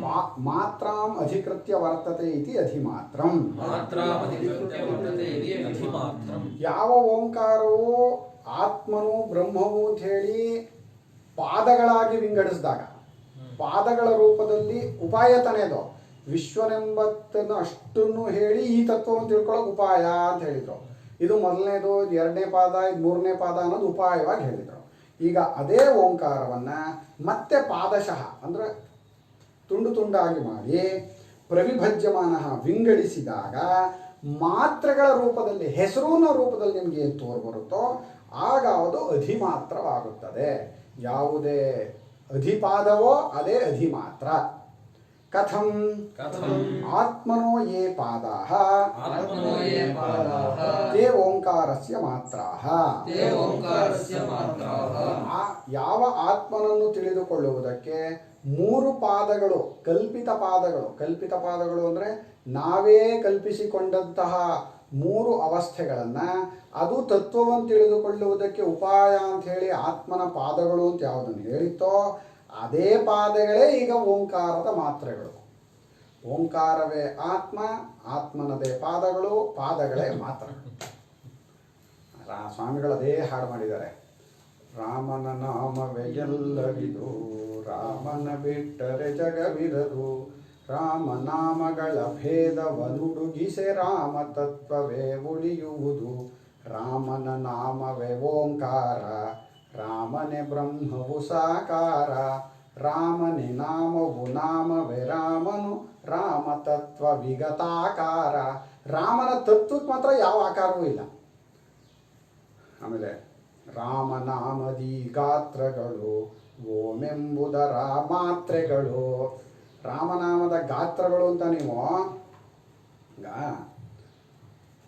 ಮಾತ್ರಾಂ ಅಧಿಕೃತ್ಯ ವರ್ತತೆ ಇತಿ ಅಧಿಮಾತ್ರಂ, ಮಾತ್ರಾಂ ಅಧಿಕೃತ್ಯ ವರ್ತತೆ ಇತಿ ಅಧಿಮಾತ್ರಂ. ಯಾವ ಓಂಕಾರವು ಆತ್ಮನು ಬ್ರಹ್ಮವು ಅಂತ ಹೇಳಿ ಪಾದಗಳಾಗಿ ವಿಂಗಡಿಸಿದಾಗ, ಪಾದಗಳ ರೂಪದಲ್ಲಿ ಉಪಾಯ ತಾನೇದು. ವಿಶ್ವನೆಂಬತ್ತನ್ನು ಅಷ್ಟನ್ನು ಹೇಳಿ ಈ ತತ್ವವನ್ನು ತಿಳ್ಕೊಳ್ಳೋಕೆ ಉಪಾಯ ಅಂತ ಹೇಳಿದ್ರು. ಇದು ಮೊದಲನೇದು, 2ನೇ ಪಾದ, ಇದು 3ನೇ ಪಾದ ಅನ್ನೋದು ಉಪಾಯವಾಗಿ ಹೇಳಿದರು. ಈಗ ಅದೇ ಓಂಕಾರವನ್ನ ಮತ್ತೆ ಪಾದಶಃ ಅಂದ್ರೆ ತುಂಡು ತುಂಡಾಗಿ ಮಾಡಿ ಪ್ರವಿಭಜ್ಯಮಾನ ವಿಂಗಡಿಸಿದಾಗ ಮಾತ್ರೆಗಳ ರೂಪದಲ್ಲಿ, ಹೆಸರಿನ ರೂಪದಲ್ಲಿ ನಿಮಗೆ ಏನು ತೋರು ಬರುತ್ತೋ ಆಗ ಅದು ಅಧಿಮಾತ್ರವಾಗುತ್ತದೆ. ಯಾವುದೇ ಅಧಿಪಾದವೋ ಅದೇ ಅಧಿಮಾತ್ರ. ಕಥಂ ಆತ್ಮನೋ ಯೇ ಪಾದಾಃ ತೇ ಓಂಕಾರಸ್ಯ ಮಾತ್ರಾಃ. ಯಾವ ಆತ್ಮನನ್ನು ತಿಳಿದುಕೊಳ್ಳುವುದಕ್ಕೆ 3 ಪಾದಗಳು, ಕಲ್ಪಿತ ಪಾದಗಳು. ಕಲ್ಪಿತ ಪಾದಗಳು ಅಂದರೆ ನಾವೇ ಕಲ್ಪಿಸಿಕೊಂಡಂತಹ 3 ಅವಸ್ಥೆಗಳನ್ನು, ಅದು ತತ್ವವನ್ನು ತಿಳಿದುಕೊಳ್ಳುವುದಕ್ಕೆ ಉಪಾಯ ಅಂತ ಹೇಳಿ ಆತ್ಮನ ಪಾದಗಳು ಅಂತ ಯಾವುದನ್ನು ಹೇಳಿತ್ತೋ ಅದೇ ಪಾದಗಳೇ ಈಗ ಓಂಕಾರದ ಮಾತ್ರೆಗಳು. ಓಂಕಾರವೇ ಆತ್ಮ, ಆತ್ಮನದೇ ಪಾದಗಳು, ಪಾದಗಳೇ ಮಾತ್ರ. ಸ್ವಾಮಿಗಳು ಅದೇ ಹಾಡು ಮಾಡಿದ್ದಾರೆ. ರಾಮನ ನಾಮವೇ ಎಲ್ಲವಿದು, ರಾಮನ ಬಿಟ್ಟರೆ ಜಗವಿರದು, ರಾಮನಾಮಗಳ ಭೇದವನುಡುಗಿಸೆ ರಾಮ ತತ್ವವೇ ಉಳಿಯುವುದು. ರಾಮನ ನಾಮವೇ ಓಂಕಾರ, ರಾಮನೇ ಬ್ರಹ್ಮವು ಸಾಕಾರ, ರಾಮನೇ ನಾಮವು ನಾಮವೇ ರಾಮನು, ರಾಮ ತತ್ವ ವಿಗತಾಕಾರ. ರಾಮನ ತತ್ವಕ್ಕೆ ಮಾತ್ರ ಯಾವ ಆಕಾರವೂ ಇಲ್ಲ. ಆಮೇಲೆ ರಾಮನಾಮದಿ ಗಾತ್ರಗಳು, ಓಮೆಂಬುದರ ಮಾತ್ರೆಗಳು. ರಾಮನಾಮದ ಗಾತ್ರಗಳು ಅಂತ ನೀವು ಈಗ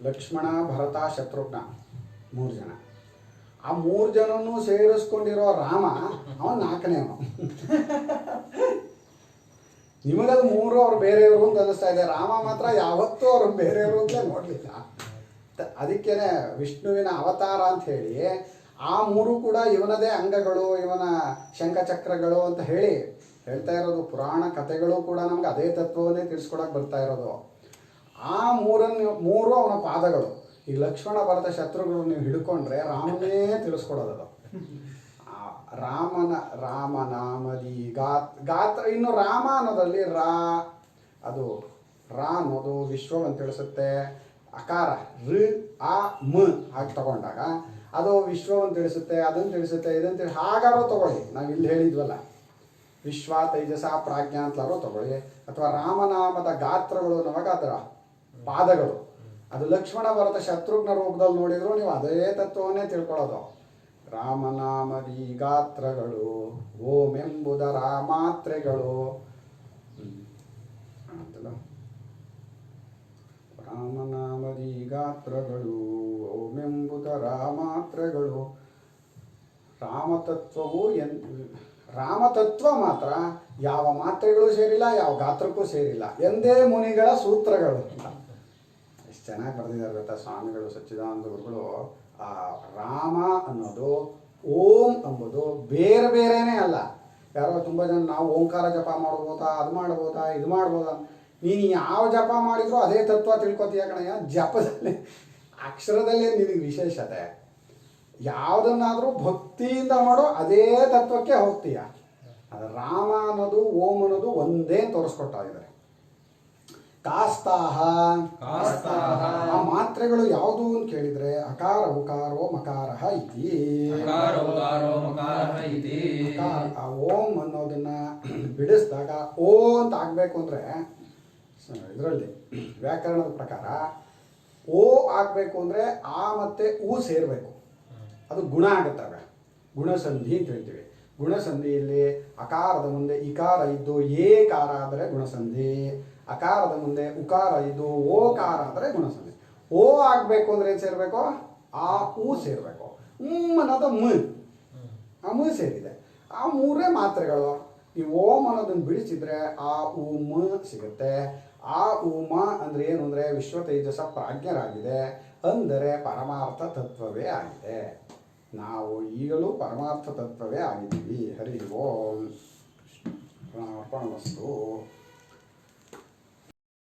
ಲಕ್ಷ್ಮಣ, ಭರತ, ಶತ್ರುಘ್ನ 3 ಜನ. ಆ 3 ಜನನೂ ಸೇರಿಸ್ಕೊಂಡಿರೋ ರಾಮ ಅವನು 4ನೇವನು. ನಿಮಗದು 3 ಅವ್ರು ಬೇರೆಯವರು ಅಂತ ಅನ್ನಿಸ್ತಾ ಇದೆ. ರಾಮ ಮಾತ್ರ ಯಾವತ್ತೂ ಅವ್ರು ಬೇರೆಯವರು ಅಂತ ನೋಡಲಿಲ್ಲ. ಅದಕ್ಕೇನೆ ವಿಷ್ಣುವಿನ ಅವತಾರ ಅಂತ ಹೇಳಿ ಆ 3 ಕೂಡ ಇವನದೇ ಅಂಗಗಳು, ಇವನ ಶಂಖಚಕ್ರಗಳು ಅಂತ ಹೇಳ್ತಾ ಇರೋದು. ಪುರಾಣ ಕಥೆಗಳು ಕೂಡ ನಮ್ಗೆ ಅದೇ ತತ್ವವನ್ನೇ ತಿಳಿಸ್ಕೊಡಕ್ಕೆ ಬರ್ತಾ ಇರೋದು. ಆ 3 ಅವನ ಪಾದಗಳು. ಈ ಲಕ್ಷ್ಮಣ, ಭರತ, ಶತ್ರುಗಳು ನೀವು ಹಿಡ್ಕೊಂಡ್ರೆ ರಾಮನೇ ತಿಳಿಸ್ಕೊಡೋದು. ರಾಮನಾಮದಿ ಗಾತ್ರ. ಇನ್ನು ರಾಮ ಅನ್ನೋದಲ್ಲಿ ಅದು ರಾ ಅನ್ನೋದು ವಿಶ್ವವನ್ನು ತಿಳಿಸುತ್ತೆ. ಅಕಾರ ಋ ಆ ಮ ಹಾಗೆ ತಗೊಂಡಾಗ ಅದು ವಿಶ್ವವನ್ನು ತಿಳಿಸುತ್ತೆ, ಅದನ್ನು ತಿಳಿಸುತ್ತೆ, ಇದನ್ನು ಹಾಗಾರೋ ತಗೊಳ್ಳಿ. ನಾವು ಇಲ್ಲಿ ಹೇಳಿದ್ವಲ್ಲ, ವಿಶ್ವ ತೈಜಸ ಪ್ರಾಜ್ಞಾ ಅಂತಲಾರೋ ತಗೊಳ್ಳಿ, ಅಥವಾ ರಾಮನಾಮದ ಗಾತ್ರಗಳು ನಮಗೆ ಅದರ ಪಾದಗಳು, ಅದು ಲಕ್ಷ್ಮಣ ಭರತ ಶತ್ರುಘ್ನ ರೂಪದಲ್ಲಿ ನೋಡಿದ್ರು ನೀವು ಅದೇ ತತ್ವವನ್ನೇ ತಿಳ್ಕೊಳ್ಳೋದು. ರಾಮನಾಮದಿ ಗಾತ್ರಗಳು ಓಂ ಎಂಬುದರ ಮಾತ್ರೆಗಳು ಅಂತಲ್ಲ, ರಾಮನಾಮದಿ ಗಾತ್ರಗಳು ಓಂ ಎಂಬುದರ ಮಾತ್ರೆಗಳು. ರಾಮತತ್ವವು ರಾಮತತ್ವ ಮಾತ್ರ ಯಾವ ಮಾತ್ರೆಗಳು ಸೇರಿಲ್ಲ, ಯಾವ ಗಾತ್ರಕ್ಕೂ ಸೇರಿಲ್ಲ, ಎಂದೇ ಮುನಿಗಳ ಸೂತ್ರಗಳು ಅಂತ ಎಷ್ಟು ಚೆನ್ನಾಗಿ ಬರೆದಿದ್ದಾರೆ ಗೊತ್ತಾ ಸ್ವಾಮಿಗಳು, ಸಚ್ಚಿದಾನಂದ ಗುರುಗಳು. ಆ ರಾಮ ಅನ್ನೋದು ಓಂ ಎಂಬುದು ಬೇರೆ ಬೇರೆನೇ ಅಲ್ಲ. ಯಾರೋ ತುಂಬ ಜನ ನಾವು ಓಂಕಾರ ಜಪ ಮಾಡ್ಬೋದಾ, ಅದು ಮಾಡ್ಬೋದಾ, ಇದು ಮಾಡ್ಬೋದಾ, ನೀನು ಯಾವ ಜಪ ಮಾಡಿದ್ರು ಅದೇ ತತ್ವ ತಿಳ್ಕೊತೀಯ ಕಣಯ್ಯ. ಜಪದಲ್ಲಿ ಅಕ್ಷರದಲ್ಲಿ ನಿನಗೆ ವಿಶೇಷತೆ, ಯಾವುದನ್ನಾದರೂ ಭಕ್ತಿಯಿಂದ ಮಾಡೋ ಅದೇ ತತ್ವಕ್ಕೆ ಹೋಗ್ತೀಯ. ಅದು ರಾಮ ಅನ್ನೋದು ಓಂ ಅನ್ನೋದು ಒಂದೇ ತೋರಿಸ್ಕೊಡ್ತಾ ಇದ್ದಾರೆ. ಕಾಸ್ತಾಹ, ಆ ಮಾತ್ರೆಗಳು ಯಾವುದು ಅಂತ ಕೇಳಿದ್ರೆ ಅಕಾರ ಉಕಾರೋ ಮಕಾರ ಇತಿ. ಆ ಓಂ ಅನ್ನೋದನ್ನ ಬಿಡಿಸಿದಾಗ ಓ ಅಂತ ಆಗ್ಬೇಕು ಅಂದ್ರೆ ಇದರಲ್ಲಿ ವ್ಯಾಕರಣದ ಪ್ರಕಾರ ಓ ಆಗ್ಬೇಕು ಅಂದ್ರೆ ಆ ಮತ್ತೆ ಊ ಸೇರ್ಬೇಕು, ಅದು ಗುಣ ಆಗುತ್ತವೆ. ಗುಣಸಂಧಿ ಅಂತ ಹೇಳ್ತೀವಿ. ಗುಣಸಂಧಿಯಲ್ಲಿ ಅಕಾರದ ಮುಂದೆ ಇಕಾರ ಇದ್ದು ಏಕಾರ ಆದರೆ ಗುಣಸಂಧಿ, ಅಕಾರದ ಮುಂದೆ ಉಕಾರ ಇದ್ದು ಓಕಾರ ಅಂದರೆ ಗುಣಸಂಧಿ. ಓ ಆಗಬೇಕು ಅಂದರೆ ಏನು ಸೇರಬೇಕು? ಆ ಊ ಸೇರಬೇಕು. ಅನ್ನೋದು ಮ್, ಆ ಮ್ ಸೇರಿದೆ. ಆ ಮೂರೇ ಮಾತ್ರೆಗಳು. ಈ ಓಂ ಅನ್ನೋದನ್ನು ಬಿಡಿಸಿದ್ರೆ ಆ ಉ ಮ ಸಿಗುತ್ತೆ. ಆ ಉ ಮ ಅಂದರೆ ಏನು ಅಂದರೆ ವಿಶ್ವ ತೇಜಸ ಪ್ರಾಜ್ಞರಾಗಿದೆ, ಅಂದರೆ ಪರಮಾರ್ಥ ತತ್ವವೇ ಆಗಿದೆ. ನಾವು ಈಗಲೂ ಪರಮಾರ್ಥ ತತ್ವವೇ ಆಗಿದ್ದೀವಿ. ಹರಿ ಓಂ ಅರ್ಪಣಮಸ್ತು.